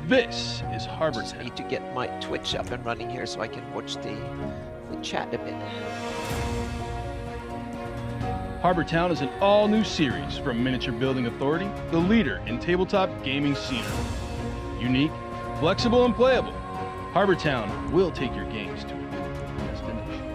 This is Harbor Just Town. need to get my Twitch up and running here so I can watch the chat a bit. Harbor Town is an all-new series from Miniature Building Authority, the leader in tabletop gaming scenery. Unique, flexible, and playable, Harbor Town will take your games to a new destination.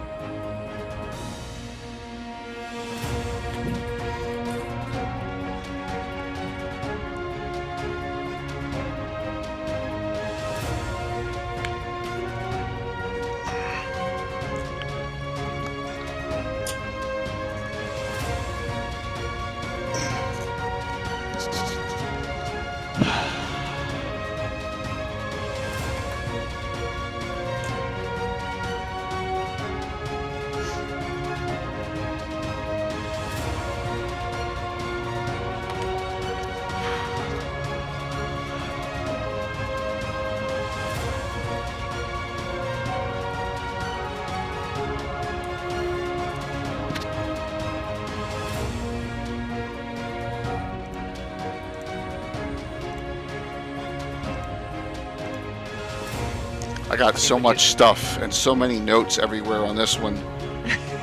I got so much stuff and so many notes everywhere on this one.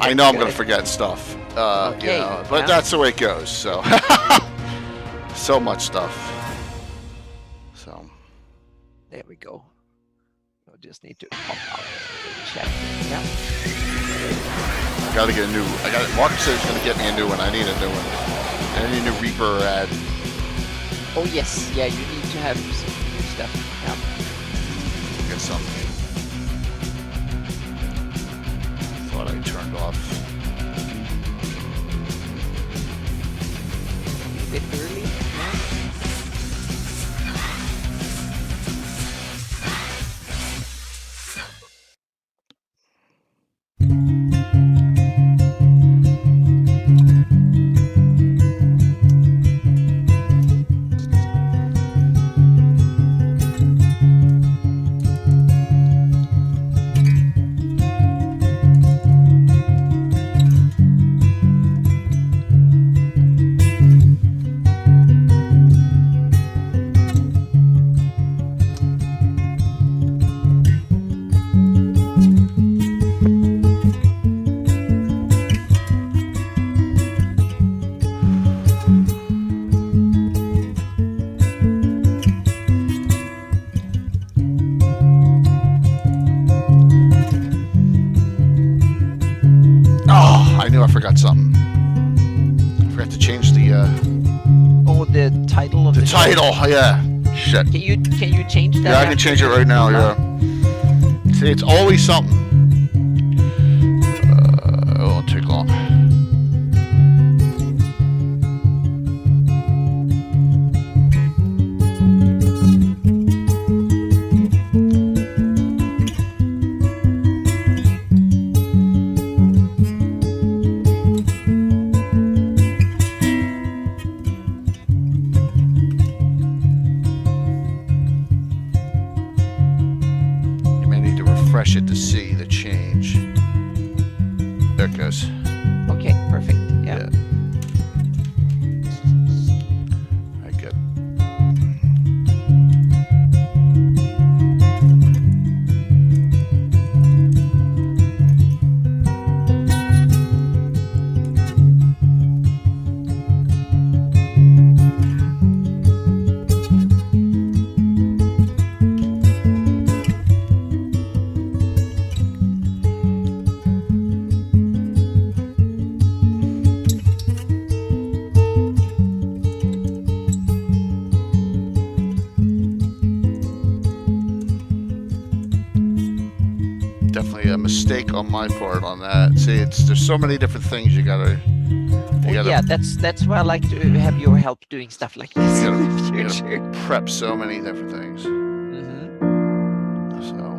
I know I'm going to forget stuff. Okay, You know, but yeah. that's the way it goes. So, so much stuff. So, There we go. I just need to pop out the chat. Yeah. I got to get a new. Mark said he's going to get me a new one. I need a new one. I need a new Reaper ad. Oh yes, yeah. You need to have some new stuff. Yeah. Get something. Thought I turned off. A bit early. I knew I forgot something. I forgot to change the Oh, the title of the show. title. Yeah. Shit. Can you change that? Yeah, I can change it right now. Yeah. See, it's always something. It won't take long. You may need to refresh it to see the change. There it goes. Okay, perfect. Yeah. I get. Definitely a mistake on my part on that. See, there's so many different things you gotta. Yeah, that's why I like to have your help doing stuff like this You in gotta- the you gotta future. prep so many different things. Mhm. So.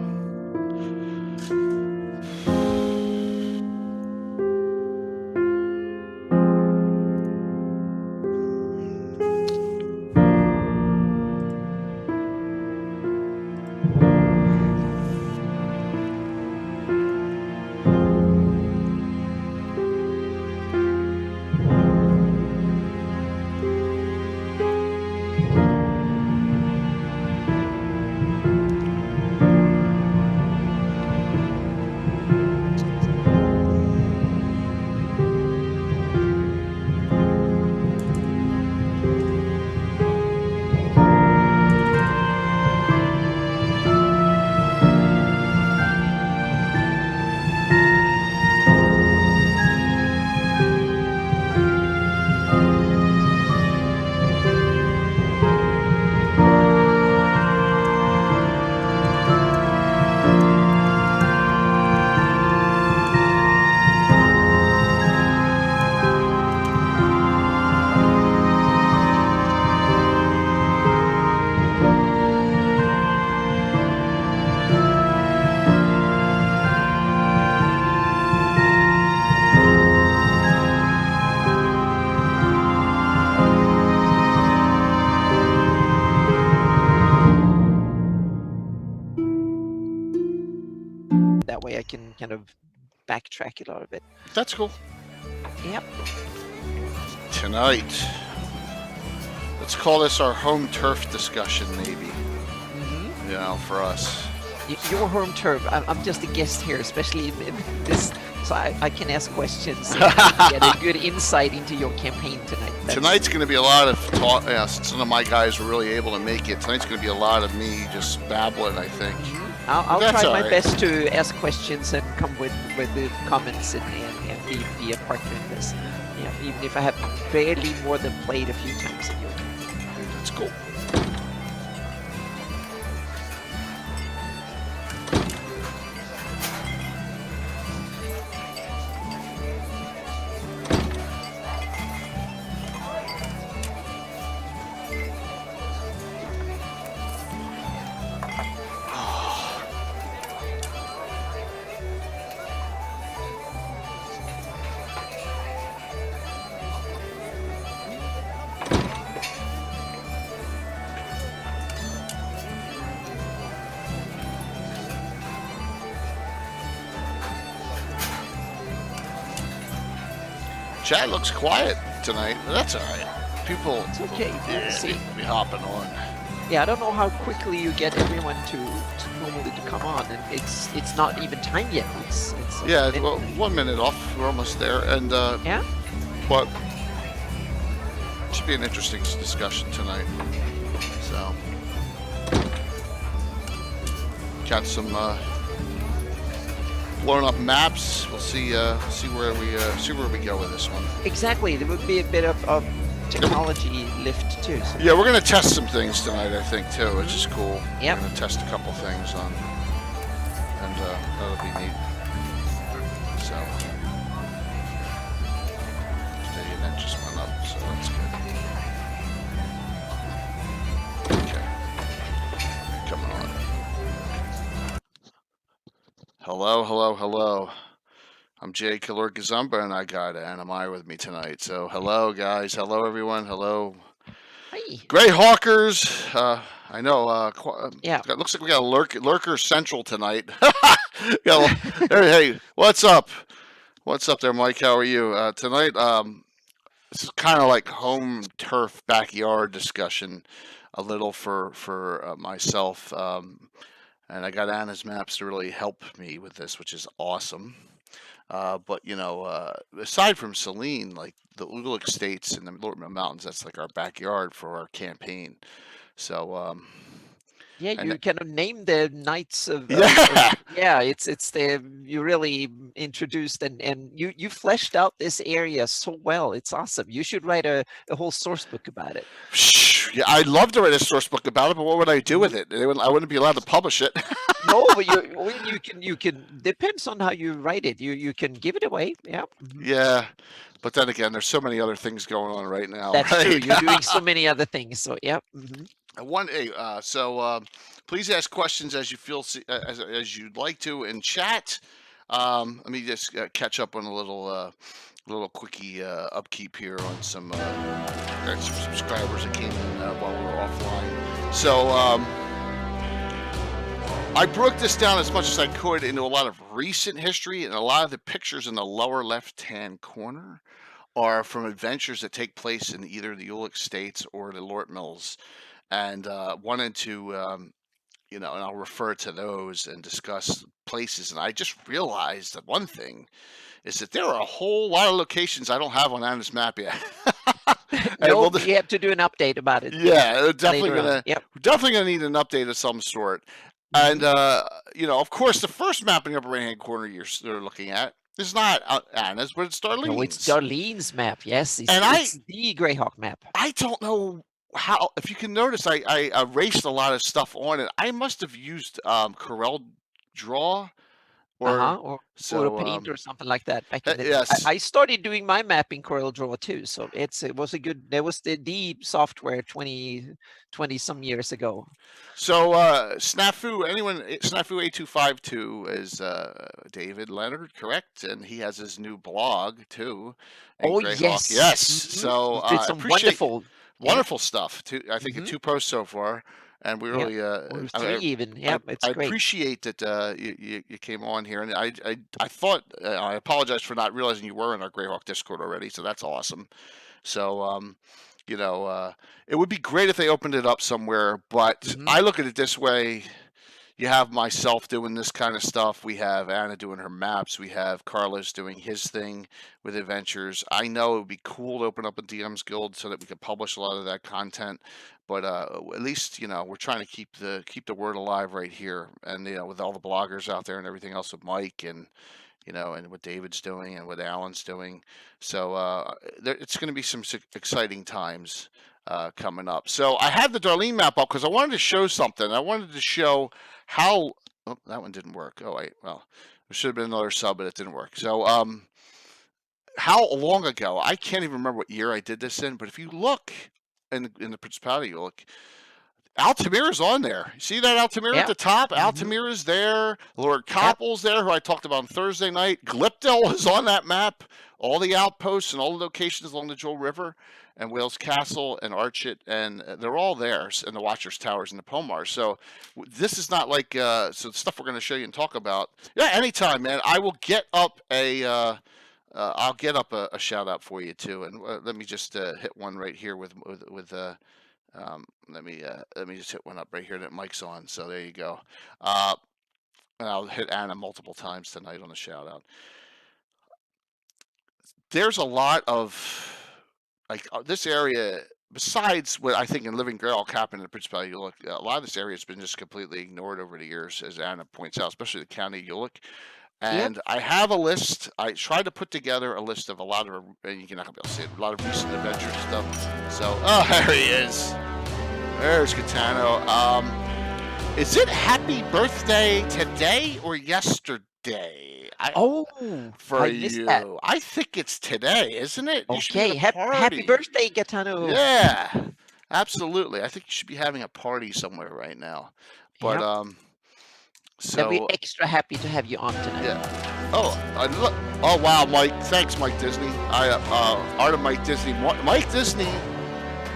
I can kind of backtrack a little bit. That's cool. Yep. Tonight, let's call this our home turf discussion, maybe. You know, for us. Your home turf. I'm just a guest here, especially in this, so I can ask questions and get a good insight into your campaign tonight. Tonight's going to be a lot of talk. Since none of my guys were really able to make it, tonight's going to be a lot of me just babbling, I think. I'll try my best to ask questions and come with the comments and be a partner in this. Yeah, even if I have barely more than played a few times in your game. That's cool. Chat looks quiet tonight, but that's all right. People, It's okay. We'll see. be hopping on. Yeah, I don't know how quickly you get everyone to normally to come on, and it's not even time yet. It's Yeah, well, 1 minute off. We're almost there, and yeah. but should be an interesting discussion tonight. So, got some blown up maps. We'll see where we go with this one. Exactly. There would be a bit of technology lift too. So. Yeah, we're gonna test some things tonight, I think too, which is cool. Yep. We're gonna test a couple things on, and that'll be neat. So, the event just went up, so that's good. Okay, coming on. Hello. I'm Jay Kalor Gazumba, and I got Anamai with me tonight. So, hello, guys. Hello, everyone. Hello. Hi. Grey Hawkers. I know. Yeah. It looks like we got a Lurker Central tonight. Hey, what's up? What's up there, Mike? How are you? Tonight, this is kind of like home turf backyard discussion, a little for myself. And I got Anna's maps to really help me with this, which is awesome. But you know, aside from Celine, like the Ulek states and the Lortmil Mountains, that's like our backyard for our campaign. So Yeah, you kind of name the knights of yeah. Yeah, it's you really introduced and you fleshed out this area so well. It's awesome. You should write a whole source book about it. Yeah, I'd love to write a source book about it, but what would I do with it? I wouldn't be allowed to publish it. No, but you can depends on how you write it. You can give it away. Yeah. Yeah, but then again, there's so many other things going on right now. That's right? true. You're doing so many other things. So yeah. Please ask questions as you feel as you'd like to in chat. Let me just catch up on a little quickie upkeep here on some subscribers that came in while we were offline. So I broke this down as much as I could into a lot of recent history, and a lot of the pictures in the lower left-hand corner are from adventures that take place in either the Ulek states or the Lortmils, and wanted to, you know, and I'll refer to those and discuss places. And I just realized that one thing is that there are a whole lot of locations I don't have on Anna's map yet. No, we have to do an update about it. Yeah, definitely Yep. gonna need an update of some sort. And you know, of course, the first map in the upper right-hand corner you're looking at is not Anna's, but it's Darlene's. No, it's Darlene's map. Yes, it's the Greyhawk map. I don't know how. If you can notice, I erased a lot of stuff on it. I must have used Corel Draw or Photo Paint or something like that. Back in the yes. I started doing my map in Corel Draw too, so it was a good. There was the software 20 some years ago. So Snafu, Snafu 8252 is David Leonard, correct? And he has his new blog too. Oh yes, yes. So did some wonderful stuff. I think 2 posts so far. And we really, or 3 even. Yeah, it's I great. appreciate that you came on here, and I thought I apologize for not realizing you were in our Greyhawk Discord already, so that's awesome. So it would be great if they opened it up somewhere, but I look at it this way. You have myself doing this kind of stuff. We have Anna doing her maps. We have Carlos doing his thing with adventures. I know it would be cool to open up a DM's Guild so that we could publish a lot of that content. But at least we're trying to keep the word alive right here, and with all the bloggers out there and everything else with Mike and and what David's doing and what Alan's doing. So it's going to be some exciting times coming up. So I had the Darlene map up because I wanted to show something. I wanted to show how. Oh, that one didn't work. Oh wait, well, there should have been another sub, but it didn't work. So how long ago? I can't even remember what year I did this in. But if you look in the Principality, you look. Altamira's on there. You see that Altamira at the top? Altamira's there. Lord Koppel's there, who I talked about on Thursday night. Glipdale is on that map. All the outposts and all the locations along the Jewel River and Wales Castle and Archet, and they're all there, and the Watcher's Towers and the Pomars. So this is not like so the stuff we're going to show you and talk about. Yeah, anytime, man. I will get up I'll get up a shout out for you too, and let me just hit one right here with let me just hit one up right here that Mike's on. So there you go. And I'll hit Anna multiple times tonight on the shout out. There's a lot of this area, besides what I think in Living Grail, Gabbin, and the Principality of Ulek, a lot of this area has been just completely ignored over the years, as Anna points out, especially the county of Ulek. And I have a list. I tried to put together a list of a lot of, and you're not going to be able to see it, a lot of recent adventure stuff. So, oh, there he is. There's Catano. Is it happy birthday today or yesterday? For you. That. I think it's today, isn't it? Okay, happy birthday, Gaetano. Yeah, absolutely. I think you should be having a party somewhere right now. But so we're extra happy to have you on tonight. Yeah. Oh wow, Mike. Thanks, Mike Disney. Art of Mike Disney. Mike Disney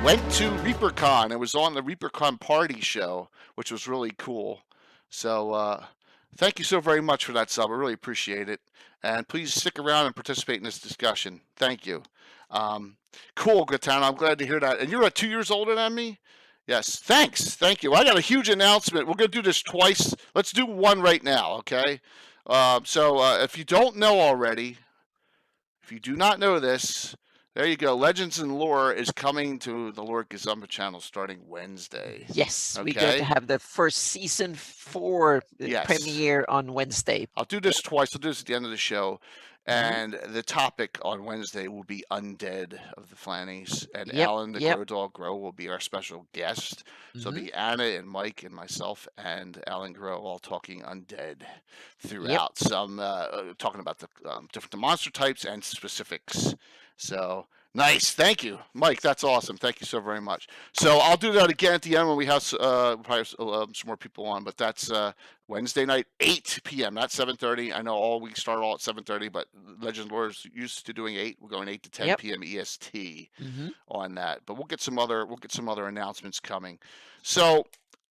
went to ReaperCon. It was on the ReaperCon party show, which was really cool. So thank you so very much for that sub. I really appreciate it. And please stick around and participate in this discussion. Thank you. Cool, Gaetano. I'm glad to hear that. And you're 2 years older than me? Yes. Thanks. Thank you. I got a huge announcement. We're going to do this twice. Let's do one right now, okay? So if you don't know already, if you do not know this, there you go. Legends and Lore is coming to the Lord Gazumba channel starting Wednesday. Yes, okay? We're going to have the first season 4 premiere on Wednesday. I'll do this twice. I'll do this at the end of the show. And the topic on Wednesday will be Undead of the Flannies. And Alan, the Grow Dog Grow, will be our special guest. So it'll be Anna and Mike and myself and Alan Grow all talking Undead throughout. Some talking about the different monster types and specifics. So nice. Thank you, Mike. That's awesome. Thank you so very much. So I'll do that again at the end when we have probably some more people on. But that's Wednesday night, 8 p.m. Not 7:30. I know all we start all at 7:30, but Legends Lore is used to doing 8. We're going 8 to 10 p.m. EST on that. But we'll get some other announcements coming. So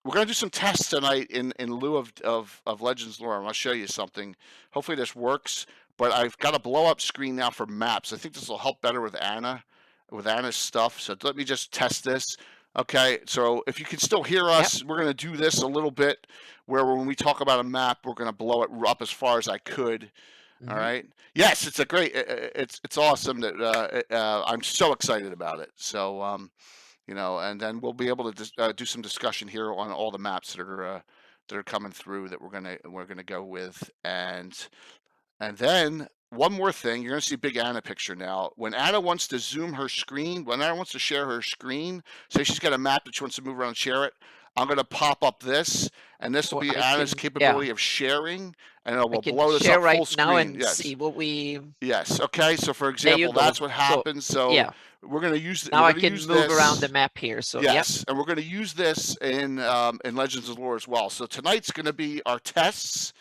we're going to do some tests tonight in lieu of Legends Lore. I'm going to show you something. Hopefully this works. But I've got a blow-up screen now for maps. I think this will help better with Anna's stuff. So let me just test this. Okay, so if you can still hear us, we're going to do this a little bit where when we talk about a map, we're going to blow it up as far as I could. All right. Yes, it's a great. It's awesome that I'm so excited about it. So and then we'll be able to do some discussion here on all the maps that are coming through that we're gonna go with. And then one more thing, you're going to see Big Anna picture now. When Anna wants to zoom her screen, when Anna wants to share her screen, say she's got a map that she wants to move around and share it, I'm going to pop up this, and this will be Anna's capability of sharing, and it will blow this up full screen. Now and see what we... Yes, okay, so for example, that's what happens. So we're going to use... Now I can move around the map here. So yes, and we're going to use this in Legends of Lore as well. So tonight's going to be our tests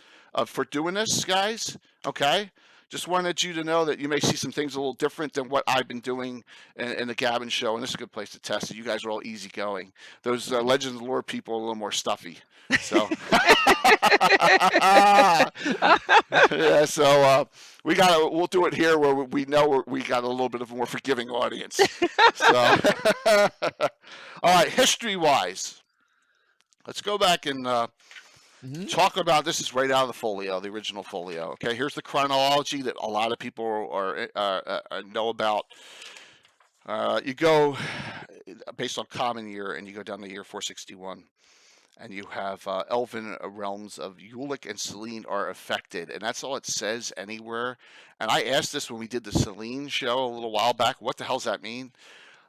for doing this, guys. Okay, just wanted you to know that you may see some things a little different than what I've been doing in the Gabbin show, and this is a good place to test it. You guys are all easygoing. Those Legends of Lore people are a little more stuffy. So, yeah. So we'll do it here where we know we got a little bit of a more forgiving audience. So, all right, history-wise, let's go back and talk about, this is right out of the folio, the original folio. Okay, here's the chronology that a lot of people know about. You go based on common year, and you go down to year 461, and you have elven realms of Ulek and Selene are affected, and that's all it says anywhere. And I asked this when we did the Selene show a little while back. What the hell does that mean?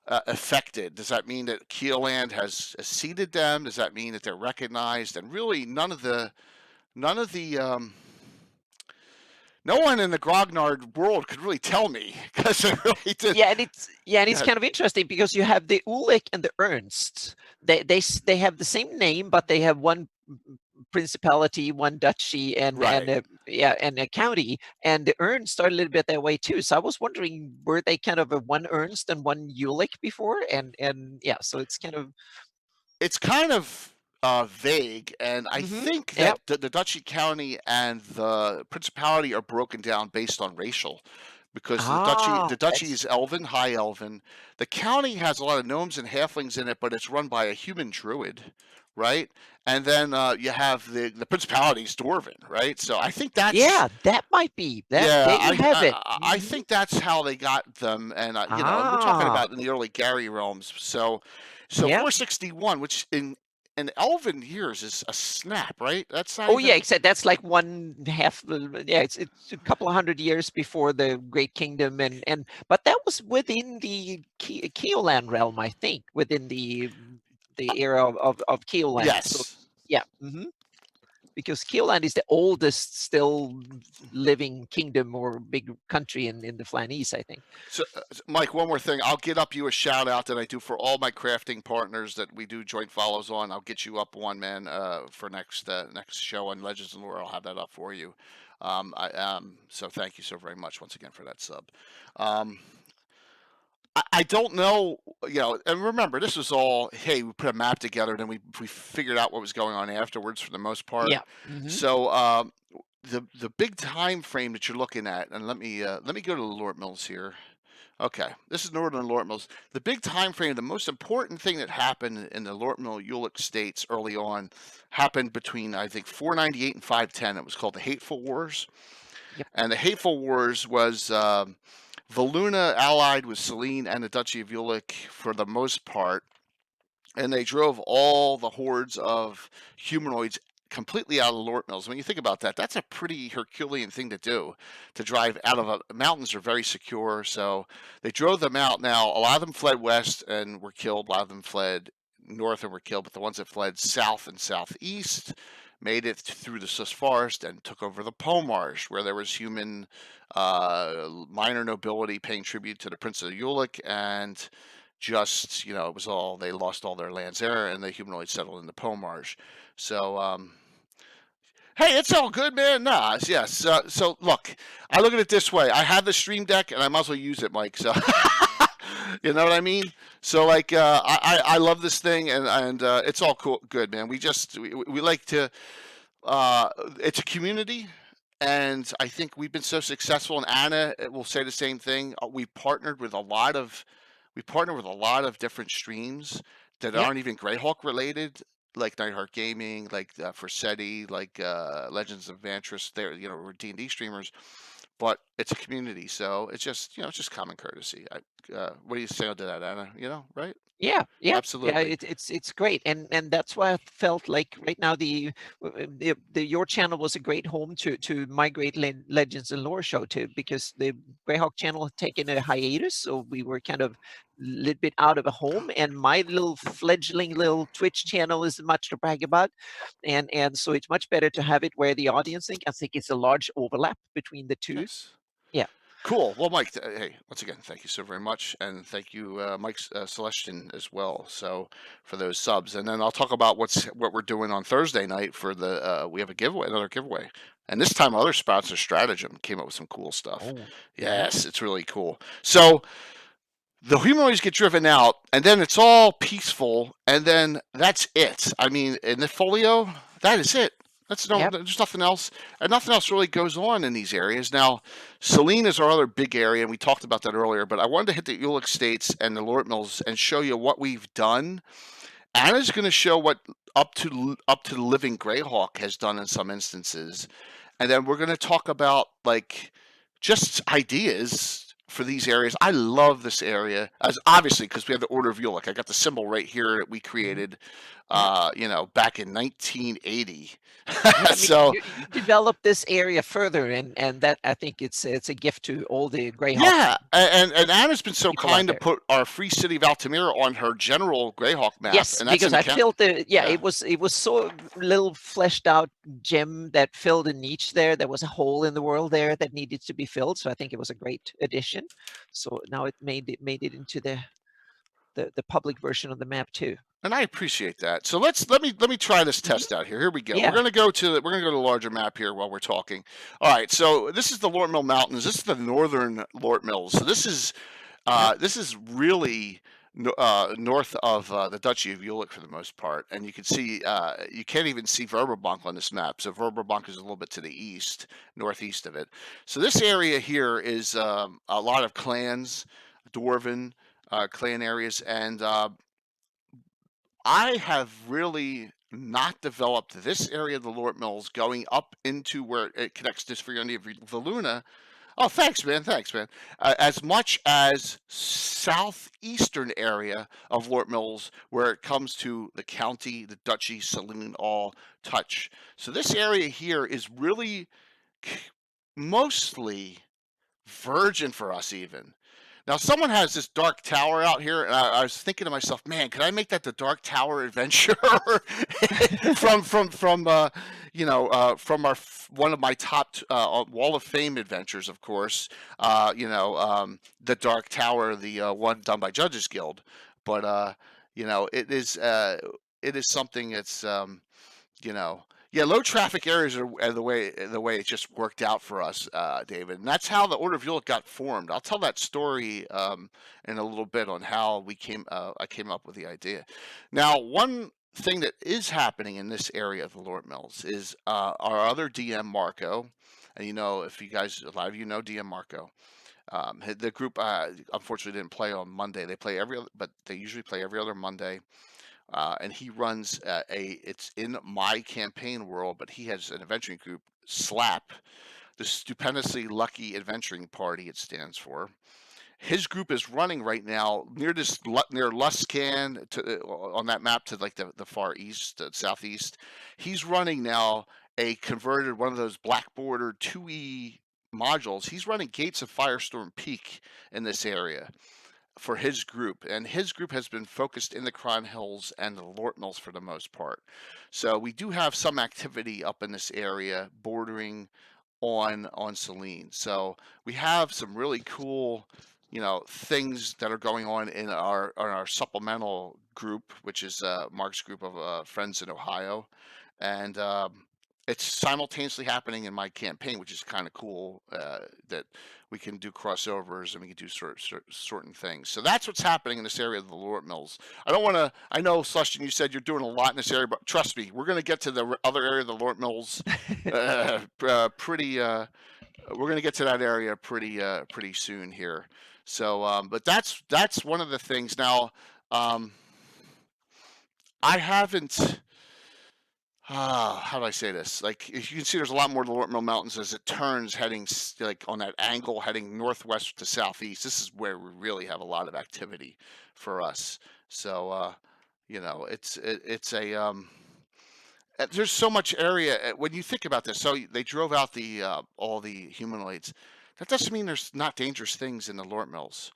Affected. Does that mean that Keeland has seeded them? Does that mean that they're recognized? And really, no one in the grognard world could really tell me, because it really did. Yeah, and it's kind of interesting because you have the Ulek and the Ernst. They have the same name, but they have one principality, one duchy, and a county. And the Ernst are a little bit that way too. So I was wondering, were they kind of a one Ernst and one Ulek before? And yeah, so it's kind of Vague, and I think that the duchy, county, and the principality are broken down based on racial, because the duchy is elven, high elven. The county has a lot of gnomes and halflings in it, but it's run by a human druid, right? And then you have the principality's dwarven, right? So I think that's that might be that. Yeah, you have it. I think that's how they got them, and we're talking about in the early Gary realms. So 461, which in elven years is a snap, right? That's not except that's like one half. Yeah, it's a couple of 100 years before the Great Kingdom, but that was within the Keoland realm, I think, within the era of Keoland. Yes. So, yeah. Because Keoland is the oldest still living kingdom or big country in the Flanese, I think. So, Mike, one more thing. I'll get up you a shout out that I do for all my crafting partners that we do joint follows on. I'll get you up one, man, for next show on Legends and Lore. I'll have that up for you. So thank you so very much once again for that sub. I don't know, and remember, this was all, hey, we put a map together, and then we figured out what was going on afterwards for the most part. Yeah. So the big time frame that you're looking at, and let me go to the Lortmils here. Okay, this is Northern Lortmils. The big time frame, the most important thing that happened in the Lortmil Ulek states early on happened between, I think, 498 and 510. It was called the Hateful Wars. Yep. And the Hateful Wars was Valuna allied with Selene and the Duchy of Ulek for the most part, and they drove all the hordes of humanoids completely out of the Lortmils. When you think about that, that's a pretty Herculean thing to do, to drive out of mountains are very secure, so they drove them out. Now, a lot of them fled west and were killed. A lot of them fled north and were killed, but the ones that fled south and southeast made it through the Sus Forest and took over the Pomarsh, where there was human minor nobility paying tribute to the Prince of Ulek, and just, it was all, they lost all their lands there, and the humanoids settled in the Pomarsh. So, hey, it's all good, man. Nah, yes. So, look, I look at it this way. I have the Stream Deck, and I might as well use it, Mike, so... You know what I mean? So, like, I love this thing, and it's all cool, good, man. We like to, it's a community, and I think we've been so successful. And Anna will say the same thing. We partnered with a lot of different streams that aren't even Greyhawk related, like Nightheart Gaming, like Forseti, like Legends of Vantris. They're we're D&D streamers. But it's a community, so it's just it's just common courtesy. What do you say to that, Anna? Right? Yeah, absolutely. Yeah, it's great, and that's why I felt like right now the your channel was a great home to migrate Legends and Lore show to, because the Greyhawk channel had taken a hiatus, so we were kind of a little bit out of a home, and my little fledgling little Twitch channel is much to brag about, and so it's much better to have it where the audience I think it's a large overlap between the two. Yes. Yeah. Cool. Well, Mike, hey, once again, thank you so very much, and thank you, Mike Celestian as well. So for those subs, and then I'll talk about what we're doing on Thursday night for the. We have a giveaway, another giveaway, and this time our other sponsor, Stratagem, came up with some cool stuff. Oh, Yes, it's really cool. So the humanoids get driven out, and then it's all peaceful, and then that's it. I mean, in the folio, that is it. That's no, Yep. there's nothing else, and nothing else really goes on in these areas. Now, Selene is our other big area, and we talked about that earlier. But I wanted to hit the Ulek states and the Lortmils and show you what we've done. Anna's going to show what up to the Living Greyhawk has done in some instances, and then we're going to talk about like just ideas for these areas. I love this area, as obviously because we have the Order of Ulek. I got the symbol right here that we created, back in 1980. Yeah, I mean, So you develop this area further, and that I think it's a gift to all the Greyhawk. yeah, and Anna's been so People out kind to there. put our free city of Altamira on her general Greyhawk map. Yes, and that's because an I account- felt it Yeah. was so little fleshed out gem that filled a niche there. There was a hole in the world there that needed to be filled. So I think it was a great addition. So now it made it into the public version of the map too. And I appreciate that. So let me try this test out here. Here we go. Yeah. We're gonna go to the larger map here while we're talking. All right. So this is the Lortmil Mountains. This is the northern Lortmils. So this is really north of the Duchy of Ulek for the most part. And you can see you can't even see Verberbank on this map. So Verberbank is a little bit to the east, northeast of it. So this area here is a lot of clans, Dwarven clan areas, and I have really not developed this area of the Lortmils going up into where it connects to Spherione of Valuna. Oh, thanks, man. Thanks, man. As much as southeastern area of Lortmils, where it comes to the county, the duchy, Selene, all touch. So this area here is really mostly virgin for us, even. Now, someone has this dark tower out here, and I was thinking to myself, man, could I make that the Dark Tower Adventure from one of my top Wall of Fame adventures, of course. The Dark Tower, the one done by Judges Guild, but it is something that's Yeah, low traffic areas are the way it just worked out for us, David, and that's how the Order of Ulek got formed. I'll tell that story in a little bit on how I came up with the idea. Now, one thing that is happening in this area of the Lortmils is our other DM Marco, and if you guys, a lot of you know DM Marco. The group unfortunately didn't play on Monday. But they usually play every other Monday. And he runs it's in my campaign world, but he has an adventuring group, SLAP, the Stupendously Lucky Adventuring Party, it stands for. His group is running right now near Luscan on that map to like the far east, southeast. He's running now a converted one of those black bordered 2E modules. He's running Gates of Firestorm Peak in this area for his group, and his group has been focused in the Cron Hills and the Lortmils for the most part. So we do have some activity up in this area bordering on Selene. So we have some really cool things that are going on in our supplemental group, which is Mark's group of friends in Ohio, and it's simultaneously happening in my campaign, which is kind of cool that we can do crossovers and we can do certain things. So that's what's happening in this area of the Lortmils. I know, Celestian, you said you're doing a lot in this area, but trust me, we're going to get to the other area of the Lortmils we're going to get to that area pretty soon here. So, but that's one of the things. Now, I haven't. How do I say this? Like, if you can see, there's a lot more to the Lortmil Mountains as it turns heading like on that angle heading northwest to southeast. This is where we really have a lot of activity for us. So, it's a there's so much area when you think about this. So they drove out all the humanoids. That doesn't mean there's not dangerous things in the Lortmils.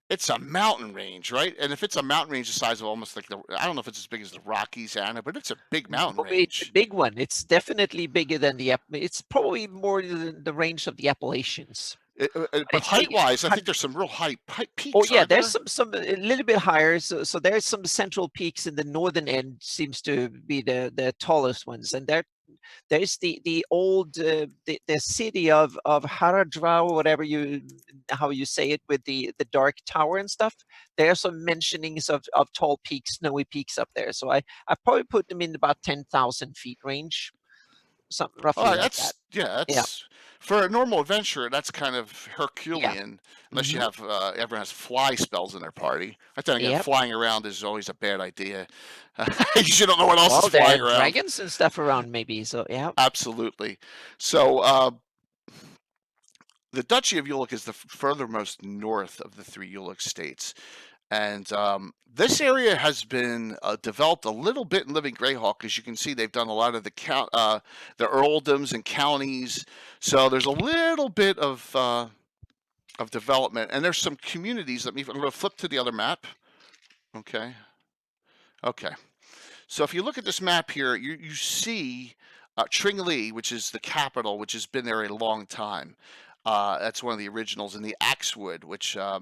It's a mountain range, right? And if it's a mountain range the size of almost like I don't know if it's as big as the Rockies, Anna, but it's a big mountain range. It's a big one. It's definitely bigger than it's probably more than the range of the Appalachians. But It's maybe height-wise, I think 100. there's some real high Oh peaks, yeah, aren't there's there? some a little bit higher. So there's some central peaks in the northern end seems to be the tallest ones, and there's the old the city of Haradrau, whatever how you say it, with the dark tower and stuff. There are some mentionings of tall peaks, snowy peaks up there. So I probably put them in about 10,000 feet range, something All roughly right, like that. Yeah, that's for a normal adventurer. That's kind of yeah. Herculean, unless you Hmm. have everyone has fly spells in their party. I then again, Yep. flying around is always a bad idea. You don't know what else is Well, there are flying around. dragons and stuff around, maybe. So yeah. Absolutely. So the Duchy of Ulek is the furthermost north of the three Ulek states. And this area has been developed a little bit in Living Greyhawk. As you can see, they've done a lot of the earldoms and counties. So there's a little bit of development, and there's some communities. I'm going to flip to the other map. Okay. Okay. So if you look at this map here, you see Tringli, which is the capital, which has been there a long time. That's one of the originals, and the Axewood, which a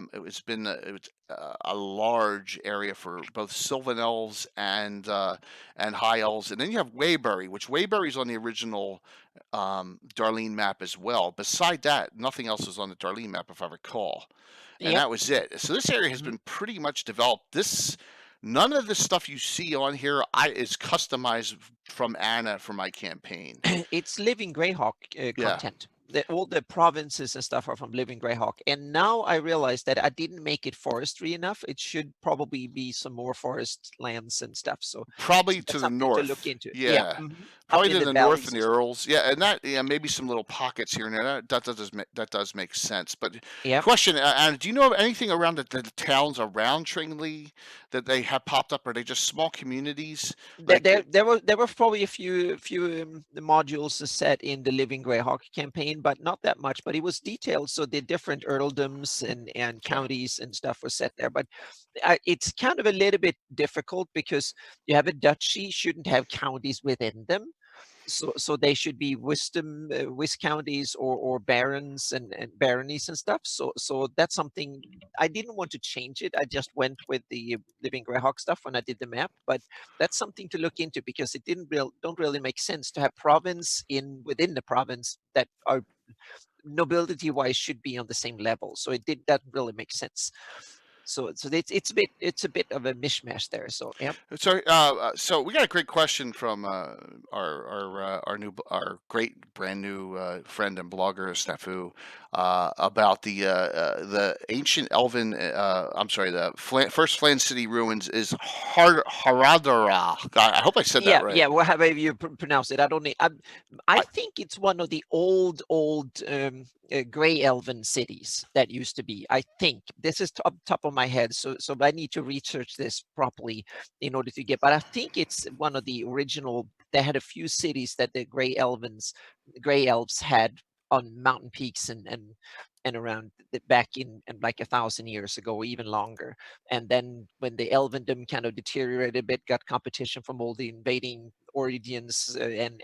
large area for both Sylvan elves and High elves. And then you have Waybury, which Waybury's on the original Darlene map as well. Beside that, nothing else is on the Darlene map, if I recall. And Yep. that was it. So this area has been pretty much developed. None of the stuff you see on here is customized from Anna for my campaign. It's Living Greyhawk Yeah. content. All the provinces and stuff are from Living Greyhawk. And now I realize that I didn't make it forestry enough. It should probably be some more forest lands and stuff. So Probably that's to the something to look north. into. Yeah. Mhm. Up Probably in to the the north valleys and and the stuff. Earls. Yeah, and maybe some little pockets here and there. That does make sense. But Yep. question, Anna, do you know of anything around the towns around Tringley that they have popped up? Are they just small communities? There were probably a few the modules set in the Living Greyhawk campaign, but not that much. But it was detailed, so the different earldoms and counties and stuff were set there. But it's kind of a little bit difficult because you have a duchy, shouldn't have counties within them. So they should be wisdom counties or barons and baronies and stuff. So that's something I didn't want to change it. I just went with the Living Greyhawk stuff when I did the map. But that's something to look into because it don't really make sense to have province within the province that are nobility wise should be on the same level. So it doesn't really make sense. So it's a bit of a mishmash there. So yeah. So we got a great question from our great brand new friend and blogger Snafu about the ancient elven. I'm sorry, the first Flan City ruins is Haradara. I hope I said that right. Yeah. Well, however you pronounce it, I don't need. I think it's one of the old gray elven cities that used to be. I think this is top of my head, so I need to research this properly in order to get. But I think it's one of the original. They had a few cities that the gray elves had on mountain peaks and around back in like 1,000 years ago, even longer. And then when the elvendom kind of deteriorated a bit, got competition from all the invading Oridians and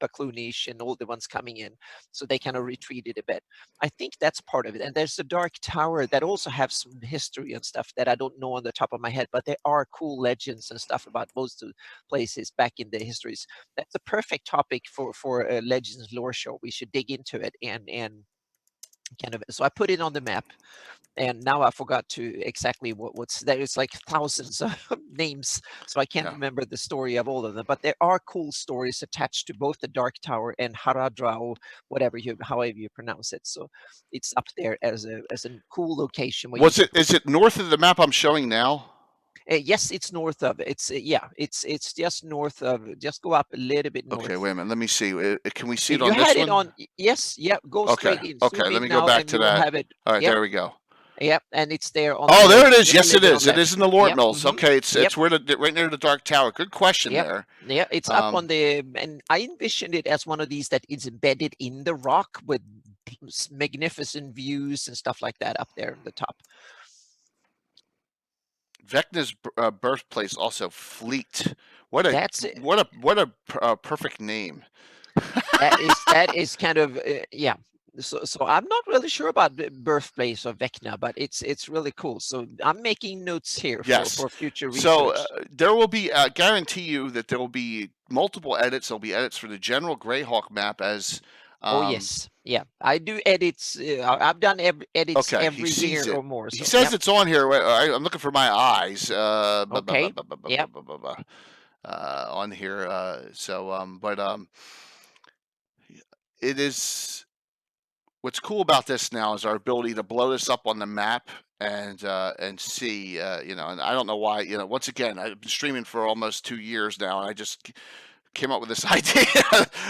Baklunish and all the ones coming in. So they kind of retreated a bit. I think that's part of it. And there's the Dark Tower that also have some history and stuff that I don't know on the top of my head, but there are cool legends and stuff about most of the places back in the histories. That's a perfect topic for a Legends lore show. We should dig into it and kind of. So I put it on the map. And now I forgot to exactly what's there. It's like thousands of names, so I can't remember the story of all of them. But there are cool stories attached to both the Dark Tower and Haradrau, however you pronounce it. So it's up there as a cool location. Where Is it north of the map I'm showing now? Yes, it's north of it. It's just north of. Just go up a little bit north. Okay, wait a minute. Let me see. Can we see it You on this had one? it on. Yes, yeah. Go straight in. Okay. Zoom Let in me go now, back and to you will that. have it. All right, Yep. there we go. Yep, and it's there on. Oh, there it is. just Yes, a it little is. bit on It is in the Lortmils. left. Okay, it's where right near the Dark Tower. Good question there. Yeah, it's up on the, and I envisioned it as one of these that is embedded in the rock with magnificent views and stuff like that up there on the top. Vecna's birthplace also Fleet. What a perfect name. That is kind of yeah. So I'm not really sure about the birthplace of Vecna, but it's really cool. So I'm making notes here Yes. for future So research. there will be, guarantee you that there will be multiple edits. There'll be edits for the general Greyhawk map as. Oh yes, yeah. I do edits. I've done edits Okay, he every sees year it. or more. He So says yep. it's on here. I'm looking for my eyes. Okay. Yep. On here. It is. What's cool about this now is our ability to blow this up on the map and see, and I don't know why, once again, I've been streaming for almost 2 years now, and I just came up with this idea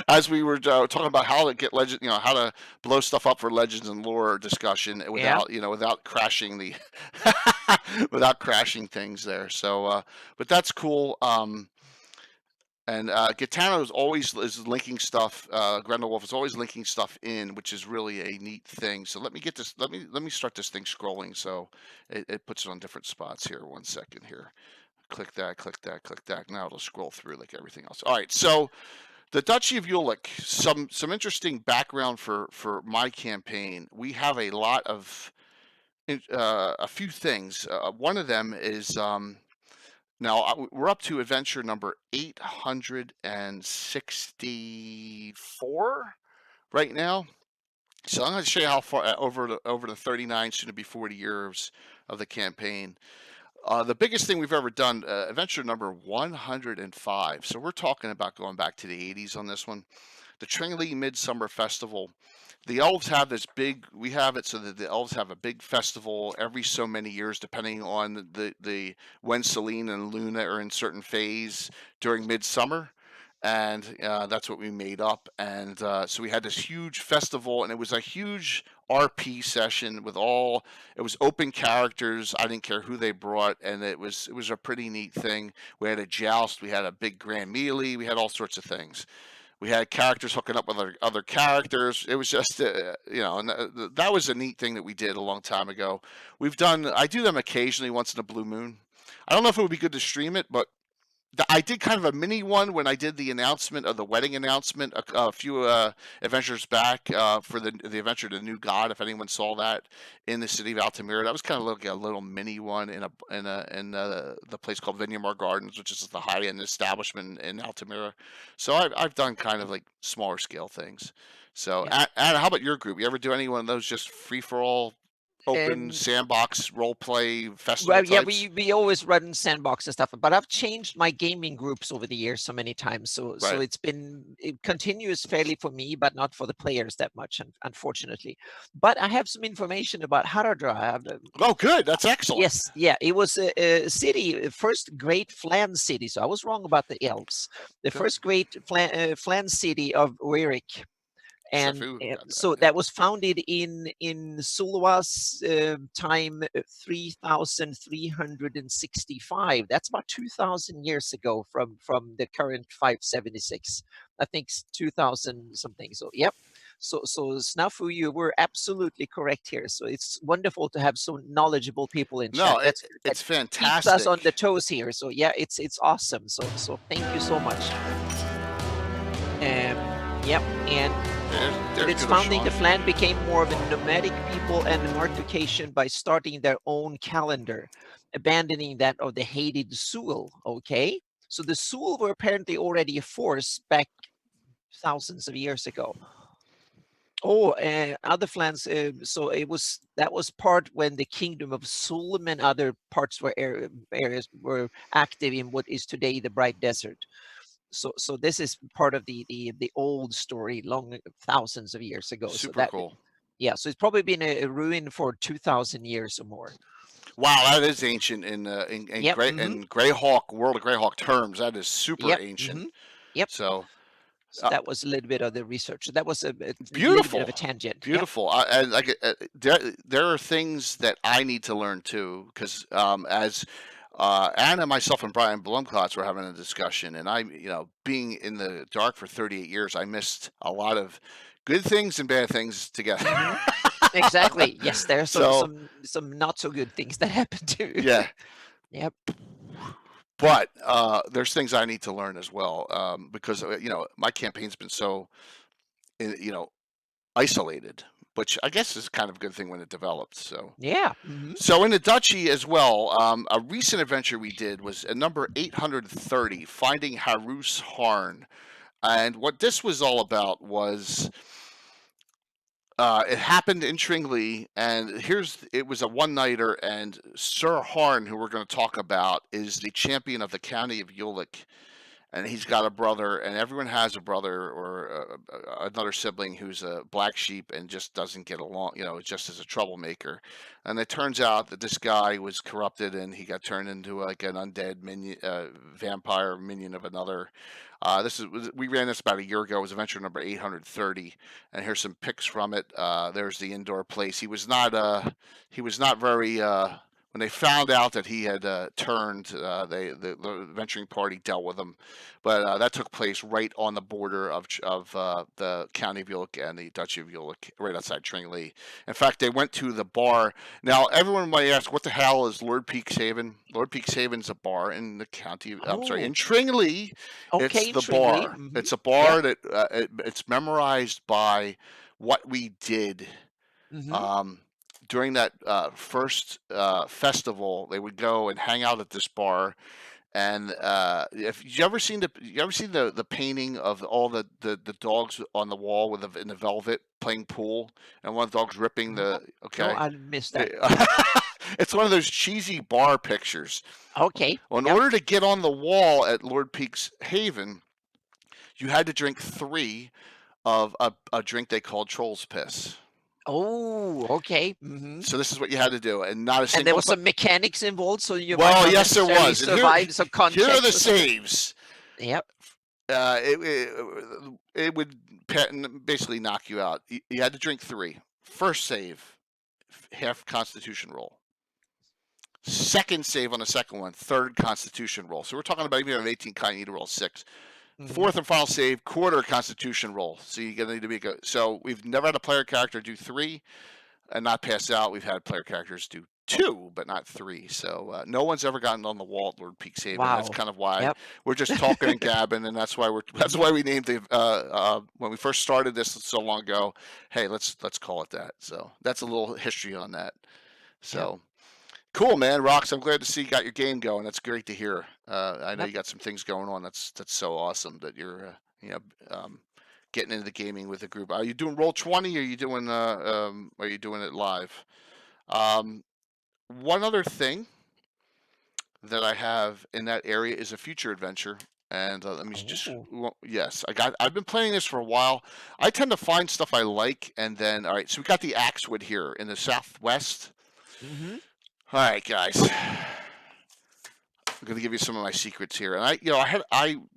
as we were talking about how to get legend, how to blow stuff up for legends and lore discussion Yeah. without crashing the, without crashing things there. So, but that's cool. And Gitano is linking stuff. Grendelwolf is always linking stuff in, which is really a neat thing. So let me get this. Let me start this thing scrolling so it puts it on different spots here. 1 second here. Click that. Click that. Click that. Now it'll scroll through like everything else. All right. So the Duchy of Ulek. Some interesting background for my campaign. We have a lot of a few things. One of them is. Now we're up to adventure number 864 right now. So I'm going to show you how far over the 39, soon to be 40 years of the campaign. The biggest thing we've ever done, adventure number 105. So we're talking about going back to the 80s on this one. The Tringley Midsummer Festival. The elves have this big. We have it so that the elves have a big festival every so many years, depending on the when Selene and Luna are in certain phase during midsummer, and that's what we made up. And so we had this huge festival, and it was a huge RP session with all. It was open characters. I didn't care who they brought, and it was a pretty neat thing. We had a joust. We had a big grand melee. We had all sorts of things. We had characters hooking up with other characters. It was just, and that was a neat thing that we did a long time ago. I do them occasionally once in a blue moon. I don't know if it would be good to stream it, but I did kind of a mini one when I did the announcement of the wedding announcement a few adventures back for the adventure to New God. If anyone saw that in the city of Altamira, that was kind of like a little mini one in the place called Vinyamar Gardens, which is the high end establishment in Altamira. So I've done kind of like smaller scale things. So Yeah. Anna, how about your group? You ever do any one of those just free for all? Open sandbox role play festival Well, yeah, types? we always run sandbox and stuff, but I've changed my gaming groups over the years so many times. So Right. it's been continuous fairly for me, but not for the players that much, unfortunately. But I have some information about Haradra. Oh, good. That's excellent. Yes, yeah, it was a city, first great flan city. So I was wrong about the elves. The Good. first great flan city of Ueric. And so yeah. that was founded in Sulwa's time 3,365. That's about 2,000 years ago from the current 576. I think 2,000 something. So yep. So Snafu, you were absolutely correct here. So it's wonderful to have so knowledgeable people in chat. It's fantastic. Keeps us on the toes here. So yeah, it's awesome. So thank you so much. Yep, and with its founding, the Flan became more of a nomadic people and an articulation by starting their own calendar, abandoning that of the hated Sul. Okay, so the Sul were apparently already a force back thousands of years ago. Oh, other Flans. So that was part when the kingdom of Sulm and other parts were areas were active in what is today the Bright Desert. So this is part of the old story, long thousands of years ago. Super cool. Yeah, so it's probably been a ruin for 2,000 years or more. Wow, that is ancient in Greyhawk, World of Greyhawk terms. That is super ancient. Yep. So that was a little bit of the research. That was a beautiful, little bit of a tangent. Beautiful. Yep. There are things that I need to learn too, because as Anna, myself, and Brian Blumklotz were having a discussion, and being in the dark for 38 years, I missed a lot of good things and bad things together. Exactly. Yes, there are some not so good things that happen too. Yeah. Yep. But there's things I need to learn as well, because my campaign's been so, isolated, which I guess is kind of a good thing when it developed. So. Yeah. So in the Duchy as well, a recent adventure we did was at number 830, Finding Harus Harn. And what this was all about was it happened in Tringley, and it was a one-nighter, and Sir Harn, who we're going to talk about, is the champion of the county of Ulek. And he's got a brother, and everyone has a brother or another sibling who's a black sheep and just doesn't get along, just as a troublemaker. And it turns out that this guy was corrupted, and he got turned into like an undead minion, vampire minion of another. We ran this about a year ago. It was adventure number 830, and here's some pics from it. There's the indoor place. He was not very. When they found out that he had turned, the venturing party dealt with him, but that took place right on the border of the county of Ulek and the Duchy of Ulek, right outside Tringley. In fact, they went to the bar. Now, everyone might ask, what the hell is Lord Peak's Haven? Lord Peak's Haven's a bar in the county. I'm sorry, in Tringley. Okay, it's the bar. It's a bar that it's memorized by what we did. During that first festival, they would go and hang out at this bar. And if you ever seen the painting of all the dogs on the wall in the velvet playing pool, and one of the dogs ripping the No, I missed that. It's one of those cheesy bar pictures. Okay. Well, in order to get on the wall at Lord Peak's Haven, you had to drink 3 of a drink they called Troll's Piss. Oh, okay. So this is what you had to do, and not a single. And there was some mechanics involved, so you well, might not yes, there was. survive some context. Here are the saves. Yep. It would basically knock you out. You had to drink 3. First save, half Constitution roll. Second save on the second one, third Constitution roll. So we're talking about even an 18 kind, you need to roll 6. Fourth and final save, quarter Constitution roll. So you're gonna need to make so we've never had a player character do 3 and not pass out. We've had player characters do 2, but not 3. So no one's ever gotten on the wall at Lord Peak's Haven. Wow. That's kind of why we're just talking in Gabbin, and that's why we named the when we first started this so long ago. Hey, let's call it that. So that's a little history on that. So. Cool, man. Rox, I'm glad to see you got your game going. That's great to hear. I know you got some things going on. That's so awesome that you're getting into the gaming with the group. Are you doing Roll20? Or are you doing it live? One other thing that I have in that area is a future adventure. And let me yes, I've been playing this for a while. I tend to find stuff I like, and then all right. So we got the Axewood here in the southwest. All right, guys. I'm going to give you some of my secrets here. And I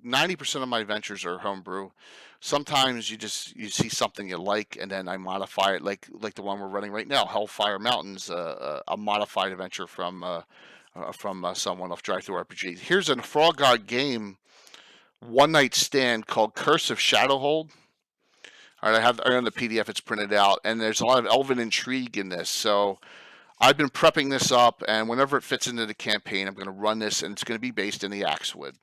90% of my adventures are homebrew. Sometimes you see something you like, and then I modify it, like the one we're running right now, Hellfire Mountains, a modified adventure from someone off Drive-Thru RPG. Here's a Frog God game one-night stand called Curse of Shadowhold. All right, I own the PDF. It's printed out, and there's a lot of elven intrigue in this. So I've been prepping this up, and whenever it fits into the campaign, I'm going to run this, and it's going to be based in the Axewood,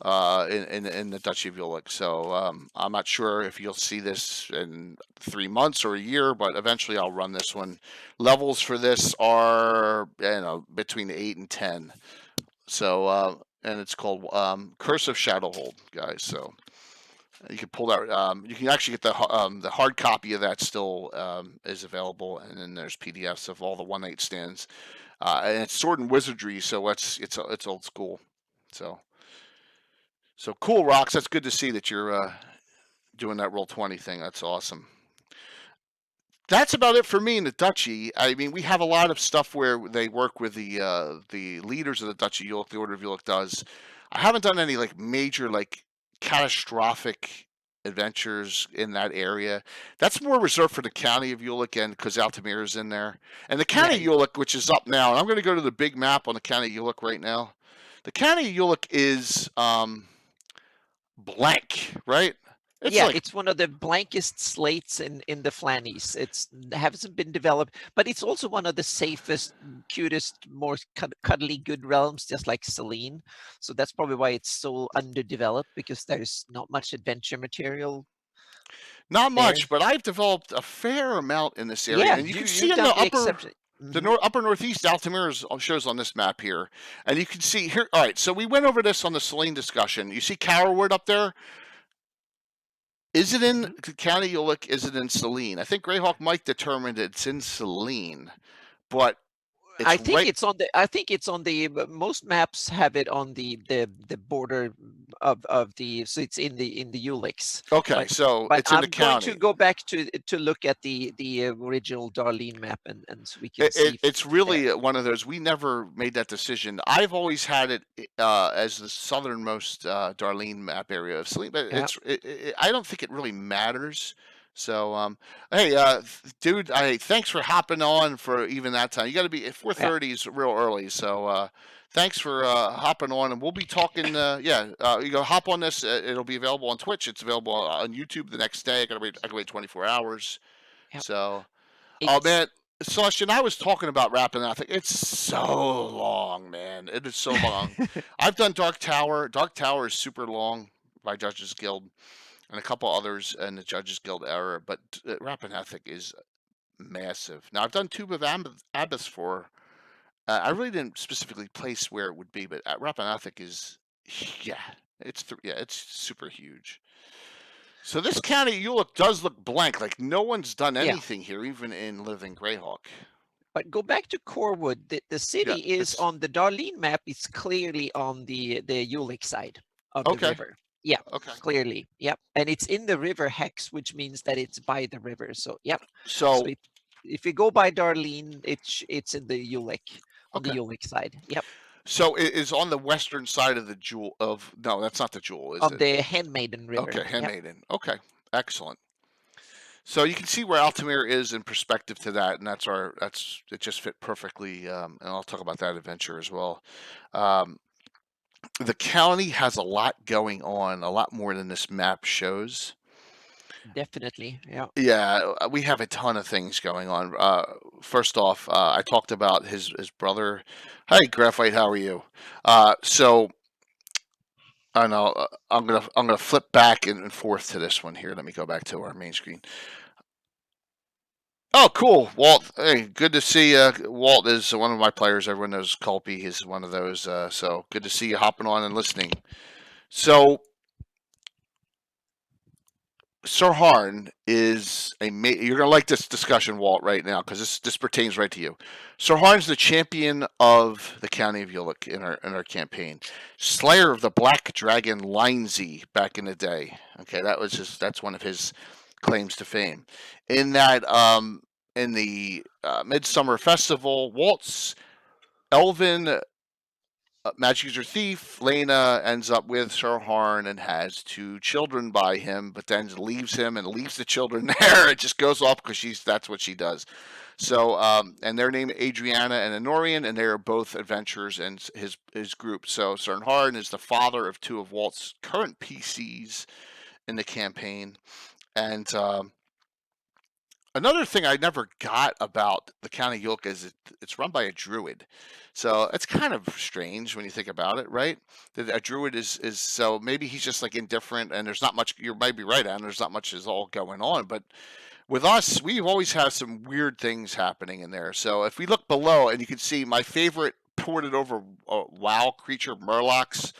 in the Duchy of Ulek. So I'm not sure if you'll see this in 3 months or a year, but eventually I'll run this one. Levels for this are between 8 and 10. So and it's called Curse of Shadowhold, guys. So you can pull that. You can actually get the hard copy of that still is available, and then there's PDFs of all the one-night stands, and it's Sword and Wizardry, so it's old school. So cool, Rox. That's good to see that you're doing that Roll20 thing. That's awesome. That's about it for me in the Duchy. I mean, we have a lot of stuff where they work with the leaders of the Duchy Ulek, the Order of Ulek does. I haven't done any major catastrophic adventures in that area. That's more reserved for the county of Ulek, and because Altamira is in there. And the county of Ulek, which is up now, and I'm going to go to the big map on the county of Ulek right now. The county of Ulek is blank, right? It's one of the blankest slates in the Flannies. It hasn't been developed, but it's also one of the safest, cutest, more cuddly good realms, just like Selene. So that's probably why it's so underdeveloped, because there's not much adventure material. Not there. much, but I've developed a fair amount in this area, Yeah, and you can you've see in done the the exception. upper northeast, Altamira shows on this map here, and you can see here. All right, so we went over this on the Saline discussion. You see Cowerwood up there. Is it in County Ulek? Is it in Saline? I think Greyhawk Mike determined it's in Saline, but I it's think right. it's on the. I think it's on the. Most maps have it on the border of the. So it's in the Ulex. Okay, so But it's in the I'm going to county. go back to look at the original Darlene map, and so we can see. It's really one of those. We never made that decision. I've always had it as the southernmost Darlene map area of Saline, but I don't think it really matters. So, hey, dude, thanks for hopping on for even that time. You got to be at 4:30 is real early, so thanks for hopping on, and we'll be talking. You go hop on this. It'll be available on Twitch. It's available on YouTube the next day. I can wait 24 hours. Yep. So, oh man. Celestian, I was talking about wrapping up. It's so long, man. It is so long. I've done Dark Tower. Dark Tower is super long by Judges Guild, and a couple others in the Judges Guild era. But Rappahathic is massive. Now I've done Tube of Abyss for. I really didn't specifically place where it would be, but Rappahathic is, it's super huge. So this county Ulek does look blank, like no one's done anything here, even in Living Greyhawk. But go back to Corwood. The city is on the Darlene map. It's clearly on the Ulek side of the river. Yeah, clearly. Yep, and it's in the river hex, which means that it's by the river. So yep. So if you go by Darlene, it's in the Ulek on the Ulek side. Yep. So it is on the western side of the Jewel of no, that's not the Jewel, is it? Of the Handmaiden River. Okay, Handmaiden. Yep. Okay, excellent. So you can see where Altamira is in perspective to that, and it just fit perfectly. And I'll talk about that adventure as well. The county has a lot going on, a lot more than this map shows. Definitely, yeah. Yeah, we have a ton of things going on. First off, I talked about his brother. Hi, Graphite. How are you? So I know I'm gonna flip back and forth to this one here. Let me go back to our main screen. Oh, cool, Walt. Hey, good to see you. Walt is one of my players. Everyone knows Culpy is one of those. So good to see you hopping on and listening. So Sir Harn is you're gonna like this discussion, Walt, right now, because this pertains right to you. Sir Harn's the champion of the County of Ulek in our campaign, Slayer of the Black Dragon Lindsay back in the day. Okay, that's one of his claims to fame. In that, in the Midsummer Festival, Walt's elven magic user thief Lena ends up with Sir Harn and has 2 children by him, but then leaves him and leaves the children there. It just goes off because that's what she does. So, and they're named Adriana and Honorian, and they are both adventurers in his group. So Sir Harn is the father of 2 of Walt's current PCs in the campaign. And another thing I never got about the County Ulek is it's run by a druid. So it's kind of strange when you think about it, right? That a druid is so maybe he's just like indifferent, and there's not much. You might be right, Anne. There's not much is all going on, but with us, we've always had some weird things happening in there. So if we look below, and you can see my favorite ported over WoW creature, Murlocs.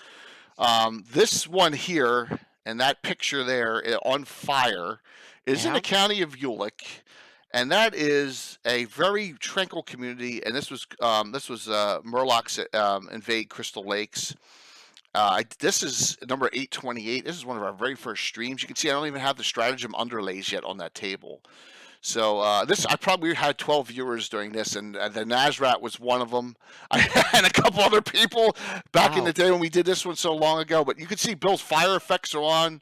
This one here and that picture there on fire is in the County of Ulek. And that is a very tranquil community, and this was Murlocs invade Crystal Lakes. This is number 828. This is one of our very first streams. You can see I don't even have the stratagem underlays yet on that table. So I probably had 12 viewers during this, and the Nazrat was one of them. And a couple other people back in the day when we did this one so long ago. But you can see Bill's fire effects are on.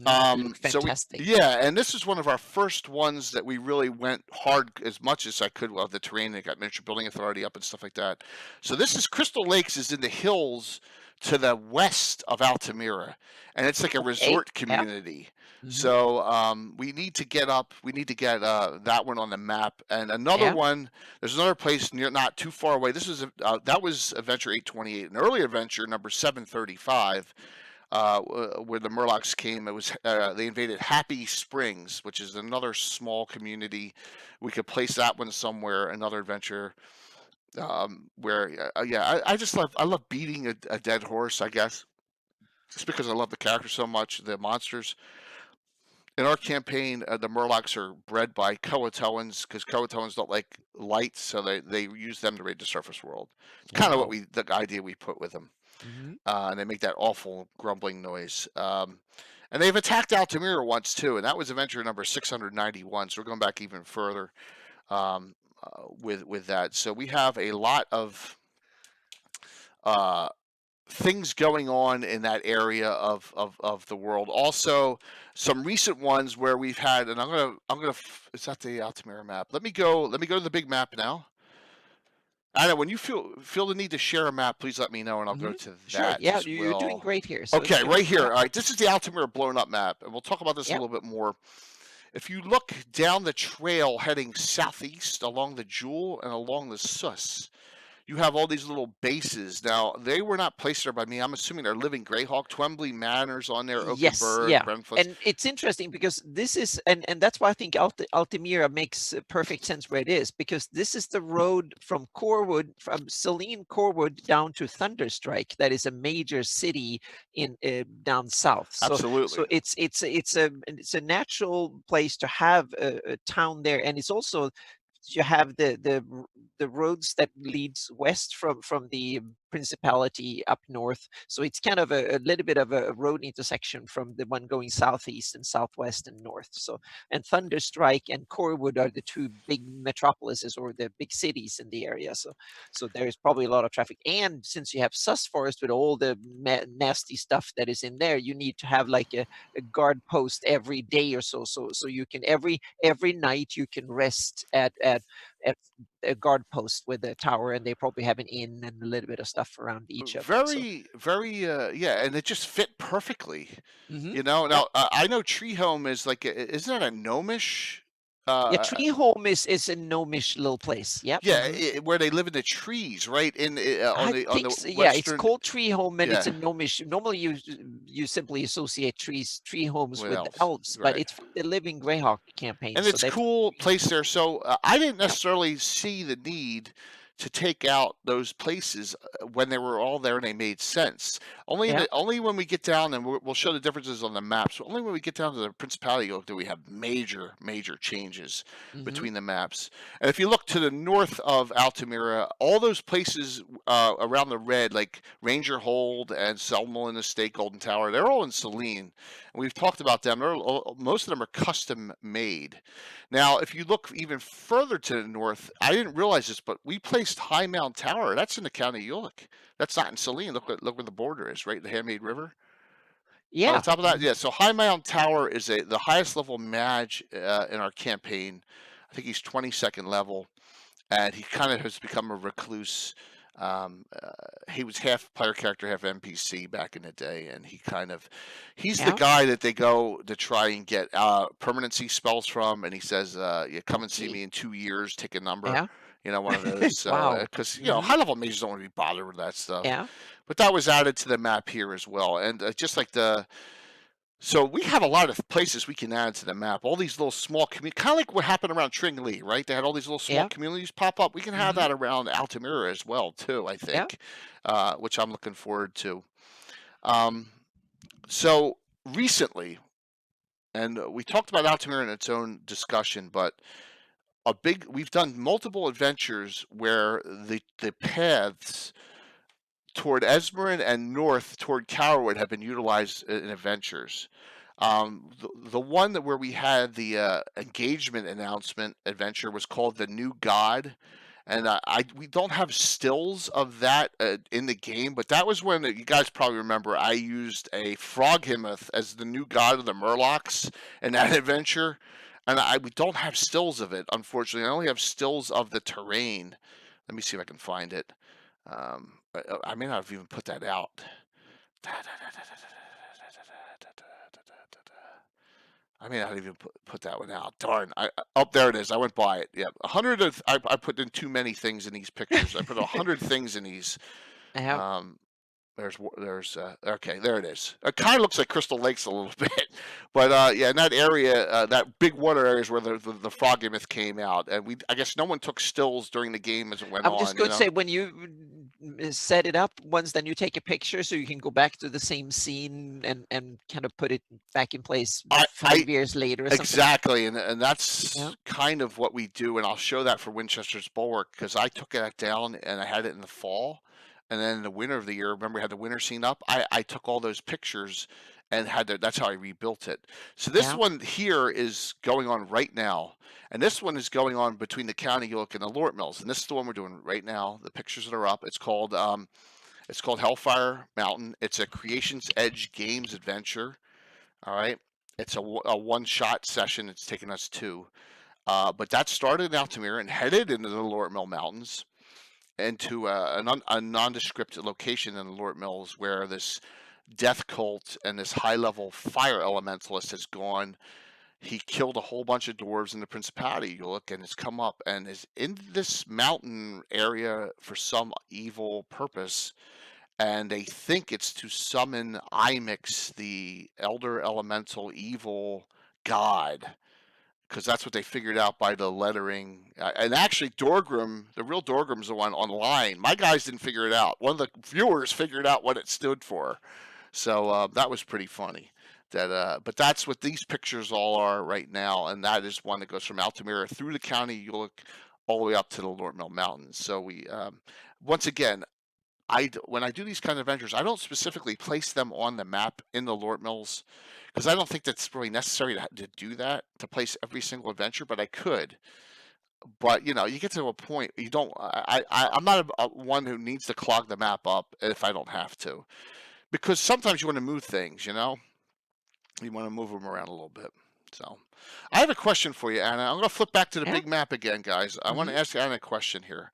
Fantastic. And this is one of our first ones that we really went hard as much as I could of the terrain. They got Miniature Building Authority up and stuff like that. So this is Crystal Lakes is in the hills to the west of Altamira, and it's like a resort community. So we need to get that one on the map, and another one. There's another place not too far away. This is that was Adventure 828, an early adventure number 735. where the Murlocs came. It was they invaded Happy Springs, which is another small community. We could place that one somewhere. Another adventure where I just love beating a dead horse, I guess, just because I love the characters so much, the monsters. In our campaign, the Murlocs are bred by Croatoans because Croatoans don't like light, so they use them to raid the surface world. It's kind of what the idea we put with them. Mm-hmm. And they make that awful grumbling noise. And they've attacked Altamira once too, and that was adventure number 691. So we're going back even further with that. So we have a lot of things going on in that area of the world. Also, some recent ones where we've had, and I'm gonna. Is that the Altamira map? Let me go to the big map now. Anna, when you feel the need to share a map, please let me know, and I'll go to that. Sure. Yeah, as you're doing well. great here. So Okay, right here. All right, this is the Altamira blown up map, and we'll talk about this a Yep. little bit more. If you look down the trail heading southeast along the Jewel and along the Sus, you have all these little bases. Now, they were not placed there by me. I'm assuming they're living Greyhawk, Twembley Manor's on there, Yes, Oakenburg, yeah. Brentfoots. And it's interesting because this is, and that's why I think Altamira makes perfect sense where it is, because this is the road from Corwood, from Selene Corwood down to Thunderstrike. That is a major city in down south. So, Absolutely. So it's a natural place to have a town there, and it's also, you have the roads that leads west from the principality up north, so it's kind of a little bit of a road intersection from the one going southeast and southwest and north. So, and Thunderstrike and Corwood are the two big metropolises, or the big cities in the area. So there's probably a lot of traffic, and since you have Sus Forest with all the nasty stuff that is in there, you need to have like a guard post every day or so you can every night you can rest at a guard post with a tower, and they probably have an inn and a little bit of stuff around each of them. So, Very, yeah, and it just fit perfectly. Mhm. You know, Yep. now I know Tree Home is like, isn't that a gnomish? Yeah, Tree Home is a gnomish little place. Yep. Yeah, where they live in the trees, right? On I the think so. western. Yeah, it's called Tree Home, and it's a Yeah. gnomish. Normally, you simply associate tree homes With with elves, elves, but right. it's from the Living Greyhawk campaign. And So it's they've cool place there. So I didn't necessarily see the need to take out those places when they were all there and they made sense. Only when we get down, and we'll show the differences on the maps. But only when we get down to the Principality do we have major changes between the maps. And if you look to the north of Altamira, all those places around the red, like Ranger Hold and Selmalin Estate, Golden Tower, they're all in Selene. And we've talked about them. Most of them are custom made. Now, if you look even further to the north, I didn't realize this, but we placed High Mound Tower. That's in the county of Ulek. That's not in Selene. Look where the border is, right? The Handmaid River. Yeah. On top of that, yeah. So High Mound Tower is the highest level mage in our campaign. I think he's 22nd level, and he kind of has become a recluse. He was half player character, half NPC back in the day, and he's the guy that they go to try and get permanency spells from, and he says, "You come and see me in 2 years, take a number." Yeah. You know, one of those. So, Wow. because high level mages don't want to be bothered with that stuff. Yeah. But that was added to the map here as well, and just like so we have a lot of places we can add to the map. All these little small communities, kind of like what happened around Tringlee, right? They had all these little small communities pop up. We can have that around Altamira as well, too, I think, which I'm looking forward to. So recently, and we talked about Altamira in its own discussion, but we've done multiple adventures where the paths toward Esmerin and north toward Cowerwood have been utilized in adventures. The one where we had the engagement announcement adventure was called The New God, and we don't have stills of that in the game, but that was when, you guys probably remember, I used a Froghemoth as the new god of the Murlocs in that adventure, and we don't have stills of it, unfortunately. I only have stills of the terrain. Let me see if I can find it. I may not have even put that out. I may not even put that one out. Darn. There it is. I went by it. Yeah. 100 I put in too many things in these pictures. I put 100 things in these. okay, there it is. It kind of looks like Crystal Lakes a little bit, but yeah, in that area, that big water area is where the frog myth came out, and I guess no one took stills during the game as it went I'm on. just going to say, when you set it up once, then you take a picture so you can go back to the same scene and kind of put it back in place 5 years later or something. Exactly, and that's kind of what we do, and I'll show that for Winchester's Bulwark, because I took that down and I had it in the fall. And then in the winter of the year, remember we had the winter scene up? I took all those pictures and that's how I rebuilt it. So this one here is going on right now. And this one is going on between the County Ulek and the Lortmils. And this is the one we're doing right now. The pictures that are up. It's called Hellfire Mountain. It's a Creation's Edge Games adventure. All right. It's a one-shot session. It's taken us 2. But that started in Altamira and headed into the Lortmil Mountains, into a nondescript location in the Lortmils, where this death cult and this high-level fire elementalist has gone. He killed a whole bunch of dwarves in the Principality, Ulek, and has come up and is in this mountain area for some evil purpose. And they think it's to summon Imix, the elder elemental evil god, because that's what they figured out by the lettering. And actually, Dorgrim, the real Dorgrim's the one online. My guys didn't figure it out. One of the viewers figured out what it stood for. So that was pretty funny. But that's what these pictures all are right now. And that is one that goes from Altamira through the County Ulek all the way up to the Lortmil Mountains. So we, once again, when I do these kind of adventures, I don't specifically place them on the map in the Lortmils, because I don't think that's really necessary to do that, to place every single adventure, but I could. But you get to a point you don't. I'm not one who needs to clog the map up if I don't have to, because sometimes you want to move things. You want to move them around a little bit. So, I have a question for you, Anna. I'm going to flip back to the big map again, guys. I want to ask Anna a question here.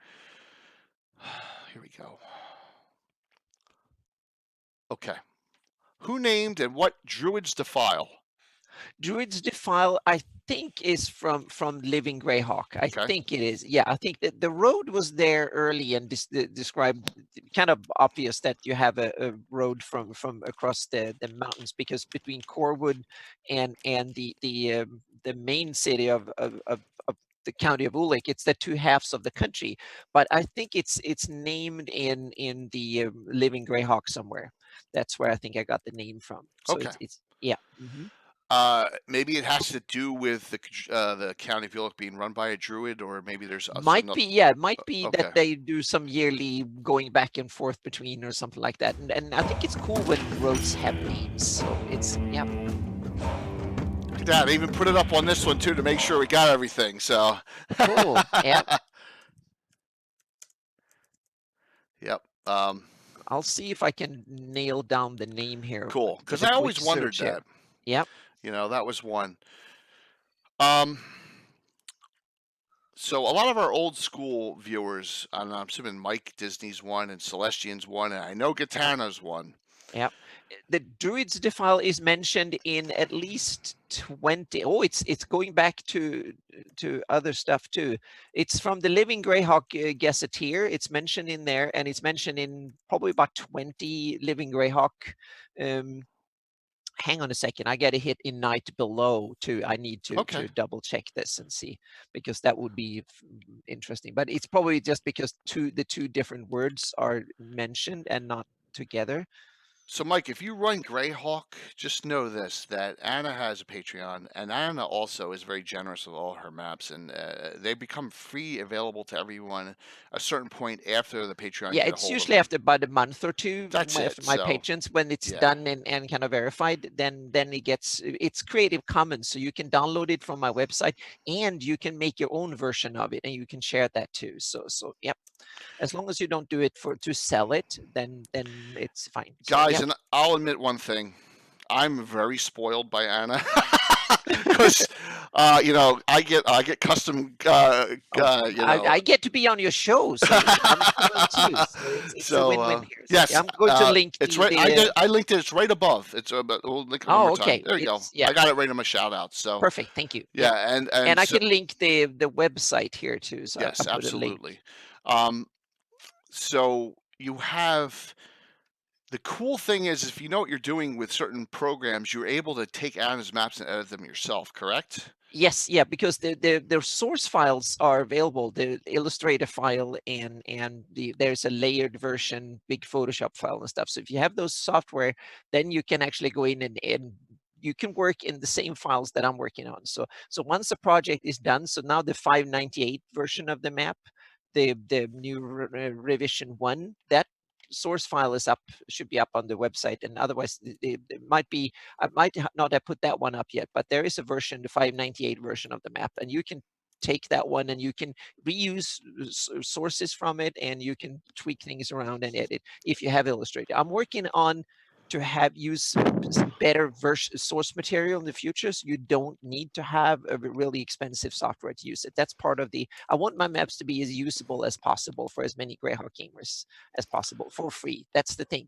Here we go. Okay. Who named and what Druid's Defile? Druid's Defile, I think, is from Living Greyhawk. I think it is. Yeah, I think that the road was there early and described, kind of obvious that you have a road from across the mountains, because between Corwood and the main city of the county of Ulek, it's the 2 halves of the country. But I think it's named in the Living Greyhawk somewhere. That's where I think I got the name from. So it's yeah. Maybe it has to do with the county of Ulek being run by a druid, or maybe there's might be that they do some yearly going back and forth between or something like that. And I think it's cool when roads have names. So it's Look at that. They even put it up on this one too to make sure we got everything. So cool. Yeah. Yep. I'll see if I can nail down the name here. Cool, because I always wondered that. Yep. That was one. So a lot of our old school viewers, I'm assuming Mike Disney's one and Celestian's one, and I know Gitana's one. Yep. The Druid's Defile is mentioned in at least 20. Oh, it's going back to other stuff too. It's from the Living Greyhawk Gazetteer. It's mentioned in there, and it's mentioned in probably about 20 Living Greyhawk. Hang on a second. I got to hit in Night Below too. I need to double check this and see, because that would be interesting. But it's probably just because the two different words are mentioned and not together. So, Mike, if you run Greyhawk, just know this, that Anna has a Patreon, and Anna also is very generous with all her maps, and they become free, available to everyone a certain point after the Patreon. Yeah, it's usually after about a month or two. That's after my patrons, when it's done and kind of verified, then it's Creative Commons, so you can download it from my website, and you can make your own version of it, and you can share that too. So yep. As long as you don't do it to sell it, then it's fine. Guys, and I'll admit one thing. I'm very spoiled by Anna. Because I get custom I get to be on your show, so I'm too. So it's a win-win here. Yes, I'm going to link it's right. I linked it. It's right above. It's we'll link it one more time. There you go. Yeah. I got it right in my shout out. So perfect. Thank you. Yeah, and I can link the website here too. So yes, absolutely. So you have the cool thing is, if you know what you're doing with certain programs, you're able to take Anna's maps and edit them yourself, correct? Yes, yeah, because the source files are available, the Illustrator file and there's a layered version, big Photoshop file and stuff. So if you have those software, then you can actually go in and you can work in the same files that I'm working on. So once the project is done, so now the 598 version of the map, the new revision 1, that source file is up, should be up on the website, and otherwise it might be, I might not have put that one up yet, but there is a version, the 598 version of the map, and you can take that one and you can reuse sources from it, and you can tweak things around and edit if you have Illustrator. I'm working on to use better source material in the future, so you don't need to have a really expensive software to use it. That's part of the, I want my maps to be as usable as possible for as many Greyhawk gamers as possible for free. That's the thing.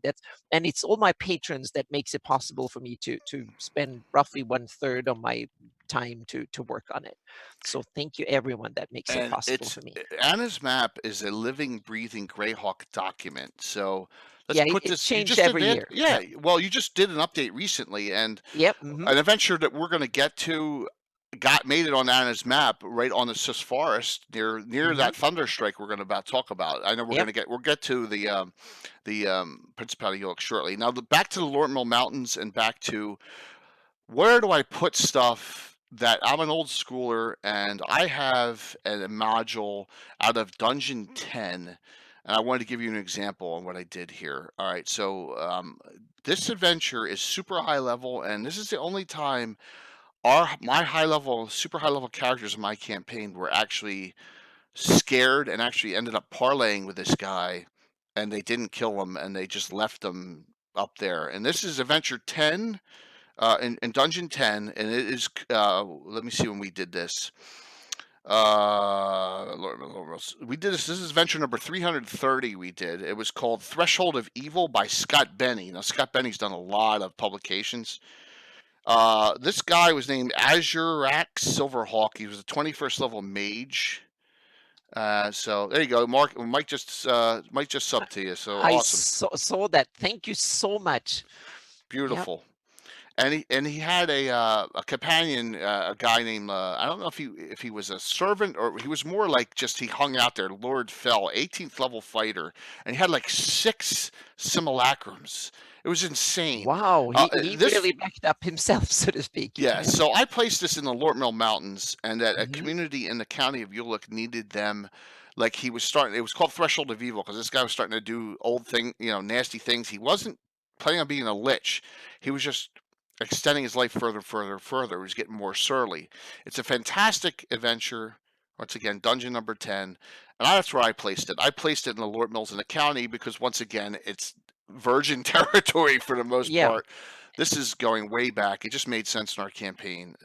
And it's all my patrons that makes it possible for me to spend roughly 1/3 of my time to work on it. So thank you everyone that makes it And possible for me. Anna's map is a living, breathing Greyhawk document. So let's Yeah, put it this. You changed just did every it, year. yeah. Well, you just did an update recently, and Yep. an adventure that we're going to get to made it on Anna's map right on the Sus Forest near that thunderstrike we're going to talk about. I know we'll get to the Principality of Ulek shortly. Now back to the Lortmil Mountains and back to where do I put stuff that I'm an old schooler and I have a module out of Dungeon 10, and I wanted to give you an example on what I did here. All right, so this adventure is super high level, and this is the only time my super high level characters in my campaign were actually scared and actually ended up parlaying with this guy, and they didn't kill him and they just left him up there. And this is Adventure 10 in Dungeon 10, and it is. Let me see when we did this. We did this. This is adventure number 330. We did. It was called Threshold of Evil by Scott Benny. Now Scott Benny's done a lot of publications. This guy was named Azurax Silverhawk. He was a 21st level mage. So there you go, Mark. Mike just sub to you. So I awesome. saw that. Thank you so much. Beautiful. Yep. And he had a companion, a guy named I don't know if he was a servant or he was more like just he hung out there. Lord Fell, 18th level fighter, and he had like 6 simulacrums. It was insane. Wow, he really backed up himself, so to speak. Yeah, so I placed this in the Lortmil Mountains, and that a community in the county of Ulek needed them. Like he was starting, it was called Threshold of Evil because this guy was starting to do nasty things. He wasn't planning on being a lich. He was just extending his life further. He was getting more surly. It's a fantastic adventure. Once again, dungeon number 10. And that's where I placed it. I placed it in the Lortmils in the county because, once again, it's virgin territory for the most part. This is going way back. It just made sense in our campaign.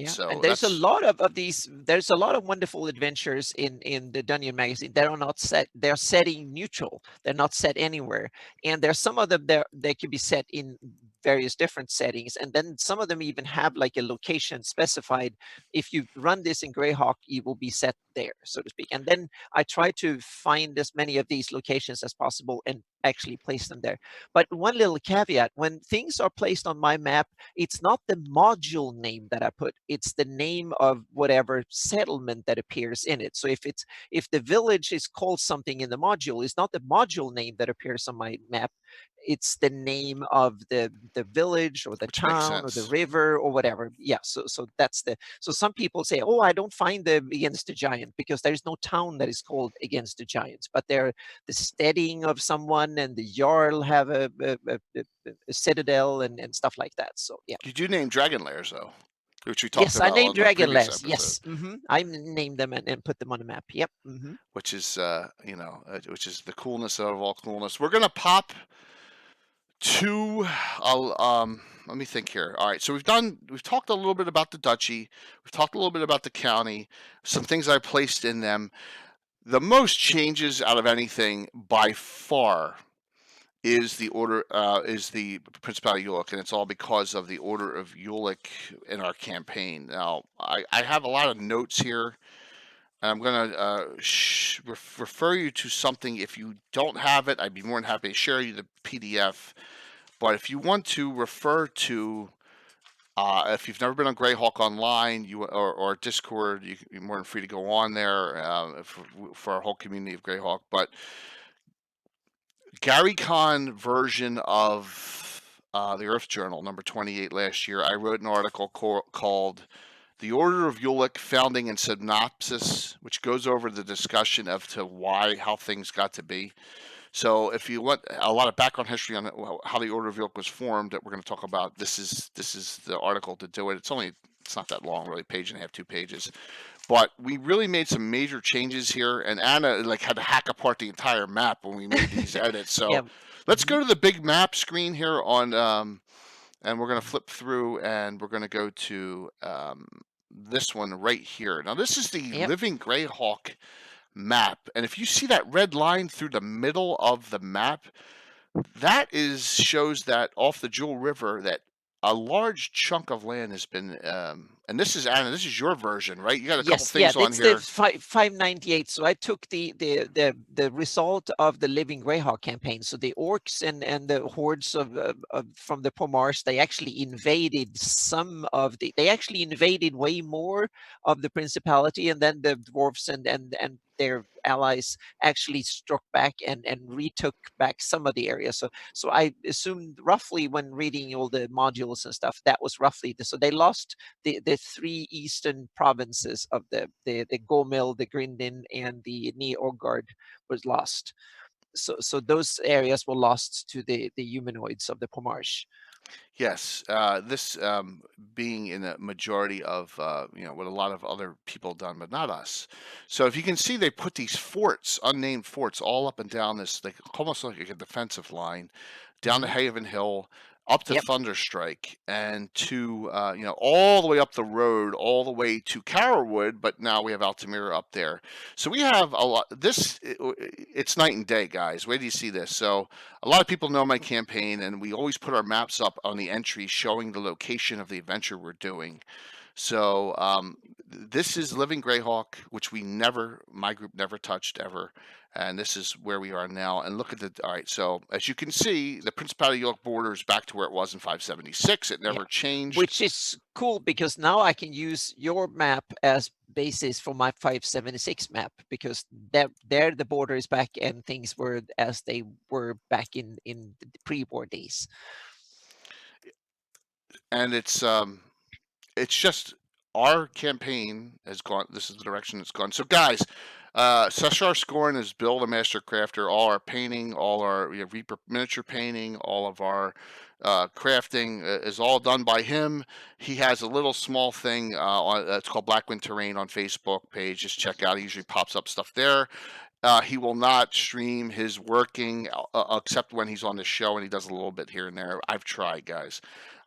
So and there's a lot of these. There's a lot of wonderful adventures in the Dungeon magazine that are not set. They're setting neutral. They're not set anywhere. And there's some of them they can be set in various different settings. And then some of them even have like a location specified. If you run this in Greyhawk, it will be set there, so to speak. And then I try to find as many of these locations as possible and actually place them there. But one little caveat: when things are placed on my map, it's not the module name that I put, it's the name of whatever settlement that appears in it. So if the village is called something in the module, it's not the module name that appears on my map, it's the name of the village or the town or the river or whatever. Yeah, so that's so some people say, oh, I don't find the Against the Giant because there's no town that is called Against the Giants, but they're the steading of someone, and the Jarl have a citadel and stuff like that. So yeah. Did you name Dragon Lairs though? Which we talked about. Yes, I named Dragon Lairs. Yes, I named them and put them on the map. Yep. Which is which is the coolness out of all coolness. We're gonna pop to let me think here. All right, so we've talked a little bit about the duchy. We've talked a little bit about the county. Some things I placed in them. The most changes out of anything by far is the Principality of Ulek, and it's all because of the Order of Ulek in our campaign. Now, I have a lot of notes here And I'm going to refer you to something. If you don't have it, I'd be more than happy to share you the PDF. But if you want to refer to, if you've never been on Greyhawk Online or Discord, you're more than free to go on there for our whole community of Greyhawk. But Gary Kahn version of the Earth Journal, number 28 last year, I wrote an article called The Order of Ulek, Founding and Synopsis, which goes over the discussion of how things got to be. So if you want a lot of background history on how the Order of Ulek was formed that we're going to talk about, this is the article to do it. It's not that long, really, page and a half, 2 pages. But we really made some major changes here, and Anna had to hack apart the entire map when we made these edits. So Yeah. let's go to the big map screen here on, and we're going to flip through, and we're going to go to this one right here. Now, this is the Yep. Living Greyhawk map, and if you see that red line through the middle of the map, that shows that off the Jewel River that a large chunk of land has been, and this is Anna, this is your version, right? You got a couple Yes, yeah, things on it's here. the 598. So I took the result of the Living Greyhawk campaign. So the orcs and the hordes from the Pomars, they actually invaded they actually invaded way more of the principality, and then the dwarves and their allies actually struck back and retook back some of the area. So I assumed roughly, when reading all the modules and stuff, that was roughly so they lost the 3 eastern provinces of the Gomil, the Grindin, and the Neogard was lost. So those areas were lost to the humanoids of the Pomarsh. Yes, this being in a majority of what a lot of other people done, but not us. So if you can see, they put these forts, unnamed forts, all up and down this, like almost like a defensive line, down to Haven Hill, up to Yep. Thunderstrike, and to all the way up the road, all the way to Carrowood. But now we have Altamira up there, so we have a lot. It's night and day, guys. Where do you see this? So a lot of people know my campaign, and we always put our maps up on the entry showing the location of the adventure we're doing. So this is Living Greyhawk, which my group never touched ever. And this is where we are now. And look at all right, so as you can see, the Principality of York border is back to where it was in 576. It never changed. Which is cool, because now I can use your map as basis for my 576 map, because there the border is back and things were as they were back in the pre-war days. And it's just our campaign has gone. This is the direction it's gone. So guys, Seshar Scorn is Bill the Master Crafter. All our painting, all our Reaper miniature painting, all of our crafting is all done by him. He has a little small thing it's called Blackwind Terrain on Facebook page. Just check out. He usually pops up stuff there. He will not stream his working except when he's on the show, and he does a little bit here and there. I've tried, guys.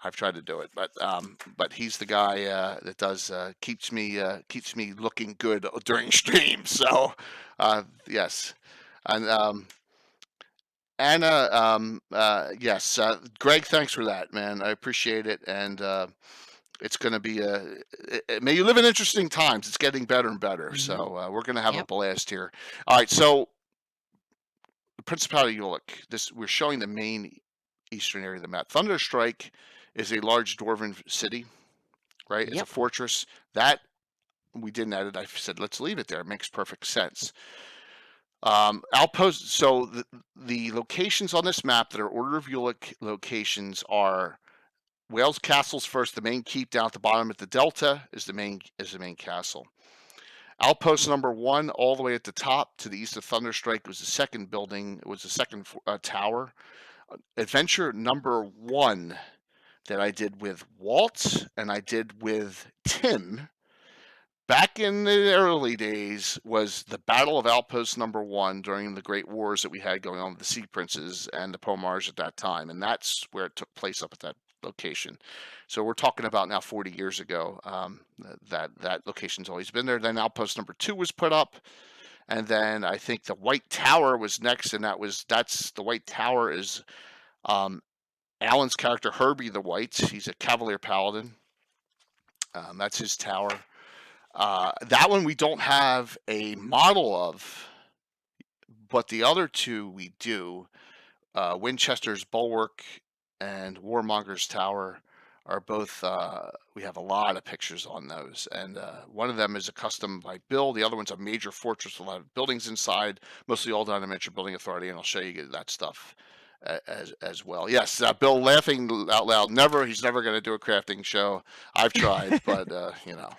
I've tried to do it, but he's the guy that does keeps me looking good during streams. So yes, and Anna, yes, Greg, thanks for that, man. I appreciate it, and it's going to be may you live in interesting times. It's getting better and better. So we're going to have a blast here. All right, so the Principality of Ulek. We're showing the main eastern area of the map. Thunderstrike is a large dwarven city, right? It's a fortress. That we didn't edit. I said, let's leave it there. It makes perfect sense. Outposts. So the locations on this map that are Order of Ulek locations are Wales Castle's first. The main keep down at the bottom at the Delta is the main castle. Outpost number 1, all the way at the top to the east of Thunderstrike, was the second building. It was the second tower. Adventure number 1 that I did with Walt and I did with Tim back in the early days was the Battle of Outpost number 1 during the Great Wars that we had going on with the Sea Princes and the Pomars at that time, and that's where it took place, up at that location. So we're talking about now 40 years ago. That location's always been there. Then Outpost number 2 was put up, and then I think the White Tower was next, and that's the White Tower is Alan's character, Herbie the White. He's a Cavalier Paladin. That's his tower. That one we don't have a model of, but the other two we do. Winchester's Bulwark and Warmonger's Tower are both. We have a lot of pictures on those, and one of them is a custom by Bill. The other one's a major fortress with a lot of buildings inside, mostly all done in Miniature Building Authority, and I'll show you that stuff as well. Yes, Bill laughing out loud. He's never going to do a crafting show. I've tried, but you know.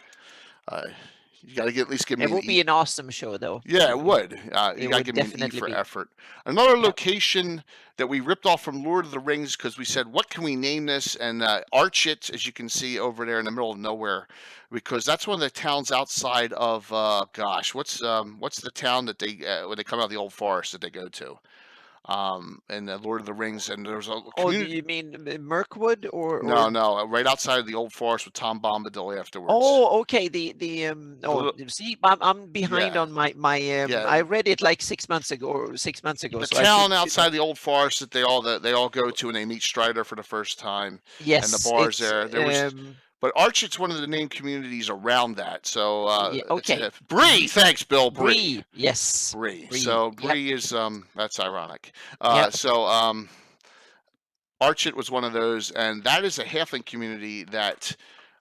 You got to at least give me. It will be an awesome show, though. Yeah, it would. You got to give me an E for effort. Another location that we ripped off from Lord of the Rings because we said, what can we name this? And Archit, as you can see over there in the middle of nowhere, because that's one of the towns outside of, gosh, what's the town that they, when they come out of the Old Forest that they go to? And the Lord of the Rings, and there's a community. Oh, do you mean Mirkwood or? No, right outside of the Old Forest with Tom Bombadil afterwards. Oh, okay. See, I'm behind on my I read it like 6 months ago. The town outside the Old Forest that they all go to, and they meet Strider for the first time. Yes, and the bars there. But Archit's one of the named communities around that. So okay. Bree, thanks, Bill. Bree, yes. Bree. So Bree is that's ironic. So Archit was one of those, and that is a halfling community that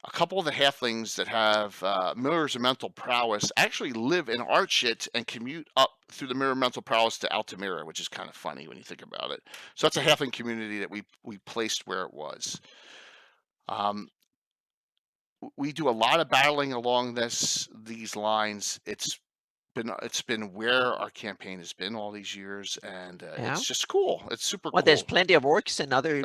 a couple of the halflings that have mirrors of mental prowess actually live in Archit and commute up through the mirror of mental prowess to Altamira, which is kind of funny when you think about it. So that's a halfling community that we placed where it was. We do a lot of battling along these lines. It's been where our campaign has been all these years, and it's just cool. It's super cool. Well, there's plenty of orcs and other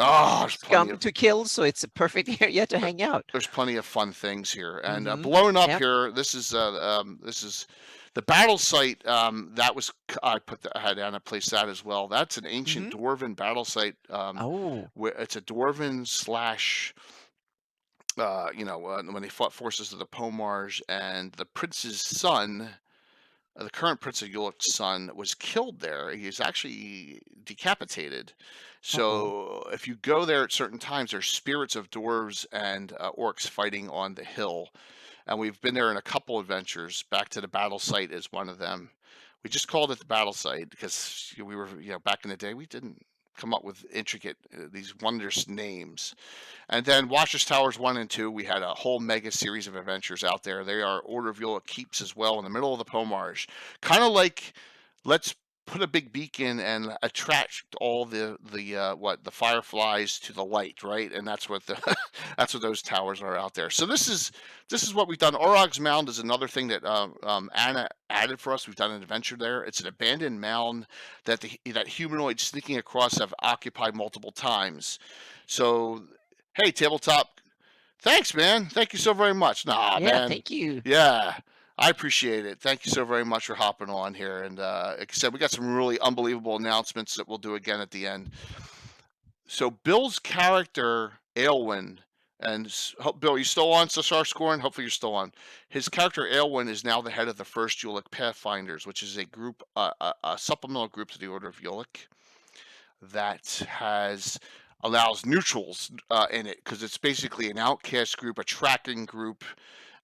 scum to kill, so it's a perfect area to hang out. There's plenty of fun things here, and blown up here. This is the battle site. That was I had Anna place that as well. That's an ancient dwarven battle site. It's a dwarven / when they fought forces of the Pomars, and the prince's son, the current Prince of Ulek's son, was killed there. He is actually decapitated. So if you go there at certain times, there's spirits of dwarves and orcs fighting on the hill. And we've been there in a couple adventures. Back to the battle site is one of them. We just called it the battle site because we were, back in the day, we didn't come up with intricate, these wondrous names. And then Watchers Towers 1 and 2, we had a whole mega series of adventures out there. They are Order of Ulek keeps as well in the middle of the Pomars. Kind of like, let's put a big beacon and attract all the fireflies to the light, right? And that's what that's what those towers are out there. So this is what we've done. Orog's Mound is another thing that Anna added for us. We've done an adventure there. It's an abandoned mound that that humanoids sneaking across have occupied multiple times. So hey, tabletop, thanks, man. Thank you so very much. Man. Thank you. Yeah. I appreciate it. Thank you so very much for hopping on here. And like I said, we got some really unbelievable announcements that we'll do again at the end. So Bill's character, Aylwin, and Bill, you still on Cesar Scoring? Hopefully you're still on. His character, Aylwin, is now the head of the First Ulek Pathfinders, which is a group, a supplemental group to the Order of Ulek that allows neutrals in it, because it's basically an outcast group, a tracking group.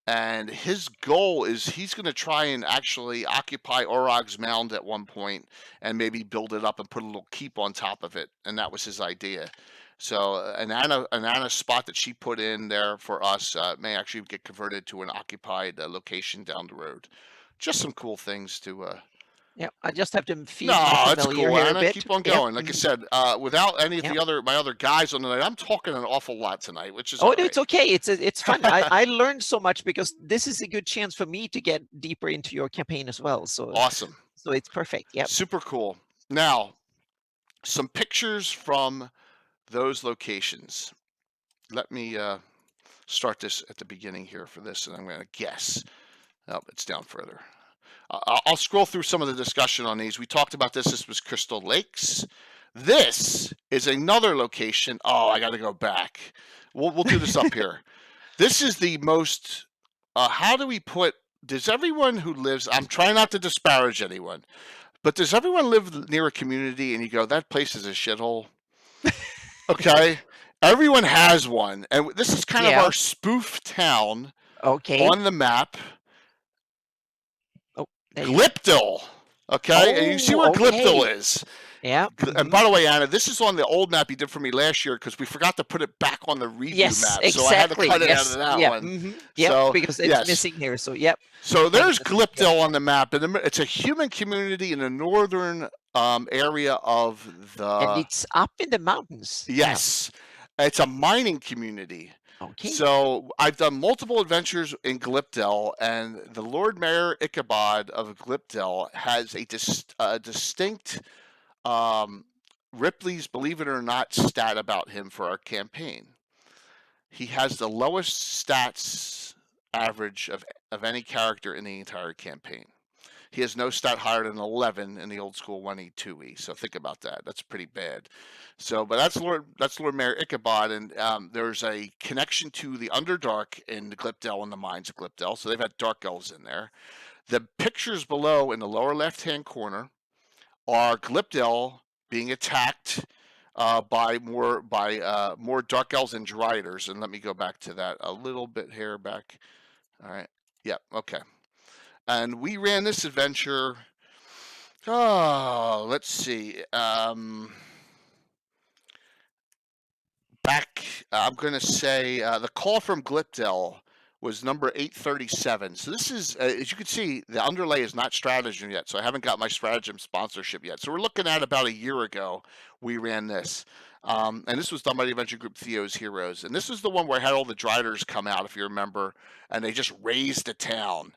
And his goal is he's going to try and actually occupy Orog's Mound at one point and maybe build it up and put a little keep on top of it. And that was his idea. So an Anna spot that she put in there for us may actually get converted to an occupied location down the road. Just some cool things to... Yeah, I just have to feed it's cool, Anna. Keep on going. Like I said, without any of my other guys on the night, I'm talking an awful lot tonight, which is it's okay. It's fun. I learned so much because this is a good chance for me to get deeper into your campaign as well. So awesome. So it's perfect. Yeah. Super cool. Now, some pictures from those locations. Let me start this at the beginning here for this, and I'm going to guess. Oh, it's down further. I'll scroll through some of the discussion on these. We talked about this. This was Crystal Lakes. This is another location. Oh, I got to go back. We'll do this up here. This is the most, how do we put, does everyone who lives, I'm trying not to disparage anyone, but does everyone live near a community and you go, that place is a shithole? Okay. Everyone has one. And this is kind of our spoof town on the map. Glipdil. Okay, and you see where Glipdil is. Yeah. And by the way, Anna, this is on the old map you did for me last year because we forgot to put it back on the review map. Exactly. So I had to cut it out of that one. So, because it's missing here. So, yep. So there's Glipdil on the map. And it's a human community in the northern area of the... And it's up in the mountains. Yes. Yeah. It's a mining community. Okay. So I've done multiple adventures in Glipdil, and the Lord Mayor Ichabod of Glipdil has a distinct Ripley's Believe It or Not stat about him for our campaign. He has the lowest stats average of any character in the entire campaign. He has no stat higher than 11 in the old school 1E, 2E. So think about that. That's pretty bad. So, but that's Lord Mayor Ichabod, and there's a connection to the Underdark in the Glipdil and the mines of Glipdil. So they've had dark elves in there. The pictures below in the lower left-hand corner are Glipdil being attacked by more dark elves and driders. And let me go back to that a little bit here back. All right. Yep. Okay. And we ran this adventure. Oh, let's see. Back, I'm going to say the call from Glipdil was number 837. So this is, as you can see, the underlay is not stratagem yet. So I haven't got my stratagem sponsorship yet. So we're looking at about a year ago, we ran this. And this was done by the adventure group Theo's Heroes. And this was the one where I had all the driders come out, if you remember, and they just razed the town.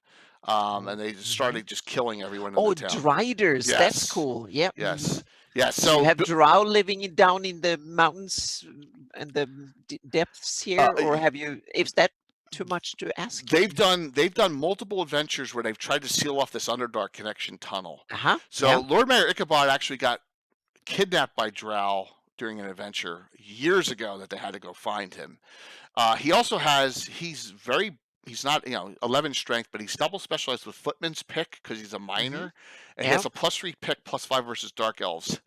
And they started just killing everyone in the town. Oh, driders. Yes. That's cool. Yep. Yes. Yeah, so you have drow living down in the mountains and the depths here, or have you? Is that too much to ask? They've done multiple adventures where they've tried to seal off this Underdark connection tunnel. So Lord Mayor Ichabod actually got kidnapped by drow during an adventure years ago that they had to go find him. He also has he's not 11 strength, but he's double specialized with Footman's Pick because he's a miner, and he has a +3 pick, +5 versus dark elves.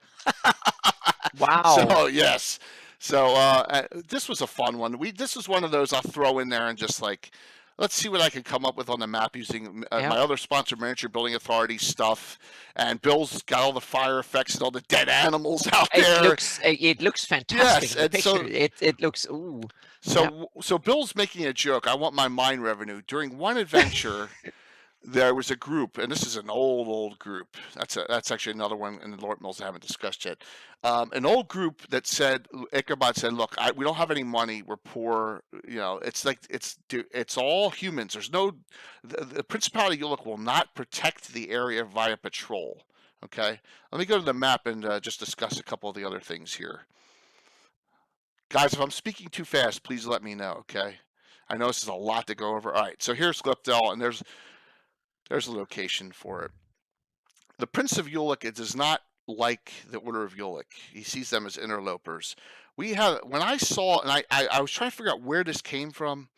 Wow. So yes. So this was a fun one. This was one of those I'll throw in there and just like, let's see what I can come up with on the map using my other sponsor, Miniature Building Authority stuff. And Bill's got all the fire effects and all the dead animals out there. It looks fantastic. Yes, so it looks ooh. So Bill's making a joke. I want my mine revenue. During one adventure, there was a group, and this is an old group. That's actually another one in the Lortmils I haven't discussed yet. An old group that said, Ichabod said, look, we don't have any money. We're poor. It's all humans. There's no, the Principality Ulek will not protect the area via patrol. Okay. Let me go to the map and just discuss a couple of the other things here. Guys, if I'm speaking too fast, please let me know, okay? I know this is a lot to go over. All right, so here's Glipdil, and there's a location for it. The Prince of Ulek does not like the Order of Ulek. He sees them as interlopers. When I saw, and I was trying to figure out where this came from,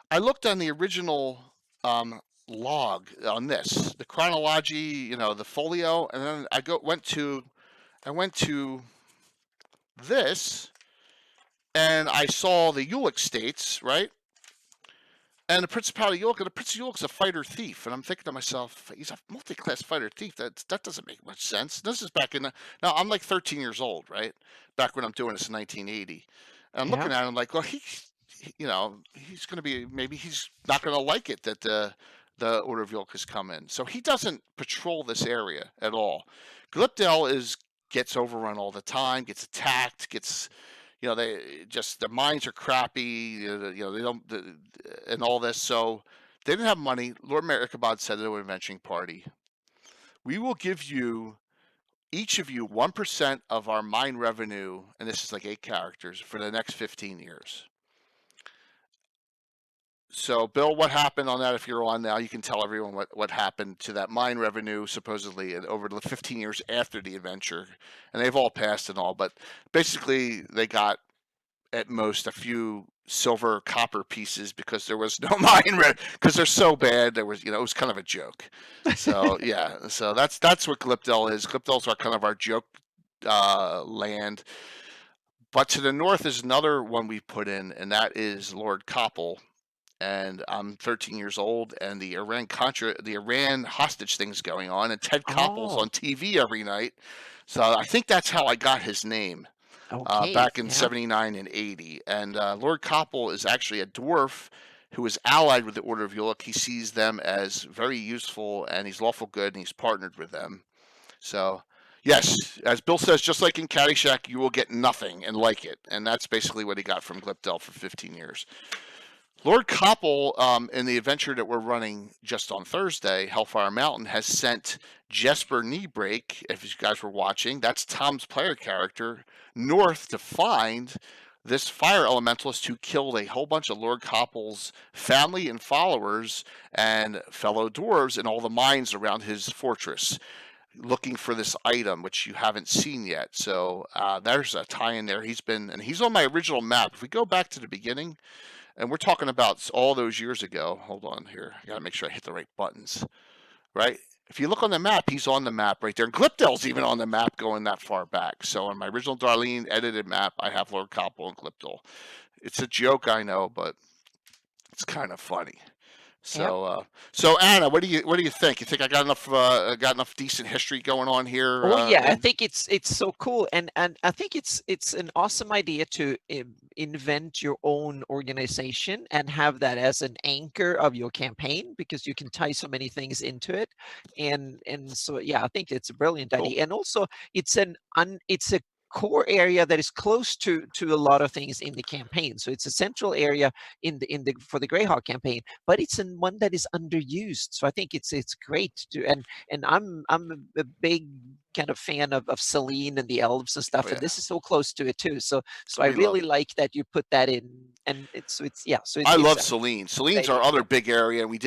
I looked on the original log on this, the chronology, the folio, and then I went to this, and I saw the Ulek states, right? And the Principality Ulek, and the Prince of Ulek's a fighter thief. And I'm thinking to myself, he's a multi-class fighter thief. That doesn't make much sense. This is back in now I'm like 13 years old, right? Back when I'm doing this in 1980. And I'm looking at him like, well, he's going to be, maybe he's not going to like it that the Order of Ulek has come in. So he doesn't patrol this area at all. Glipdil gets overrun all the time, gets attacked, the mines are crappy, they don't, and all this. So they didn't have money. Lord Mayor Ichabod said to an adventuring party, we will give you, each of you, 1% of our mine revenue, and this is like 8 characters, for the next 15 years. So, Bill, what happened on that? If you're on now, you can tell everyone what happened to that mine revenue, supposedly, over the 15 years after the adventure. And they've all passed and all, but basically they got, at most, a few silver copper pieces because there was no mine because they're so bad. There was, it was kind of a joke. So, yeah. So that's what Glipdil is. Glipdil's kind of our joke land. But to the north is another one we put in, and that is Lord Koppel. and I'm 13 years old, and the Iran hostage thing's going on, and Ted Koppel's Oh, on TV every night. So I think that's how I got his name okay. back in Yeah. '79 and '80. And Lord Koppel is actually a dwarf who is allied with the Order of Ulek. He sees them as very useful, and he's lawful good, and he's partnered with them. So, yes, as Bill says, just like in Caddyshack, you will get nothing and like it. And that's basically what he got from Glipdell for 15 years. Lord Koppel, in the adventure that we're running just on Thursday, Hellfire Mountain, has sent Jesper Kneebreak, if you guys were watching, that's Tom's player character, north to find this fire elementalist who killed a whole bunch of Lord Koppel's family and followers and fellow dwarves in all the mines around his fortress, looking for this item which you haven't seen yet. So there's a tie in there. He's on my original map. If we go back to the beginning, and we're talking about all those years ago. Hold on here. I got to make sure I hit the right buttons, right? If you look on the map, he's on the map right there. And Glipdell's even on the map going that far back. So on my original Darlene edited map, I have Lord Koppel and Glipdell. It's a joke, I know, but it's kind of funny. Yep. So Anna, what do you think? You think I got enough decent history going on here? Oh yeah, I think it's so cool, and I think it's an awesome idea to invent your own organization and have that as an anchor of your campaign, because you can tie so many things into it, and so yeah, I think it's a brilliant Cool. idea, and also it's a core area that is close to a lot of things in the campaign. So it's a central area for the Greyhawk campaign, but it's one that is underused. So I think it's great to, and I'm a big kind of fan of Selene and the elves and stuff, Oh, yeah. and this is so close to it too. So I We love really it. like that you put that in, and I love Selene. Selene's our exciting, other yeah. big area. We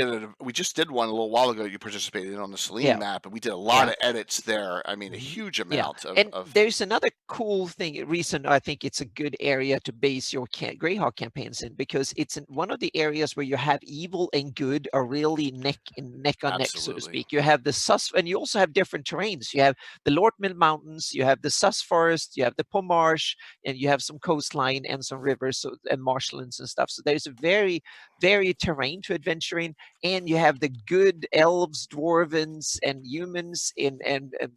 just did one a little while ago. You participated in on the Selene Yeah. map, and we did a lot Yeah. of edits there. I mean, a Mhm. huge Yeah, amount and of there's another cool reason I think it's a good area to base your Greyhawk campaigns in, because it's in one of the areas where you have evil and good are really neck on neck, so to Absolutely. speak. You have and you also have different terrains. You have the Lortmil Mountains, you have the Sus Forest, you have the Pomarsh, and you have some coastline and some rivers and marshlands and stuff. So there's a very varied terrain to adventure in, and you have the good elves, dwarvens, and humans and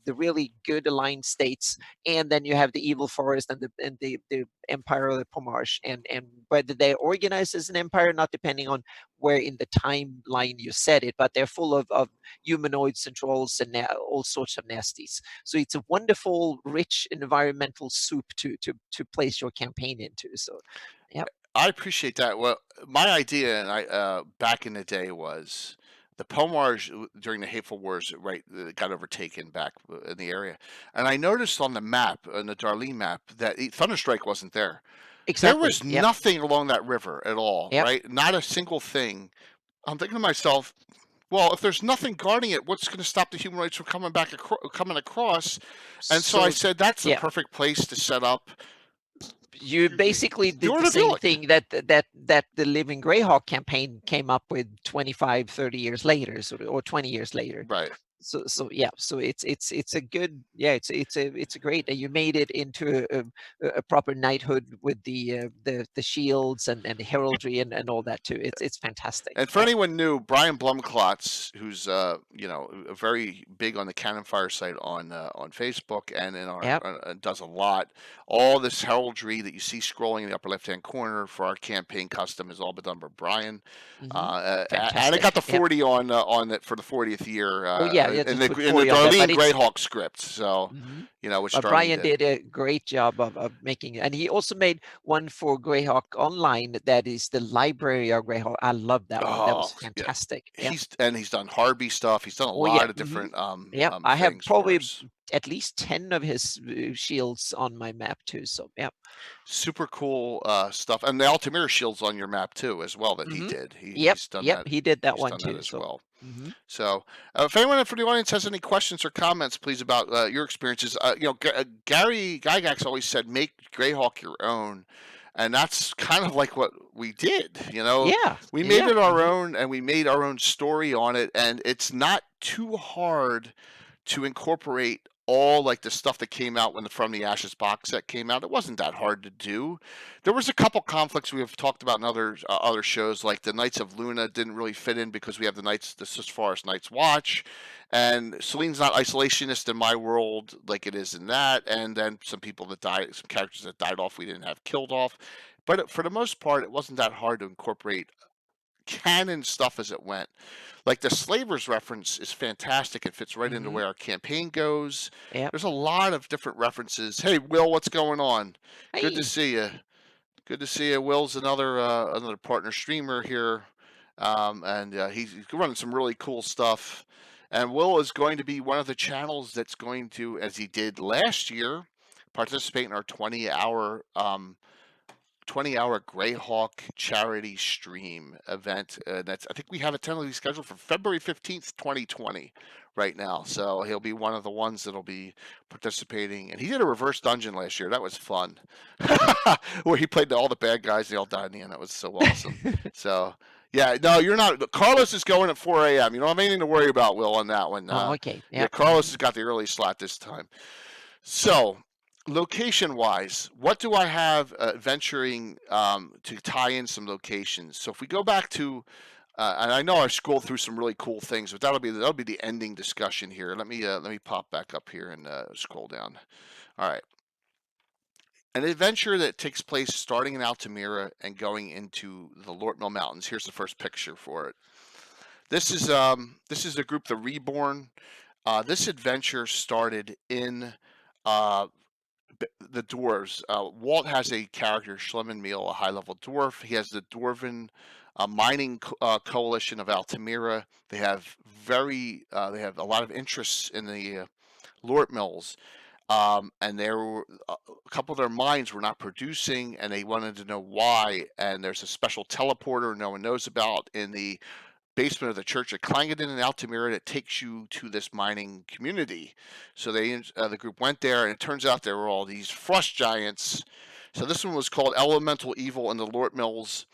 the really good aligned states, and then you have the evil forest and the empire of the Pomarsh, and whether they're organized as an empire, not depending on where in the timeline you set it, but they're full of humanoids and trolls and all sorts of nasties. So it's a wonderful, rich environmental soup to place your campaign into. So, yeah. I appreciate that. Well, my idea, and I back in the day, was the Pomarsh during the Hateful Wars, right, got overtaken back in the area, and I noticed on the map, on the Darlene map, that Thunderstrike wasn't there. There Exactly. was Yep. nothing along that river at all, Yep. right? Not a single thing. I'm thinking to myself, well, if there's nothing guarding it, what's going to stop the humanoids from coming across? And so I said, that's the yeah, perfect place to set up. you basically did Order the of same Ulek. thing that the Living Greyhawk campaign came up with 25, 30 years later, or 20 years later. Right. So yeah, so it's a good, yeah, it's a great, you made it into a proper knighthood with the shields and the heraldry and all that too. It's fantastic. And for Yeah. anyone new, Brian Blumklotz, who's very big on the Cannon Fire site on Facebook and in our Yep. does a lot. All this heraldry that you see scrolling in the upper left hand corner for our campaign custom is all been done by Brian. And I Fantastic. got the Yep. 40 on it for the 40th year. Oh yeah, in just the put in the 40 on that, but Darlene Greyhawk script. So which Darlene Brian did. did a great job of making it, and he also made one for Greyhawk Online that is the library of Greyhawk. I love that one. That was fantastic. Yeah. Yeah. He's done Harby stuff. He's done a Oh yeah. lot of different Yeah, I have things for probably us. at least 10 of his shields on my map too. So yeah. Super cool stuff, and the Altamira shield's on your map too, as well. That he did. He's done that. He did that He's one done too. that as So. well. So, if anyone from the audience has any questions or comments, please, about your experiences. Gary Gygax always said, "Make Greyhawk your own," and that's kind of like what we did. Yeah. We made it our own, and we made our own story on it, and it's not too hard to incorporate all like the stuff that came out when the From the Ashes box set came out. It wasn't that hard to do. There was a couple conflicts we have talked about in other shows, like the Knights of Luna didn't really fit in because we have the Swiss Forest Night's Watch, and Celine's not isolationist in my world like it is in that, and then some characters that died off we didn't have killed off. But for the most part, it wasn't that hard to incorporate canon stuff as it went. Like the Slavers reference is fantastic. It fits right into where our campaign goes. Yeah. There's a lot of different references. Hey, Will, what's going on? Hey. Good to see you. Good to see you. Will's another partner streamer here, and he's running some really cool stuff. And Will is going to be one of the channels that's going to, as he did last year, participate in our 20-hour Greyhawk charity stream event. I think we have it tentatively scheduled for February 15th, 2020 right now. So he'll be one of the ones that'll be participating. And he did a reverse dungeon last year. That was fun. Where he played all the bad guys. They all died in the end. That was so awesome. So, yeah, no, you're not. Carlos is going at 4 a.m. You don't have anything to worry about, Will, on that one. Okay. Yep. Yeah, Carlos has got the early slot this time. So, location-wise, what do I have venturing to tie in some locations? So if we go back to, and I know I scrolled through some really cool things, but that'll be the ending discussion here. Let me pop back up here and scroll down. All right, an adventure that takes place starting in Altamira and going into the Lortmil Mountains. Here's the first picture for it. This is a group, the Reborn. This adventure started in the dwarves. Walt has a character, Lortmil, a high-level dwarf. He has the Dwarven mining coalition of Altamira. They have a lot of interests in the Lortmils, and a couple of their mines were not producing, and they wanted to know why. And there's a special teleporter no one knows about in the basement of the Church of Clangeddon in Altamira that takes you to this mining community. So the group went there, and it turns out there were all these frost giants. So this one was called Elemental Evil in the Lortmils,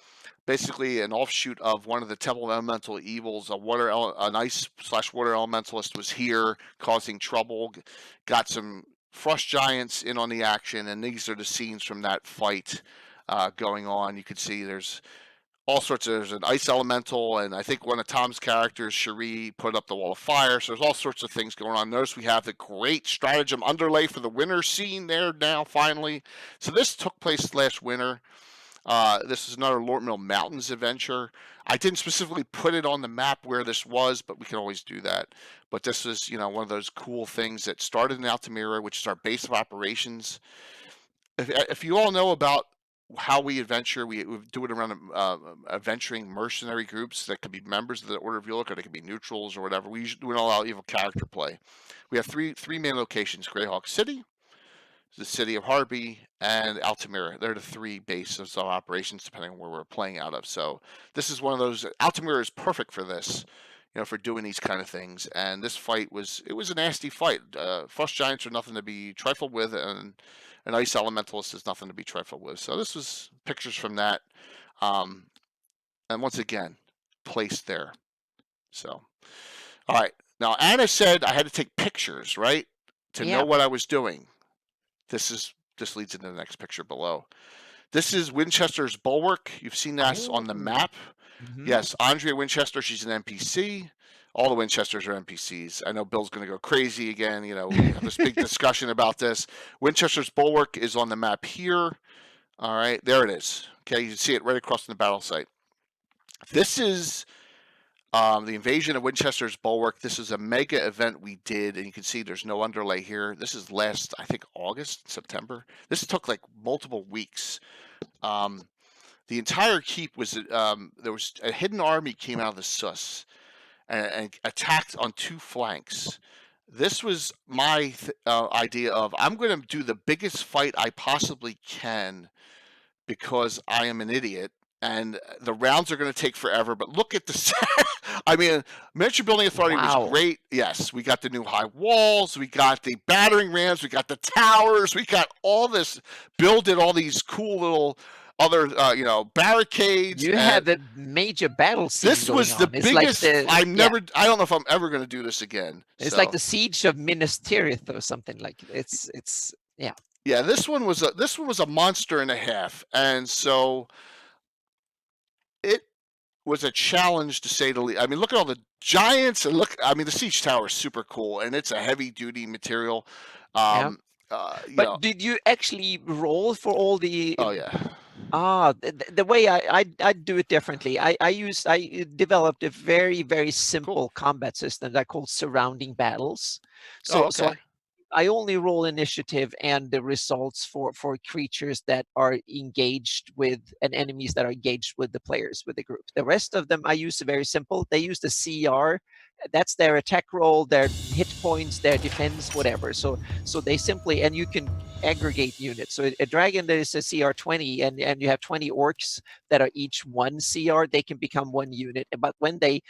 basically an offshoot of one of the Temple of Elemental Evils. An ice/water elementalist was here causing trouble, got some frost giants in on the action, and these are the scenes from that fight going on. You can see there's all sorts of, there's an ice elemental, and I think one of Tom's characters, Cherie, put up the wall of fire. So there's all sorts of things going on. Notice we have the great stratagem underlay for the winter scene there now, finally. So this took place last winter. This is another Lortmil Mountains adventure. I didn't specifically put it on the map where this was, but we can always do that. But this is, one of those cool things that started in Altamira, which is our base of operations. If you all know about how we adventure, we do it around adventuring mercenary groups that could be members of the Order of Ulek, or they could be neutrals or whatever. We usually do an all-out evil character play. We have three main locations: Greyhawk City, the city of Harby, and Altamira. They're the three bases of operations, depending on where we're playing out of. So this is one of those. Altamira is perfect for this, for doing these kind of things. And this fight was a nasty fight. Frost giants are nothing to be trifled with, and an ice elementalist is nothing to be trifled with. So this was pictures from that, and once again, placed there. So, all right. Now Anna said I had to take pictures, right, to know what I was doing. This leads into the next picture below. This is Winchester's Bulwark. You've seen that on the map. Yes, Andrea Winchester. She's an NPC. All the Winchesters are NPCs. I know Bill's going to go crazy again. We have this big discussion about this. Winchester's Bulwark is on the map here. All right, there it is. Okay, you can see it right across from the battle site. This is the invasion of Winchester's Bulwark. This is a mega event we did, and you can see there's no underlay here. This is last, I think, August, September. This took like multiple weeks. The entire keep was, there was a hidden army came out of the Sus and attacked on two flanks. This was my idea of, I'm going to do the biggest fight I possibly can because I am an idiot, and the rounds are going to take forever. But look at the, I mean, Miniature Building Authority was great. Yes, we got the new high walls, we got the battering rams, we got the towers, we got all this, builded all these cool little other barricades. You have a major battle scene This going was the on. It's like biggest. the I don't know if I'm ever going to do this again. It's like the siege of Minas Tirith or something like it's yeah. Yeah, this one was a monster and a half, and so it was a challenge to say the least. I mean, look at all the giants, and look. I mean, the siege tower is super cool, and it's a heavy duty material. But did you actually roll for all the? Oh yeah. The way I do it differently. I developed a very, very simple combat system that I called surrounding battles. So I only roll initiative and the results for creatures that are engaged with and enemies that are engaged with the players, with the group. The rest of them I use very simple. They use the CR. That's their attack roll, their hit points, their defense, whatever. So they simply, and you can aggregate units. So a dragon that is a CR 20 and you have 20 orcs that are each one CR, they can become one unit. But when they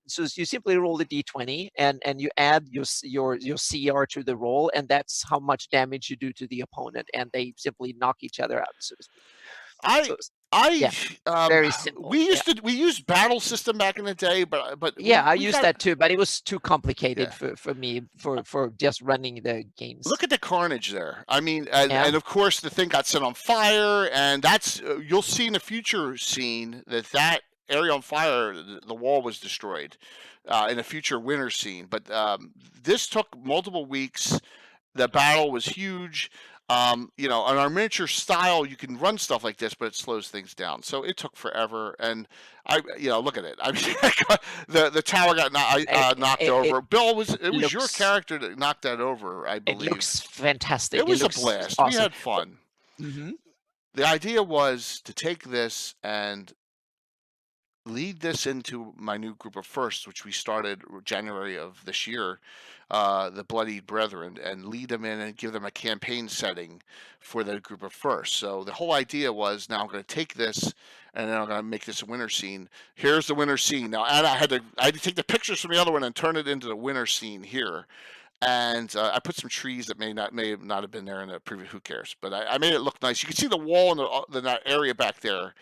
so you simply roll the d20 and you add your CR to the roll, and that's how much damage you do to the opponent, and they simply knock each other out, so to speak. Very simple. We used battle system back in the day, but I used that too, but it was too complicated for me for just running the games. Look at the carnage there. I mean, and of course the thing got set on fire, and that's you'll see in the future scene that area on fire, the wall was destroyed in a future winter scene. But this took multiple weeks. The battle was huge. On our miniature style, you can run stuff like this, but it slows things down. So it took forever. And look at it. I mean, the tower got knocked over. Bill, it was your character that knocked that over, I believe. It looks fantastic. It was a blast. Awesome. We had fun. Mm-hmm. The idea was to take this and lead this into my new group of firsts, which we started January of this year, the Bloodied Brethren, and lead them in and give them a campaign setting for the group of firsts. So the whole idea was, now I'm going to take this and then I'm going to make this a winter scene. Here's the winter scene. Now, and I had to take the pictures from the other one and turn it into the winter scene here. And I put some trees that may not have been there in the previous. Who cares? But I made it look nice. You can see the wall in that area back there.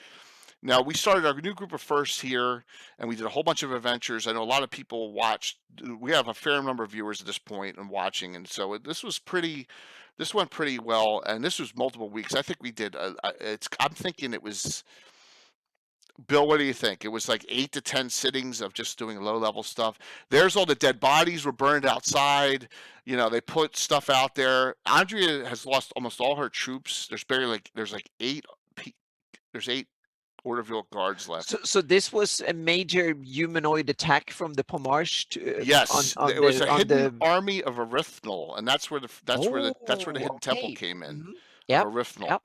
Now, we started our new group of firsts here, and we did a whole bunch of adventures. I know a lot of people watched. We have a fair number of viewers at this point and watching, and so this went pretty well, and this was multiple weeks. I think we did. I'm thinking it was. Bill, what do you think? It was like 8 to 10 sittings of just doing low-level stuff. There's all the dead bodies were burned outside. They put stuff out there. Andrea has lost almost all her troops. There's 8 Orderville guards left. So this was a major humanoid attack from the Pomarsh. Yes, it was a hidden army of Arithmal, and that's where the hidden temple came in. Mm-hmm. Yep. Arithmal,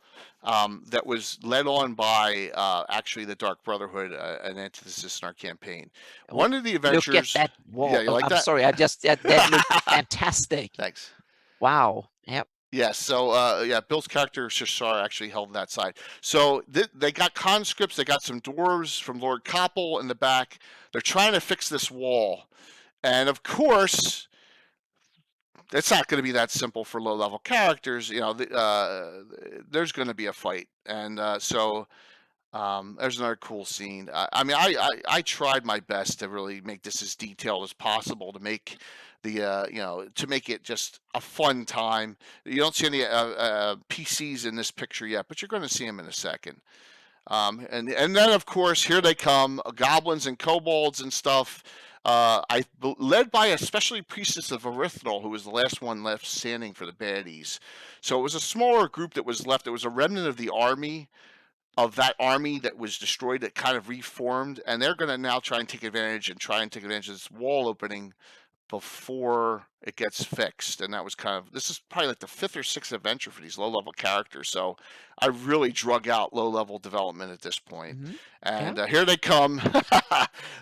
that was led on by actually the Dark Brotherhood, an antithesis in our campaign. One of the adventures. Look at that wall. Yeah, you like that? I'm sorry, that looked fantastic. Thanks. Wow. Yep. Yeah, so Bill's character Shashar actually held that side. So they got conscripts, they got some dwarves from Lord Koppel in the back. They're trying to fix this wall, and of course, it's not going to be that simple for low-level characters. There's going to be a fight, and so there's another cool scene. I tried my best to really make this as detailed as possible to make to make it just a fun time. You don't see any PCs in this picture yet, but you're going to see them in a second. And then of course here they come, goblins and kobolds and stuff. Led by a specialty priestess of Arithmal, who was the last one left standing for the baddies. So it was a smaller group that was left. It was a remnant of the army. Of that army that was destroyed, that kind of reformed, and they're going to now try and take advantage of this wall opening before it gets fixed. And that was this is probably like the 5th or 6th adventure for these low-level characters. So I really drug out low-level development at this point. Mm-hmm. And here they come.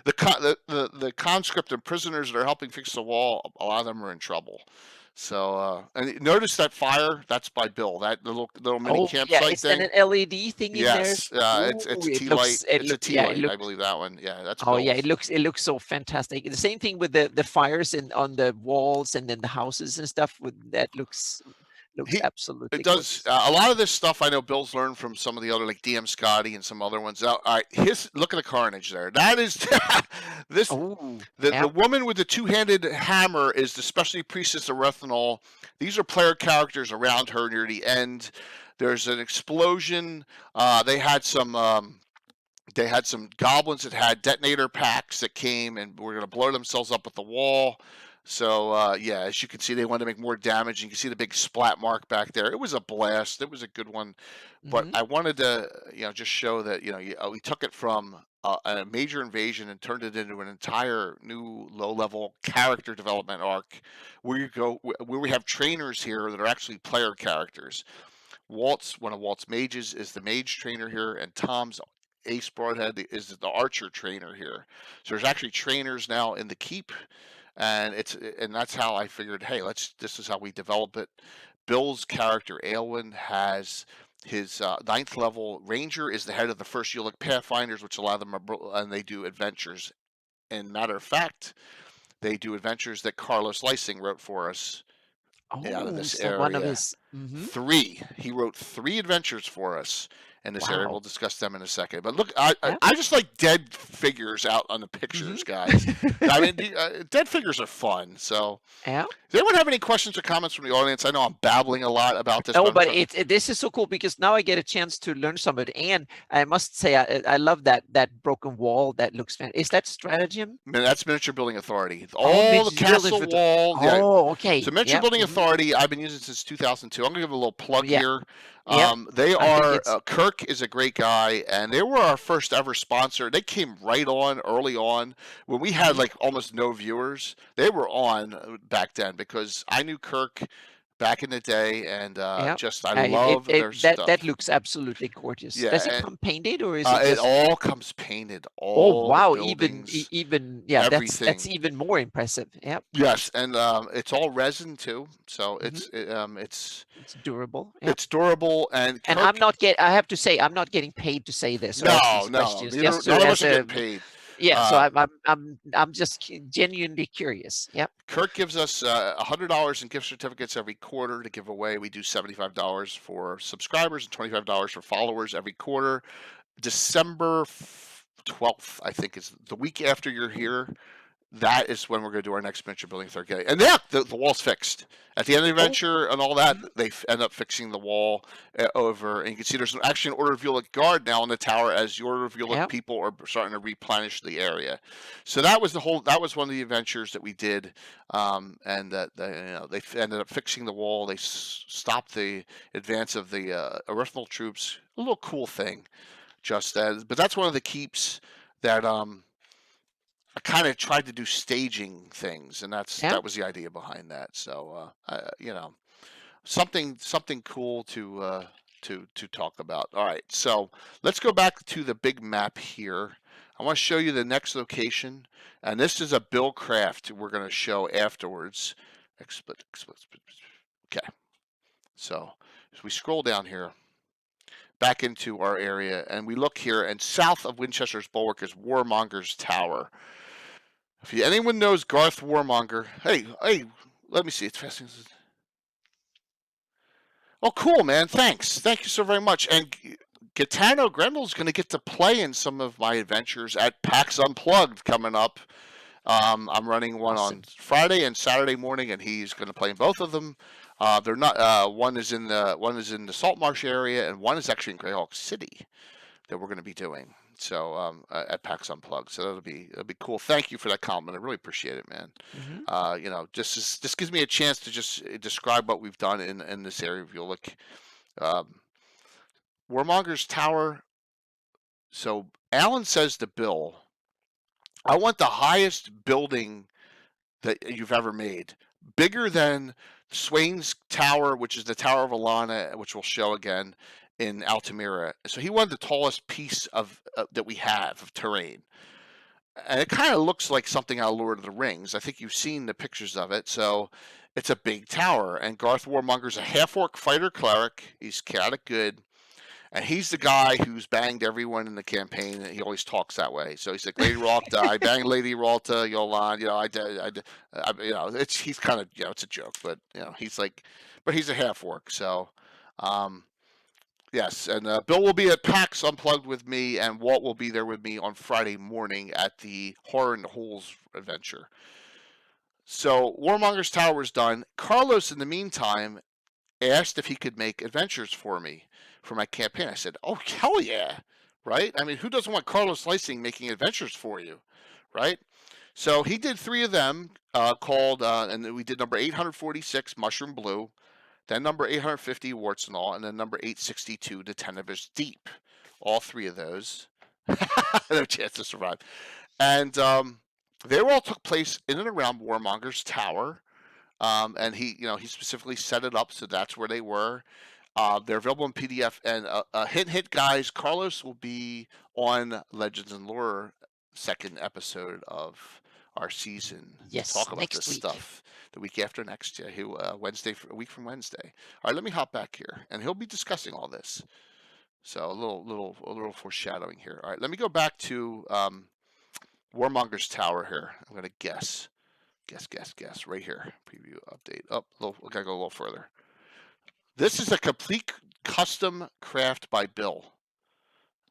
the conscript and prisoners that are helping fix the wall, a lot of them are in trouble. So, and notice that fire, that's by Bill, that little mini campsite thing. Is that an LED thing in there? Yes, it's a tea light. It's a tea light, I believe that one. Yeah, that's Bill's. Yeah, it looks so fantastic. The same thing with the fires on the walls and then the houses and stuff. That looks Looks absolutely It does. gorgeous. A lot of this stuff I know Bill's learned from some of the other, like DM Scotty and some other ones. All right, look at the carnage there. That is this. Oh, The yeah. woman with the two-handed hammer is the specialty priestess of Rethanol. These are player characters around her near the end. There's an explosion. They had some goblins that had detonator packs that came and were going to blow themselves up at the wall. So yeah, as you can see, they wanted to make more damage. You can see the big splat mark back there. It was a blast. It was a good one. But Mm-hmm. I wanted to, just show that we took it from a major invasion and turned it into an entire new low-level character development arc, where we have trainers here that are actually player characters. Walt's, one of Walt's mages, is the mage trainer here, and Tom's Ace Broadhead is the archer trainer here. So there's actually trainers now in the keep, and that's how I figured, hey, this is how we develop it. Bill's character Aelwyn has his 9th level ranger, is the head of the first Ulek Pathfinders, which allow them and they do adventures. And matter of fact, they do adventures that Carlos Lysing wrote for us out of Oh, this so one of area. his. Mm-hmm. 3. He wrote 3 adventures for us in this area. Wow. We'll discuss them in a second. But look, I Yeah. just like dead figures out on the pictures, guys. I mean, dead figures are fun. So, Yeah. does anyone have any questions or comments from the audience? I know I'm babbling a lot about this. Oh, but this is so cool because now I get a chance to learn some of it, and I must say I love that broken wall. That looks fantastic. Is that stratagem? Man, that's Miniature Building Authority. All the castle wall. Yeah. Oh, okay. So Miniature Building Authority, I've been using since 2002. I'm gonna give a little plug here. They are Kirk is a great guy, and they were our first ever sponsor. They came right on early on when we had like almost no viewers. They were on back then because I knew Kirk back in the day, and I love their stuff. That looks absolutely gorgeous. Yeah, does it come painted or is it just... all comes painted? Oh wow! Buildings, even everything. that's even more impressive. Yeah. Yes, and it's all resin too, so it's durable. Yep. It's durable, and Kirk, I have to say, I'm not getting paid to say this. No, none of us are getting paid. Yeah, so I'm just genuinely curious. Yep. Kirk gives us $100 in gift certificates every quarter to give away. We do $75 for subscribers and $25 for followers every quarter. December 12th, I think, is the week after you're here. That is when we're going to do our next Miniature Building Authority. And yeah, the wall's fixed. At the end of the adventure and all that, they end up fixing the wall over. And you can see there's actually an Order of Ulek guard now in the tower as the Order of Ulek people are starting to replenish the area. So that was one of the adventures that we did. And that they ended up fixing the wall. They stopped the advance of the Erythral troops. A little cool thing. But that's one of the keeps that I kind of tried to do staging things, and that was the idea behind that. So something cool to talk about. All right, so let's go back to the big map here. I want to show you the next location, and this is a Bill craft we're going to show afterwards. Okay, so as we scroll down here, back into our area, and we look here, and south of Winchester's Bulwark is Warmonger's Tower. If anyone knows Garth Warmonger, hey, let me see. It's fascinating. Oh, cool, man. Thanks. Thank you so very much. And Gaetano Grendel's going to get to play in some of my adventures at PAX Unplugged coming up. I'm running one on Friday and Saturday morning, and he's going to play in both of them. They're not. One is in the Saltmarsh area, and one is actually in Greyhawk City that we're going to be doing. So at PAX Unplugged. So that'll be cool. Thank you for that comment. I really appreciate it, man. This gives me a chance to just describe what we've done in this area of Ulek. Warmonger's Tower. So Alan says to Bill, I want the highest building that you've ever made. Bigger than Swain's Tower, which is the Tower of Alana, which we'll show again in Altamira. So he wanted the tallest piece of that we have of terrain. And it kind of looks like something out of Lord of the Rings. I think you've seen the pictures of it. So it's a big tower. And Garth Warmonger's a half-orc fighter cleric. He's chaotic good. And he's the guy who's banged everyone in the campaign, and he always talks that way. So he's like, Lady Ralta, I banged Lady Ralta, Yolan, he's kind of, it's a joke, but he's like, but he's a half orc, so, yes. And Bill will be at PAX Unplugged with me, and Walt will be there with me on Friday morning at the Horror and Holes adventure. So Warmonger's Tower is done. Carlos, in the meantime, asked if he could make adventures for me for my campaign. I said, "Oh, hell yeah!" Right? I mean, who doesn't want Carlos Slicing making adventures for you, right? So he did 3 of them called, and we did number 846, Mushroom Blue, then number 850, Warts and All, and then number 862, The Tenebris Deep. All 3 of those. No chance to survive. And they all took place in and around Warmonger's Tower. And he specifically set it up so that's where they were. They're available in PDF. And hint, guys, Carlos will be on Legends and Lore second episode of our season. Yes, to talk about next this week. stuff. The week after next, yeah, a week from Wednesday. All right, let me hop back here, and he'll be discussing all this. So a little foreshadowing here. All right, let me go back to Warmonger's Tower here. I'm gonna guess right here. Preview update. We gotta go a little further. This is a complete custom craft by Bill.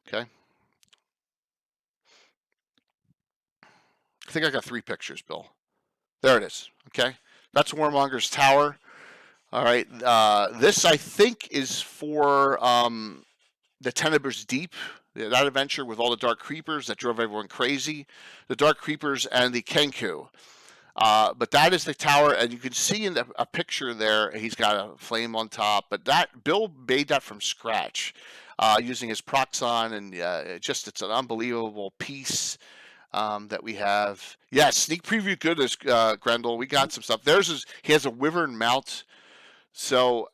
Okay. I think I got 3 pictures, Bill. There it is. Okay. That's Warmonger's Tower. All right. This, I think, is for the Tenebris Deep, that adventure with all the Dark Creepers that drove everyone crazy. The Dark Creepers and the Kenku. But that is the tower, and you can see in a picture there, he's got a flame on top. But Bill made that from scratch, using his Proxon, and it's an unbelievable piece that we have. Yeah, sneak preview goodness, Grendel. We got some stuff. He has a Wyvern mount. So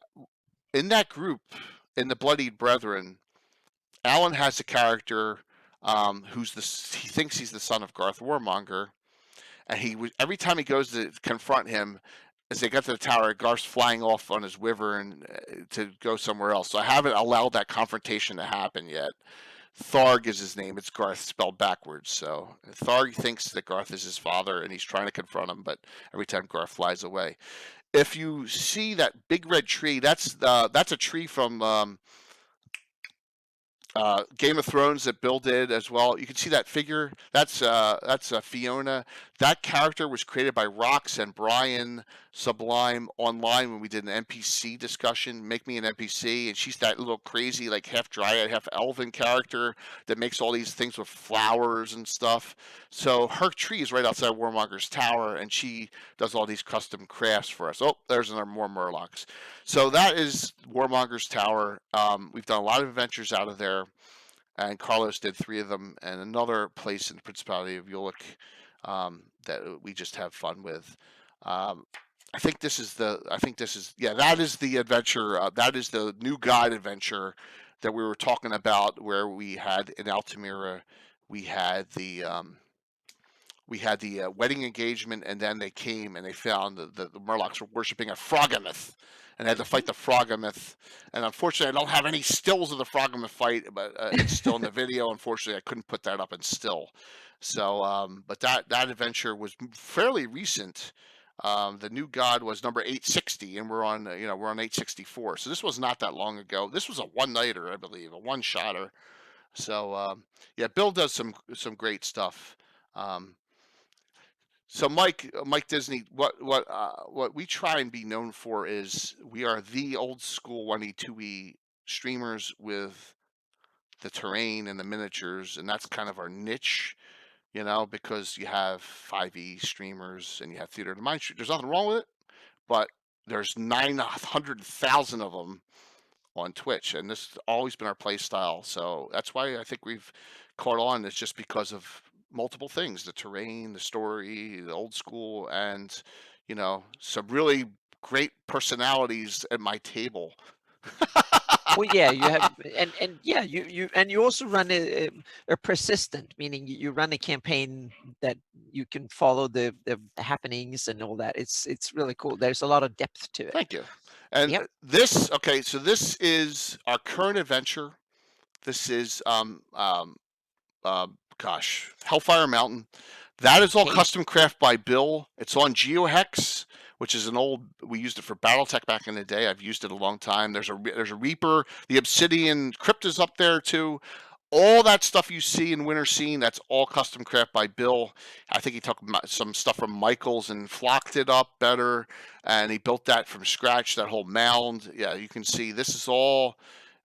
in that group, in the Bloodied Brethren, Alan has a character he thinks he's the son of Garth Warmonger. And every time he goes to confront him, as they get to the tower, Garth's flying off on his Wyvern to go somewhere else. So I haven't allowed that confrontation to happen yet. Tharg is his name. It's Garth spelled backwards. So Tharg thinks that Garth is his father, and he's trying to confront him, but every time Garth flies away. If you see that big red tree, that's a tree from Game of Thrones that Bill did as well. You can see that figure. That's Fiona. That character was created by Rox and Brian Sublime online when we did an NPC discussion. Make me an NPC, and she's that little crazy, like half dryad, half elven character that makes all these things with flowers and stuff. So her tree is right outside Warmonger's Tower, and she does all these custom crafts for us. Oh, there's more Murlocs. So that is Warmonger's Tower. We've done a lot of adventures out of there, and Carlos did 3 of them, and another place in the Principality of Ulek that we just have fun with. I think this is that is the adventure. That is the New God adventure that we were talking about, where we had in Altamira, we had the wedding engagement, and then they came and they found the Murlocs were worshiping a Froggamith, and had to fight the Froggamith. And unfortunately, I don't have any stills of the Froggamith fight, but it's still in the video. Unfortunately, I couldn't put that up in still. So, but that adventure was fairly recent. The New God was number 860, and we're on 864. So this was not that long ago. This was a one-nighter, I believe, a one-shotter. So yeah, Bill does some great stuff. So Mike Disney, what we try and be known for is we are the old school 1E 2E streamers with the terrain and the miniatures, and that's kind of our niche, because you have 5E streamers and you have Theater of the Mind. There's nothing wrong with it, but there's 900,000 of them on Twitch, and this has always been our play style. So that's why I think we've caught on. It's just because of multiple things: the terrain, the story, the old school, and some really great personalities at my table. Well, yeah, you have, and yeah, you also run a persistent, meaning you run a campaign that you can follow the happenings and all that. It's really cool. There's a lot of depth to it. Thank you. And Yep. so this is our current adventure. This is Hellfire Mountain. That is all Okay. custom craft by Bill. It's on GeoHex, which is an old. We used it for BattleTech back in the day. I've used it a long time. There's a Reaper. The Obsidian Crypt is up there too. All that stuff you see in Winter Scene, that's all custom craft by Bill. I think he took some stuff from Michaels and flocked it up better, and he built that from scratch. That whole mound. Yeah, you can see this is all.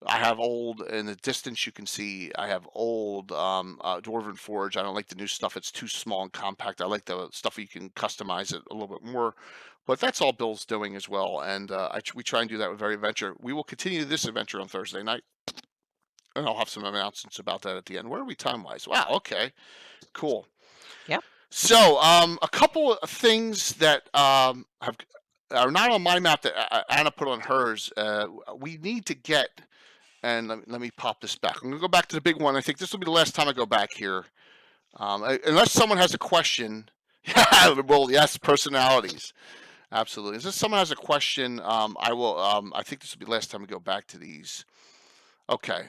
I have old in the distance. You can see I have old Dwarven Forge. I don't like the new stuff. It's too small and compact. I like the stuff where you can customize it a little bit more. But that's all Bill's doing as well, and we try and do that with every adventure. We will continue this adventure on Thursday night, and I'll have some announcements about that at the end. Where are we time-wise? Wow, okay, cool. Yeah. So, a couple of things that are not on my map that Anna put on hers. We need to get. And let me pop this back. I'm going to go back to the big one. I think this will be the last time I go back here. Unless someone has a question. Well, yes, personalities. Absolutely. Unless someone has a question, I will. I think this will be the last time we go back to these. Okay.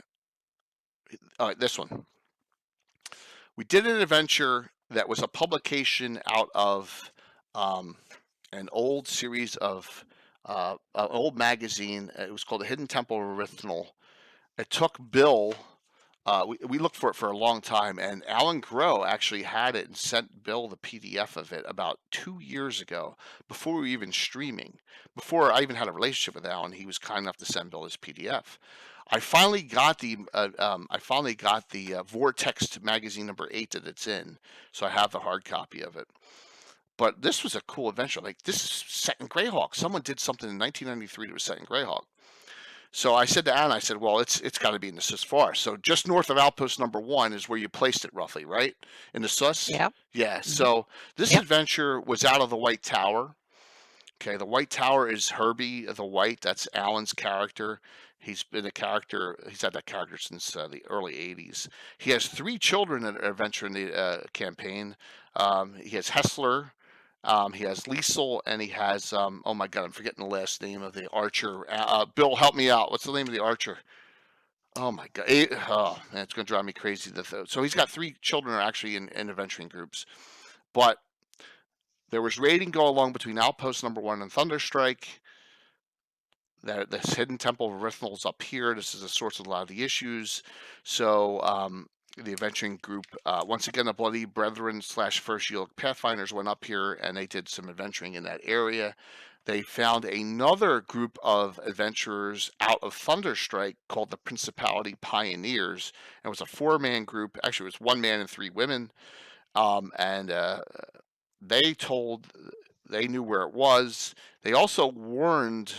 All right, this one. We did an adventure that was a publication out of an old series of an old magazine. It was called The Hidden Temple Original. It took Bill. We looked for it for a long time, and Alan Grow actually had it and sent Bill the PDF of it about 2 years ago, before we were even streaming. Before I even had a relationship with Alan, he was kind enough to send Bill his PDF. I finally got the Vortex magazine number 8 that it's in, so I have the hard copy of it. But this was a cool adventure. Like, this is set in Greyhawk. Someone did something in 1993 that was set in Greyhawk. So I said to Anna, I said, well, it's got to be in the Sus Far. So just north of Outpost number 1 is where you placed it, roughly, right? In the Sus? Yeah. Yeah. So this adventure was out of the White Tower. Okay, the White Tower is Herbie the White. That's Alan's character. He's been a character. He's had that character since the early '80s. He has 3 children that adventure in the campaign. He has Hessler. He has Liesel, and he has, oh my God, I'm forgetting the last name of the archer. Bill, help me out. What's the name of the archer? Oh my God. Oh, man, it's going to drive me crazy. So he's got 3 children are actually in adventuring groups. But there was raiding go along between Outpost number 1 and Thunderstrike. This Hidden Temple of Rithmal's up here. This is the source of a lot of the issues. So, the adventuring group, once again, the Bloody Brethren / First Ulek Pathfinders went up here, and they did some adventuring in that area. They found another group of adventurers out of Thunderstrike called the Principality Pioneers. It was a 4-man group. Actually, it was 1 man and 3 women. And they knew where it was. They also warned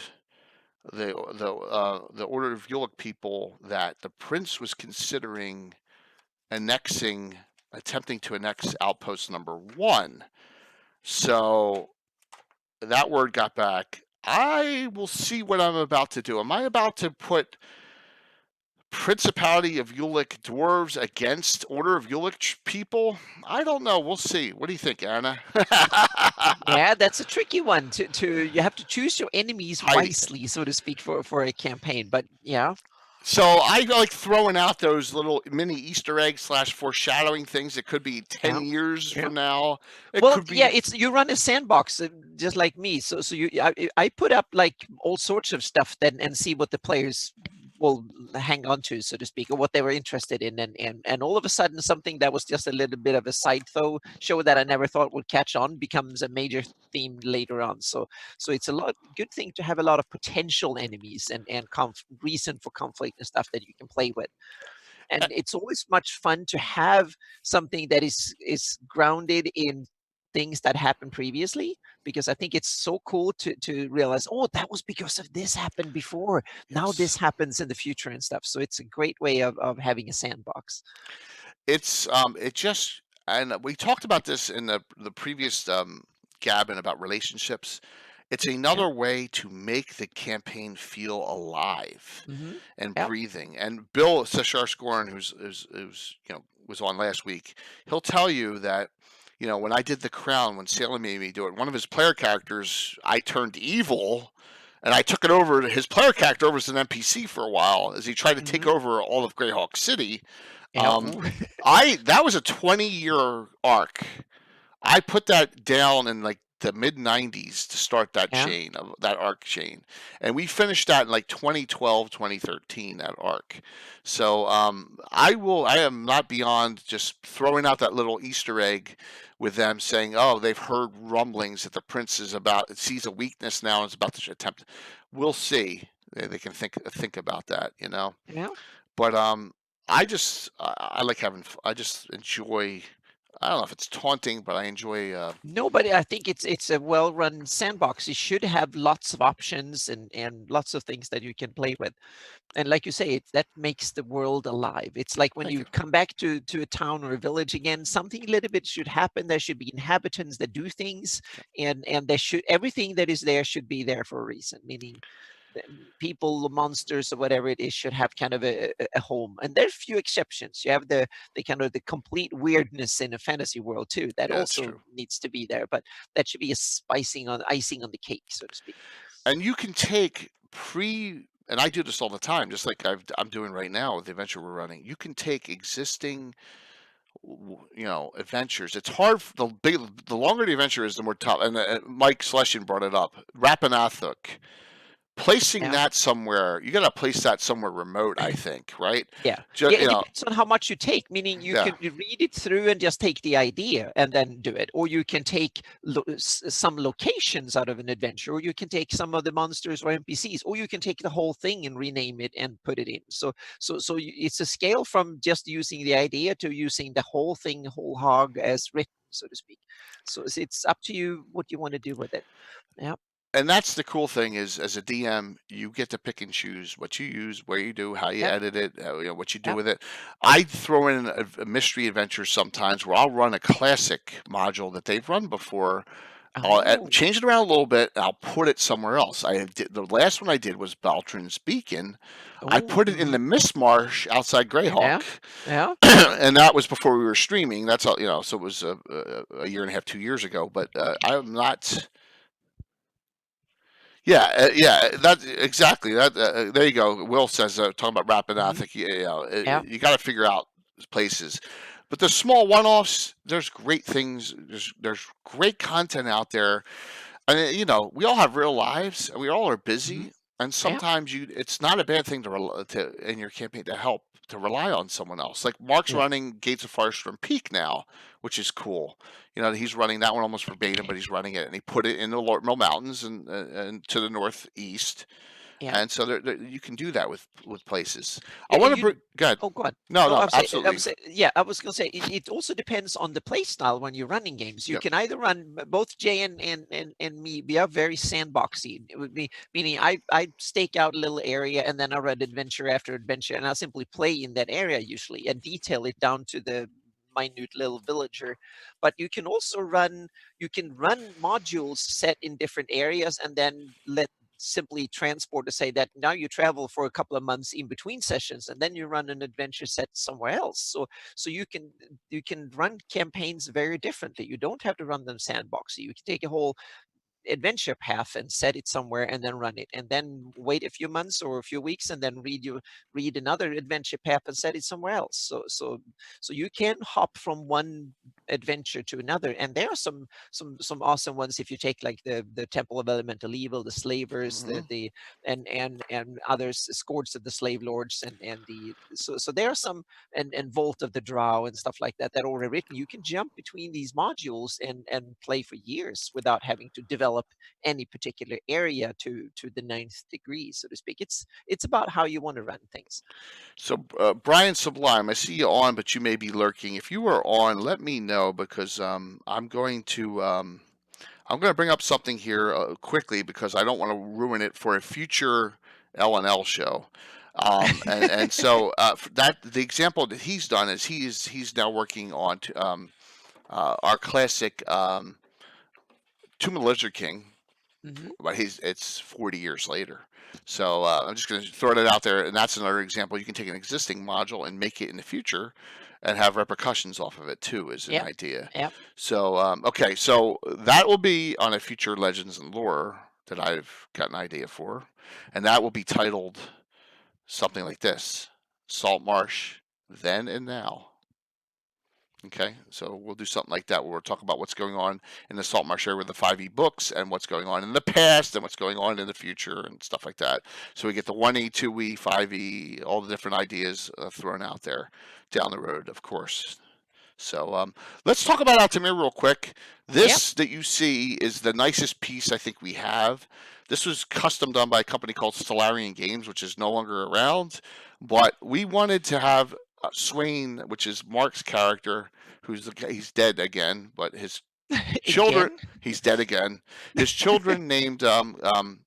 the Order of Ulek people that the prince was considering attempting to annex Outpost number 1. So that word got back. I will see what I'm about to do. Am I about to put Principality of Ulek dwarves against Order of Ulek people? I don't know. We'll see. What do you think, Anna? Yeah, that's a tricky one. You have to choose your enemies wisely, so to speak, for a campaign. But yeah. So I like throwing out those little mini Easter egg / foreshadowing things. It could be 10 years from now. You run a sandbox just like me. So I put up like all sorts of stuff then and see what the players will hang on to, so to speak, or what they were interested in, and all of a sudden something that was just a little bit of a side show that I never thought would catch on becomes a major theme later on. So it's a good thing to have a lot of potential enemies and reason for conflict and stuff that you can play with. And it's always much fun to have something that is grounded in things that happened previously, because I think it's so cool to realize, oh, that was because of this happened before. Now this happens in the future and stuff. So it's a great way of having a sandbox. And we talked about this in the previous Gabbin about relationships. It's another way to make the campaign feel alive and breathing. And Bill Sesharskorn, who's was on last week, he'll tell you that, when I did The Crown, when Salem made me do it, one of his player characters, I turned evil, and I took it over. His player character was an NPC for a while as he tried to take Mm-hmm. over all of Greyhawk City. Yeah. That was a 20-year arc. I put that down in like the mid 90s to start that Yeah. chain of that arc chain, and we finished that in like 2012, 2013. That arc. So I am not beyond just throwing out that little Easter egg with them saying, "Oh, they've heard rumblings that the prince sees a weakness now and is about to attempt." We'll see. They can think about that, you know. Yeah. But I like having. I just enjoy. I don't know if it's taunting, but I enjoy. No, but I think it's a well-run sandbox. You should have lots of options and lots of things that you can play with. And like you say, that makes the world alive. It's like when Thank you you. come back to a town or a village again, something a little bit should happen. There should be inhabitants that do things, and everything that is there should be there for a reason. Meaning, people, monsters, or whatever it is, should have kind of a home. And there's few exceptions. You have the kind of the complete weirdness in a fantasy world too. That Yeah, that's also true. needs to be there, but that should be a icing on the cake, so to speak. And you can take and I do this all the time, just like I'm doing right now with the adventure we're running. You can take existing, adventures. It's hard. The longer the adventure is, the more tough. And Mike Schlesian brought it up. Rapanathuk. Placing Yeah. that somewhere, you got to place that somewhere remote, I think, right? Yeah. Just, Yeah, it depends on how much you take, meaning you Yeah. can read it through and just take the idea and then do it. Or you can take some locations out of an adventure, or you can take some of the monsters or NPCs, or you can take the whole thing and rename it and put it in. So it's a scale from just using the idea to using the whole thing, whole hog as written, so to speak. So it's up to you what you want to do with it. Yeah. And that's the cool thing is, as a DM, you get to pick and choose what you use, where you do, how you Yep. edit it, what you do Yep. with it. I throw in a mystery adventure sometimes where I'll run a classic module that they've run before. I'll Oh. change it around a little bit, and I'll put it somewhere else. The last one I did was Baltrin's Beacon. I Oh. put it in the Mist Marsh outside Greyhawk, Yeah. and that was before we were streaming. That's all, so it was a year and a half, 2 years ago. But I'm not. Yeah, that exactly. That there you go. Will says talking about Rapid Yeah. you got to figure out places, but the small one-offs. There's great things. There's great content out there, and we all have real lives, and we all are busy. And sometimes it's not a bad thing to in your campaign to rely on someone else. Like Mark's running Gates of Firestorm Peak now, which is cool. He's running that one almost verbatim, but he's running it, and he put it in the Lortmil Mountains and to the northeast. Yeah. And so you can do that with places. Yeah, I want to bring. Go ahead. Oh, go on. No, absolutely. absolutely. I was going to say it also depends on the play style when you're running games. You Yep. can either run both Jay and me. We are very sandboxy. It would be meaning I stake out a little area and then I run adventure after adventure, and I simply play in that area usually and detail it down to the minute little villager. But you can also run modules set in different areas and then simply transport to say that now you travel for a couple of months in between sessions and then you run an adventure set somewhere else. So you can run campaigns very differently. You don't have to run them sandboxy. You can take a whole adventure path and set it somewhere and then run it, and then wait a few months or a few weeks and then read another adventure path and set it somewhere else. So you can hop from one adventure to another, and there are some awesome ones if you take like the Temple of Elemental Evil, the Slavers, the and others, Scourge of the Slave Lords, and the so there are some, and Vault of the Drow and stuff like that are already written. You can jump between these modules and play for years without having to develop any particular area to the ninth degree, so to speak. It's about how you want to run things. So, Brian Sublime, I see you on, but you may be lurking. If you are on, let me know because I'm going to bring up something here quickly because I don't want to ruin it for a future L&L show. And so the example that he's done is he's now working on our classic Tomb of the Lizard King, but it's 40 years later. So I'm just going to throw that out there, and that's another example. You can take an existing module and make it in the future, and have repercussions off of it too, is an idea. Yep. So okay, so that will be on a future Legends and Lore that I've got an idea for, and that will be titled something like this: Salt Marsh, Then and Now. Okay, so we'll do something like that where we'll talk about what's going on in the Salt Marsh area with the 5e books and what's going on in the past and what's going on in the future and stuff like that. So we get the 1e, 2e, 5e, all the different ideas thrown out there down the road, of course. So let's talk about Altamira real quick. This that you see is the nicest piece I think we have. This was custom done by a company called Stellarian Games, which is no longer around. But we wanted to have Swain, which is Mark's character, he's dead again, but his children, he's dead again. His children named Gilthanas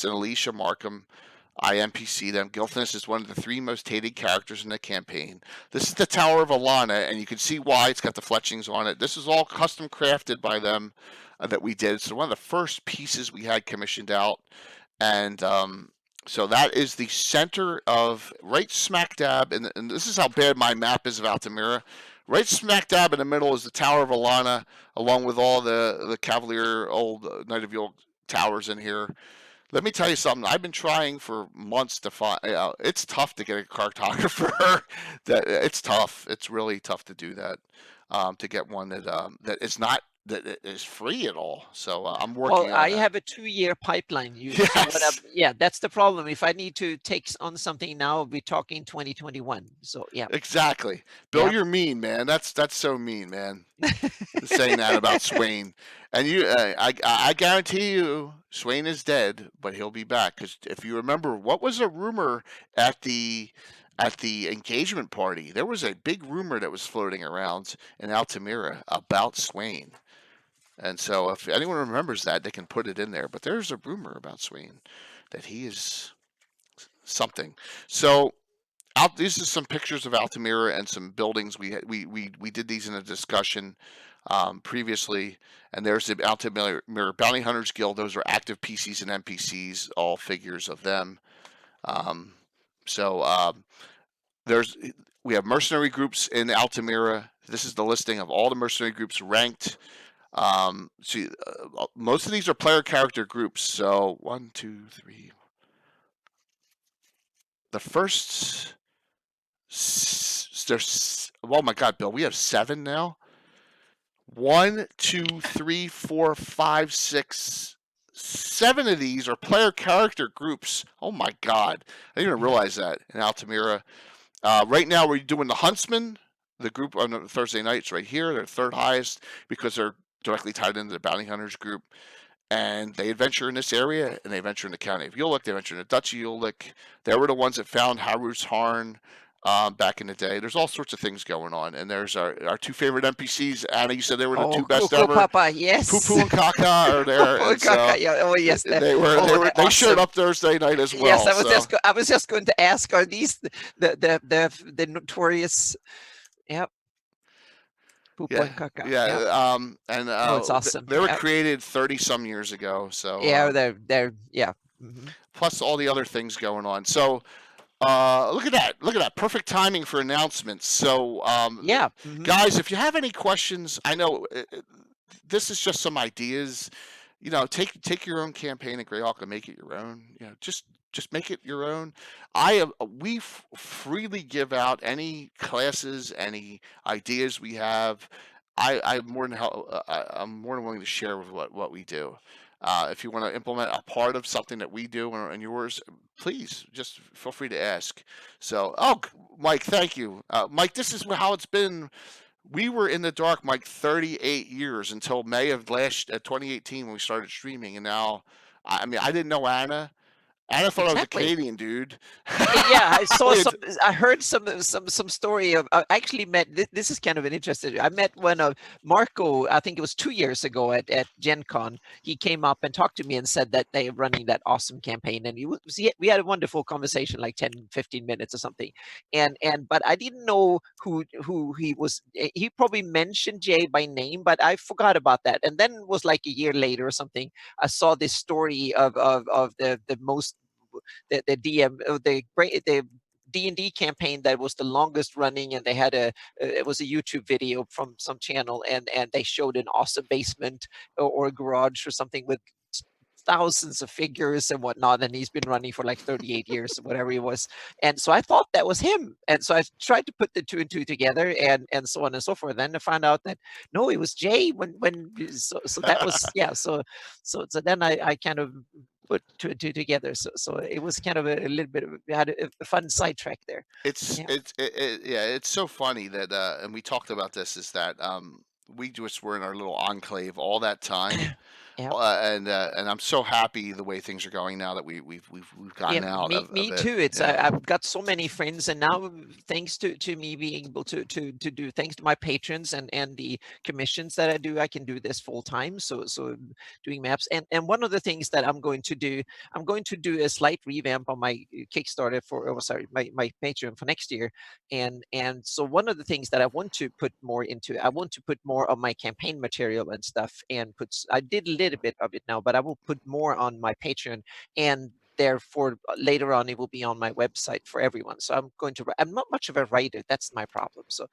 and Alicia Markham. I NPC them. Gilthanas is one of the 3 most hated characters in the campaign. This is the Tower of Alana, and you can see why. It's got the fletchings on it. This is all custom crafted by them that we did. So one of the first pieces we had commissioned out, and so that is the center of right smack dab, and this is how bad my map is of Altamira. Right smack dab in the middle is the Tower of Alana, along with all the Cavalier old Knight of York towers in here. Let me tell you something. I've been trying for months to find. It's tough to get a cartographer. It's tough. It's really tough to do that. To get one that is not that is free at all. So I'm working. Well, I have a 2-year pipeline. Yeah, that's the problem. If I need to take on something now, we're talking 2021. So yeah. Exactly. Bill, you're mean, man. That's so mean, man. Saying that about Swain. And I guarantee you, Swain is dead, but he'll be back. Because if you remember, what was a rumor at the engagement party? There was a big rumor that was floating around in Altamira about Swain. And so if anyone remembers that, they can put it in there. But there's a rumor about Swain that he is something. So these are some pictures of Altamira and some buildings. We did these in a discussion previously, and there's the Altamira Bounty Hunters Guild. Those are active PCs and NPCs, all figures of them. We have mercenary groups in Altamira. This is the listing of all the mercenary groups ranked. Most of these are player character groups. So 1, 2, 3. The first, there's, oh my God, Bill, we have 7 now. 1, 2, 3, 4, 5, 6, 7 of these are player character groups. Oh my God, I didn't even realize that in Altamira. Right now we're doing the Huntsman, the group on Thursday nights right here. They're 3rd highest because they're directly tied into the Bounty Hunters group. And they adventure in this area, and they adventure in the county of Ulek. They adventure in the Duchy of Ulek. They were the ones that found Harus Harn back in the day. There's all sorts of things going on. And there's our 2 favorite NPCs. Anna, you said they were the 2 best ever. Papa, yes. Poo and Kaka are there. Poo and Kaka, yeah. Oh yes, they awesome. Showed up Thursday night as well. Yes, I was just going to ask, are these the notorious? Yep. Yeah. It's awesome. They were created 30-some years ago. So they're Mm-hmm. Plus all the other things going on. So look at that. Perfect timing for announcements. So guys, if you have any questions, I know this is just some ideas. Take your own campaign at Greyhawk and make it your own. Just make it your own. We freely give out any classes, any ideas we have. I'm more than willing to share with what we do. If you want to implement a part of something that we do and yours, please just feel free to ask. So, Mike, thank you. Mike, this is how it's been. We were in the dark, Mike, 38 years until May of 2018 when we started streaming. And now, I didn't know Anna. Anna thought I was a Canadian dude. Yeah, I saw I heard some story of. I actually met. This is kind of an interesting. I met one of Marco. I think it was 2 years ago at Gen Con. He came up and talked to me and said that they are running that awesome campaign, and we had a wonderful conversation, like 10-15 minutes or something. But I didn't know who he was. He probably mentioned Jay by name, but I forgot about that. And then it was like a year later or something. I saw this story of the most. The D&D campaign that was the longest running, and they had it was a YouTube video from some channel, and they showed an awesome basement or garage or something with thousands of figures and whatnot, and he's been running for like 38 years or whatever he was. And so I thought that was him, and so I tried to put the two and two together, and so on and so forth. Then I found out that no, it was Jay. So that was, yeah. So then I kind of put two and two together. So it was kind of a little bit of had a fun sidetrack there. Yeah. It's so funny that and we talked about this, is that we just were in our little enclave all that time. Yeah. And I'm so happy the way things are going now that we've gotten out me, of me it. too. It's Yeah. I've got so many friends, and now thanks to me being able to do, thanks to my patrons and the commissions that I do, I can do this full time. So doing maps, and one of the things that I'm going to do a slight revamp on my Kickstarter my Patreon for next year, and so one of the things that I want to put more into, I want to put more of my campaign material and stuff, and I did a little bit of it now, but I will put more on my Patreon, and therefore later on it will be on my website for everyone. So I'm not much of a writer, that's my problem. So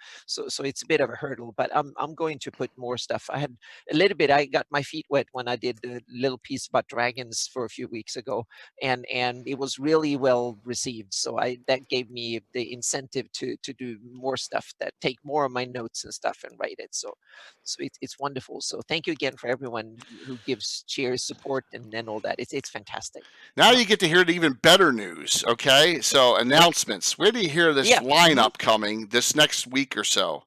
it's a bit of a hurdle, but I'm going to put more stuff. I had a little bit, I got my feet wet when I did the little piece about dragons for a few weeks ago, and it was really well received. So that gave me the incentive to do more stuff, that take more of my notes and stuff and write it. So it's wonderful. So thank you again for everyone who gives cheers, support, and all that. It's fantastic. Now you get to hear the even better news. Okay, so announcements. Where do you hear this Yeah. lineup coming this next week or so?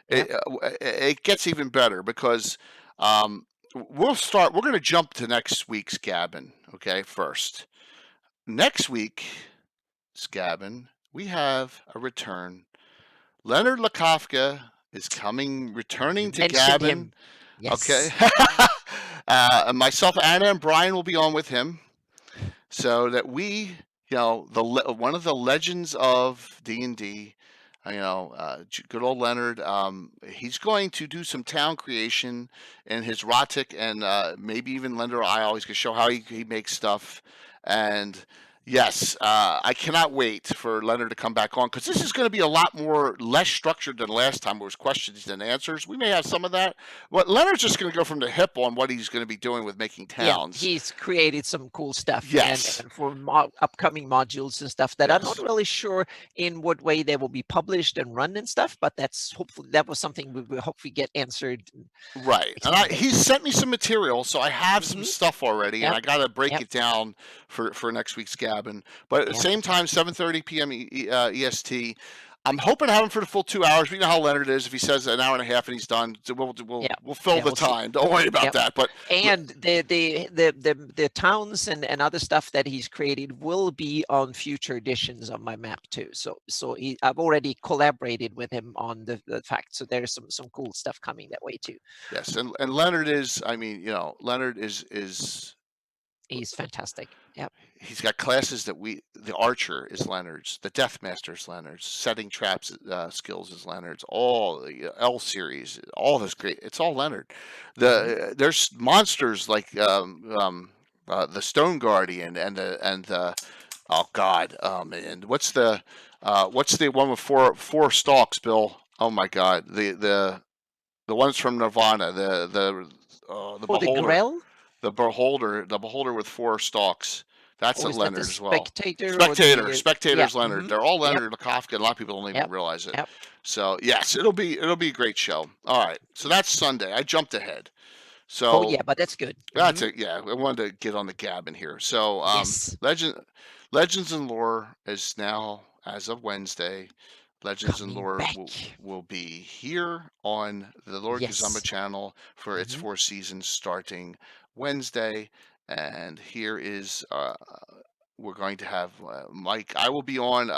Yeah. It gets even better because we'll start. We're going to jump to next week's Gabbin. Okay, first. Next week's Gabbin, we have a return. Leonard Lakofka is returning to Mentioned Gabbin. him. Yes. Okay. Myself, Anna, and Brian will be on with him, so that we, one of the legends of D&D, good old Leonard. He's going to do some town creation in his Rotic, and maybe even Lender Isle. He's going to show how he makes stuff. And yes, I cannot wait for Leonard to come back on, because this is going to be a lot less structured than last time. It was questions and answers. We may have some of that. But Leonard's just going to go from the hip on what he's going to be doing with making towns. Yeah, he's created some cool stuff. Yes. And for upcoming modules and stuff that I'm not really sure in what way they will be published and run and stuff, but that was something we will hopefully get answered. Right. And he sent me some material, so I have some stuff already, and I got to break it down for next week's Gabbin. But at the same time, 7:30 p.m. EST. I'm hoping to have him for the full 2 hours. We know how Leonard is. If he says an hour and a half and he's done, we'll fill the time. Don't worry about that. But and the towns and other stuff that he's created will be on future editions of my map too. So I've already collaborated with him on the fact. So there's some cool stuff coming that way too. Yes, and Leonard is. Leonard is. He's fantastic. Yep. He's got classes that the archer is Leonard's, the death master is Leonard's, setting traps skills is Leonard's, all the L series, all this great. It's all Leonard. There's monsters like the Stone Guardian and oh God, and what's the one with four stalks, Bill? Oh my God, the ones from Nirvana, the Beholder. The Grell? The beholder with four stalks. That's Leonard as well. Spectator's Leonard. They're all Leonard Lakofka. A lot of people don't even realize it. So yes, it'll be a great show. All right. So that's Sunday. I jumped ahead. So but that's good. That's it. Yeah, I wanted to get on the Gabbin here. So Legends and Lore is now, as of Wednesday. Legends and Lore will be here on the Lord Gazumba channel for its 4 seasons starting Wednesday. And here is we're going to have Mike. I will be on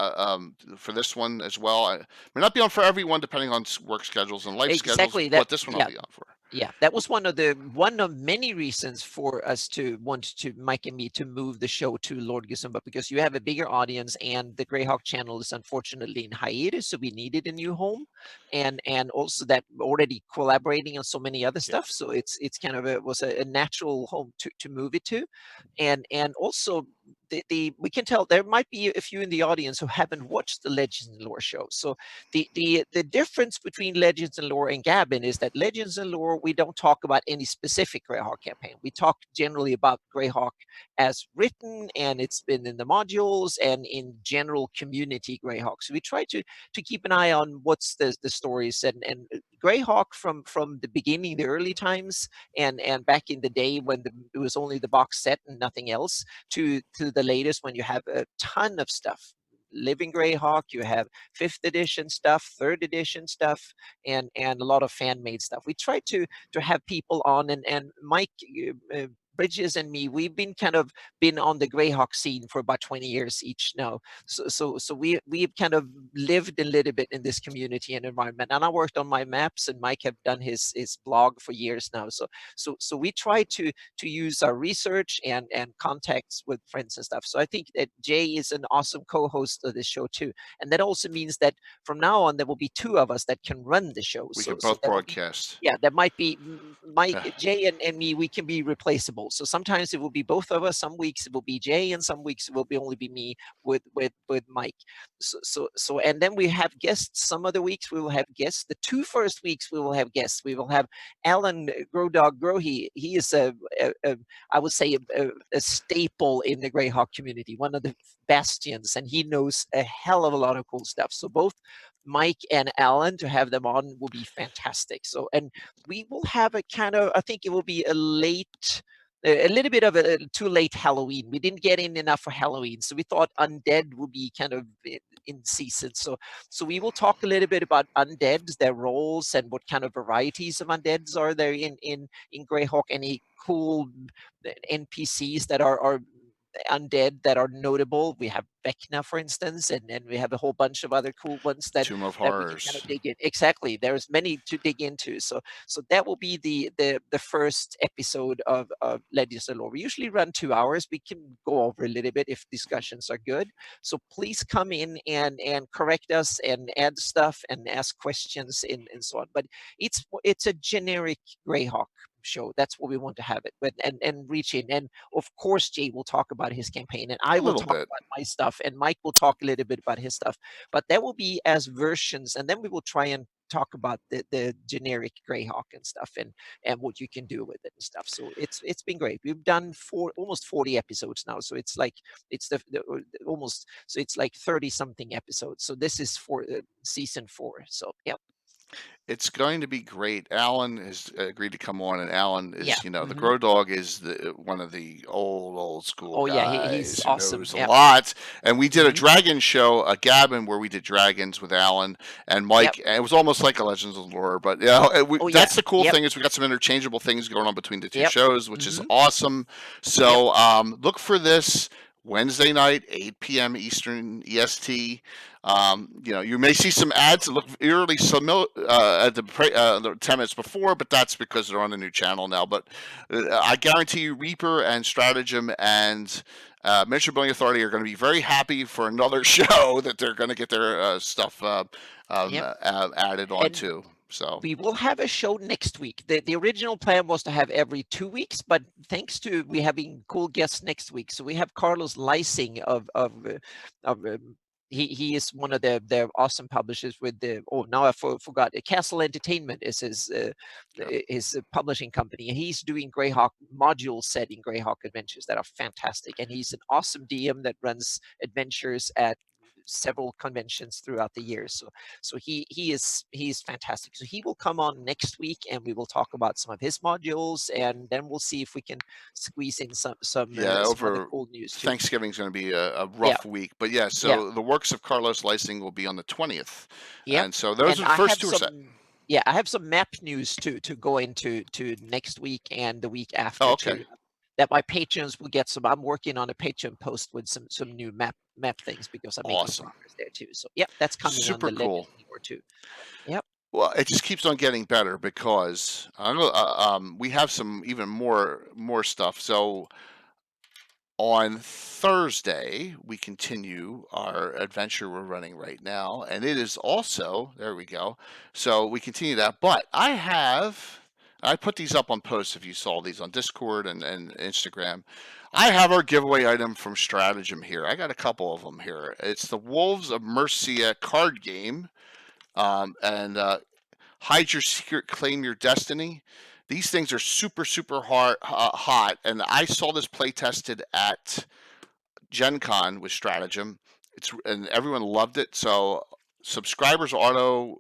for this one as well. I may not be on for everyone depending on work schedules and life schedules, but this one I'll be on for. Yeah, that was one of many reasons for us to want to Mike and me to move the show to Lord Gazumba, because you have a bigger audience, and the Greyhawk channel is unfortunately in hiatus, so we needed a new home, and also that already collaborating on so many other stuff. So it's kind of was a natural home to move it to, and also we can tell there might be a few in the audience who haven't watched the Legends and Lore show. So the difference between Legends and Lore and Gabbin is that Legends and Lore, we don't talk about any specific Greyhawk campaign. We talk generally about Greyhawk as written, and it's been in the modules and in general community Greyhawk. So we try to keep an eye on what's the stories and Greyhawk from the beginning, the early times, and back in the day when it was only the box set and nothing else, to the latest when you have a ton of stuff. Living Greyhawk, you have 5th edition stuff, 3rd edition stuff, and a lot of fan-made stuff. We try to have people on, and Mike Bridges and me, we've been on the Greyhawk scene for about 20 years each now. So we've kind of lived a little bit in this community and environment. And I worked on my maps, and Mike have done his blog for years now. So we try to use our research and contacts with friends and stuff. So I think that Jay is an awesome co-host of this show too. And that also means that from now on, there will be 2 of us that can run the show. We can both broadcast. Yeah, that might be Mike, Yeah. Jay, and me. We can be replaceable. So sometimes it will be both of us. Some weeks it will be Jay, and some weeks it will be only be me with Mike. So and then we have guests. Some other weeks we will have guests. The 2 first weeks we will have guests. We will have Alan Grodog Grohe. He is I would say a staple in the Greyhawk community, one of the bastions, and he knows a hell of a lot of cool stuff. So both Mike and Alan, to have them on will be fantastic. So, and we will have a I think it will be a little bit of a too late Halloween. We didn't get in enough for Halloween, so we thought undead would be kind of in season. So we will talk a little bit about undeads, their roles, and what kind of varieties of undeads are there in Greyhawk. Any cool NPCs that are undead that are notable. We have Vecna, for instance, and we have a whole bunch of other cool ones that Tomb of we can Horrors. kind of dig in. Exactly, there's many to dig into. So that will be the first episode of Legends of Lore. We usually run 2 hours. We can go over a little bit if discussions are good. So please come in and correct us and add stuff and ask questions and so on. But it's a generic Greyhawk show. That's what we want to have it, but and reach in. And of course, Jay will talk about his campaign, and I will talk about my stuff, and Mike will talk a little bit about his stuff. But that will be as versions, and then we will try and talk about the generic Greyhawk and stuff, and what you can do with it and stuff. So it's been great. We've done almost 40 episodes now, so it's like almost, so it's like 30 something episodes. So this is for season 4. So yeah. It's going to be great. Alan has agreed to come on, and Alan is, Yeah. the Grow Dog is one of the old school Oh yeah, guys he's who awesome. knows Yeah. a lot. And we did a dragon show, a Gabbin, where we did dragons with Alan and Mike. And it was almost like a Legends of Lore, but that's the cool thing is we got some interchangeable things going on between the 2 shows, which is awesome. So look for this Wednesday night, 8 p.m. Eastern EST. You may see some ads that look eerily similar at the 10 minutes before, but that's because they're on the new channel now. But I guarantee you, Reaper and Stratagem and Miniature Building Authority are going to be very happy for another show that they're going to get their stuff added on to. So we will have a show next week. The original plan was to have every 2 weeks, but thanks to we having cool guests next week, so we have Carlos Lysing of he is one of their awesome publishers with now I forgot. Castle Entertainment is his publishing company, and he's doing Greyhawk module setting Greyhawk adventures that are fantastic. And he's an awesome DM that runs adventures at several conventions throughout the year. So he's fantastic. So he will come on next week, and we will talk about some of his modules, and then we'll see if we can squeeze in some over cool news too. Thanksgiving's going to be a rough week, but the works of Carlos Lysing will be on the 20th. Yeah, and so those are the first 2 set. Yeah, I have some map news to go into next week and the week after too. That my patrons will get some. I'm working on a Patreon post with some new map things, because I'm making progress there too. So that's coming. Super on the cool. Or two. Yep. Well, it just keeps on getting better because we have some even more stuff. So on Thursday, we continue our adventure we're running right now, and it is also, there we go. So we continue that, but I have I put these up on posts if you saw these on Discord and Instagram. I have our giveaway item from Stratagem here. I got a couple of them here. It's the Wolves of Mercia card game, and Hide Your Secret, Claim Your Destiny. These things are super, super hot, and I saw this play tested at Gen Con with Stratagem. And everyone loved it. So subscribers auto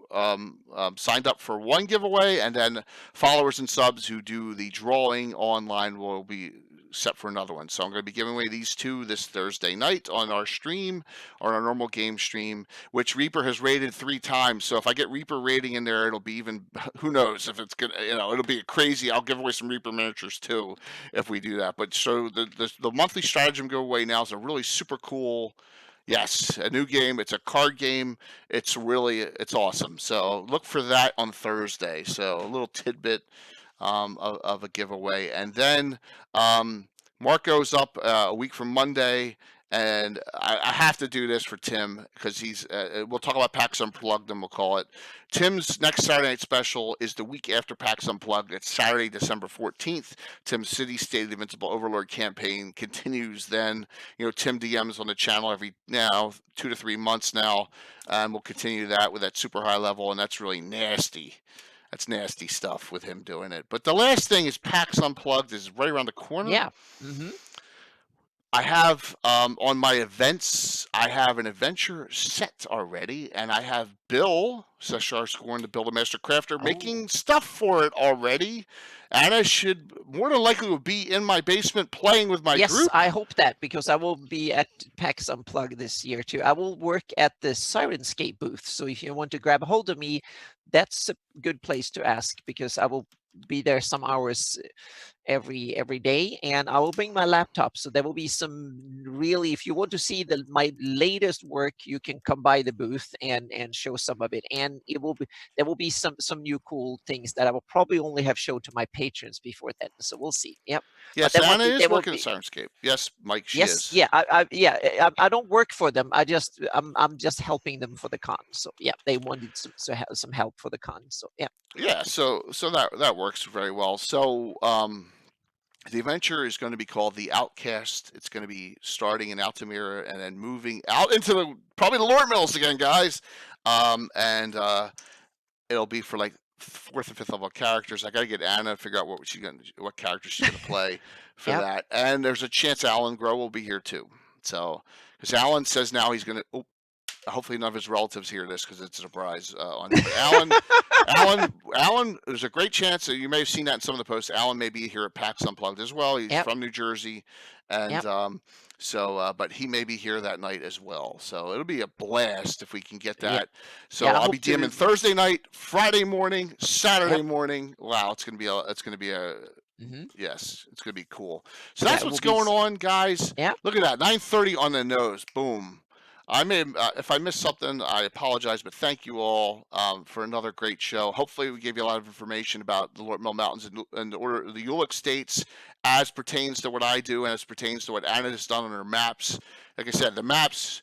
signed up for one giveaway, and then followers and subs who do the drawing online will be set for another one. So I'm going to be giving away these two this Thursday night on our stream, on our normal game stream, which Reaper has rated 3 times. So if I get Reaper rating in there, it'll be even, who knows if it's gonna, it'll be crazy. I'll give away some Reaper miniatures too if we do that. But so the monthly Stratagem giveaway now is a really super cool. Yes, a new game. It's a card game. It's awesome. So look for that on Thursday. So a little tidbit of a giveaway. And then Mark goes up a week from Monday, and I have to do this for Tim because he's. We'll talk about PAX Unplugged, and we'll call it. Tim's next Saturday night special is the week after PAX Unplugged. It's Saturday, December 14th. Tim's City State of the Invincible Overlord campaign continues then. Tim DMs on the channel every 2 to 3 months now, and we'll continue that with that super high level, and that's really nasty. That's nasty stuff with him doing it. But the last thing is PAX Unplugged is right around the corner. Yeah. Mm-hmm. I have on my events, I have an adventure set already, and I have Bill Seshar scoring to Build a Master Crafter making stuff for it already. Anna should more than likely will be in my basement playing with my group. Yes, I hope that, because I will be at PAX Unplugged this year too. I will work at the Sirenscape booth. So if you want to grab a hold of me, that's a good place to ask, because I will be there some hours every day, and I will bring my laptop. So there will be some really, if you want to see my latest work, you can come by the booth and show some of it. And there will be some new cool things that I will probably only have shown to my patrons before then. So we'll see. Yep. Yes, Anna is working at Sirenscape. Yes, Mike, she is. Yeah, I don't work for them. I'm just helping them for the con. So yeah, they wanted some help for the con. So yeah. Yeah, so that works very well. So the adventure is going to be called The Outcast. It's going to be starting in Altamira and then moving out into probably the Lortmils again, guys. And it'll be for like 4th and 5th level characters. I got to get Anna to figure out what character she's going to play for that. And there's a chance Alan Grow will be here too. So because Alan says now he's going to. Hopefully none of his relatives hear this because it's a surprise on him. Alan, there's a great chance that you may have seen that in some of the posts. Alan may be here at PAX Unplugged as well. He's from New Jersey, and but he may be here that night as well. So it'll be a blast if we can get that. So I'll be DMing Thursday night, Friday morning, Saturday morning. Wow, it's gonna be a yes, it's gonna be cool. So that's what's going on, guys. Yeah. Look at that, 9:30 on the nose. Boom. I may, if I missed something, I apologize, but thank you all for another great show. Hopefully, we gave you a lot of information about the Lortmil Mountains and the Ulek states as pertains to what I do and as pertains to what Anna has done on her maps. Like I said, the maps,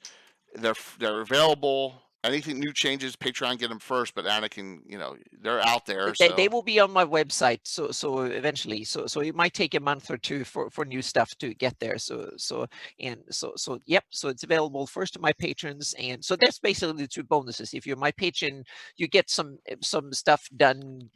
they're available. Anything new changes, Patreon get them first, but Anna can, they're out there. They will be on my website. So eventually, so it might take a month or two for new stuff to get there. So it's available first to my patrons, and so that's basically the 2 bonuses. If you're my patron, you get some stuff done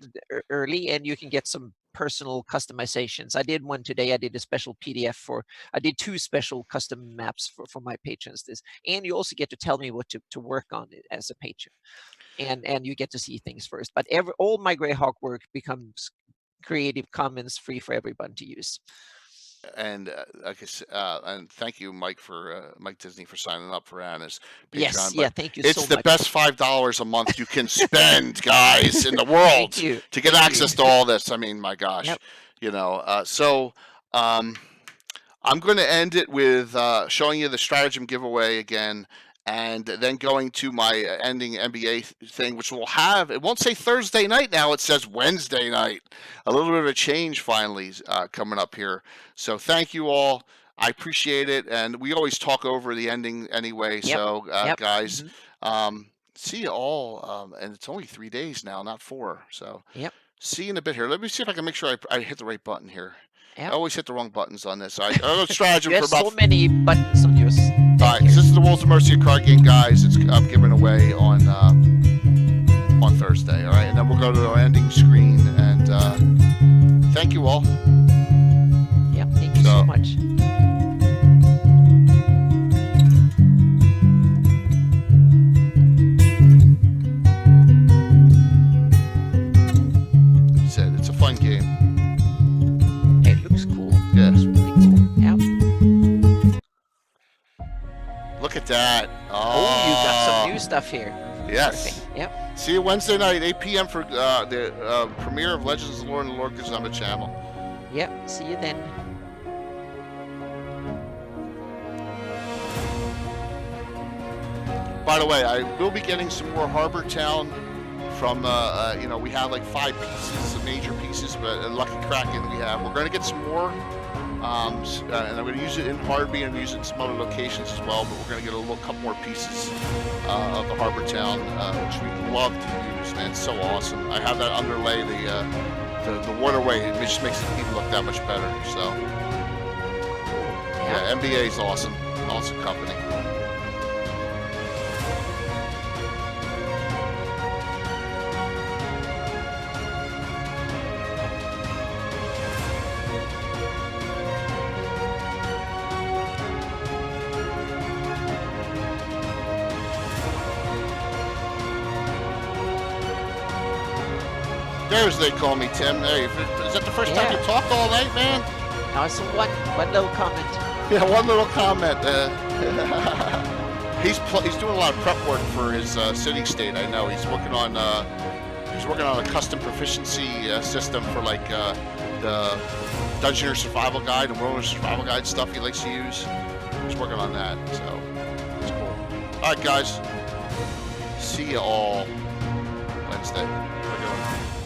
early, and you can get some personal customizations. I did one today. I did a special PDF I did 2 special custom maps for my patrons. And you also get to tell me what to work on as a patron, and you get to see things first. But all my Greyhawk work becomes Creative Commons free for everyone to use. And and thank you, Mike Disney, for signing up for Anna's Patreon. Yes, thank you so much. It's the best $5 a month you can spend, guys, in the world to get access to all this. I mean, my gosh, So I'm going to end it with showing you the Stratagem giveaway again, and then going to my ending NBA thing, which will have, it won't say Thursday night now, it says Wednesday night. A little bit of a change finally coming up here. So thank you all. I appreciate it. And we always talk over the ending anyway. So guys, see you all. And it's only 3 days now, not 4. So See you in a bit here. Let me see if I can make sure I hit the right button here. Yeah. I always hit the wrong buttons on this. I have a strategy You for have about. so many buttons on yours. All right, so this is the Wolves of Mercy card game, guys. It's given away on Thursday. All right, and then we'll go to our ending screen. And thank you all. Yeah, thank you so much. Said it's a fun game. Hey, it looks cool. Yeah. It looks really cool. Yeah. Look at that. Oh, you got some new stuff here. Yes. Perfect. Yep. See you Wednesday night, 8 p.m. for the premiere of Legends of the Lord and the Lord Kazama channel. Yep. See you then. By the way, I will be getting some more Harbor Town from, we have like 5 pieces, major pieces, but Lucky Kraken we have. We're going to get some more, and I'm going to use it in Harby and use it in some other locations as well, but we're going to get a couple more pieces of the Harbor Town, which we love to use, man. It's so awesome. I have that underlay, the waterway, it just makes it even look that much better, so. Yeah, NBA is awesome. Awesome company. There's they call me, Tim. Hey, is that the first time you talked all night, man? No, it's one little comment. Yeah, one little comment. He's doing a lot of prep work for his city state. I know he's working on a custom proficiency system for like the Dungeoneer Survival Guide and Wilderness Survival Guide stuff he likes to use. He's working on that, so it's cool. All right, guys. See you all Wednesday. Have a good one.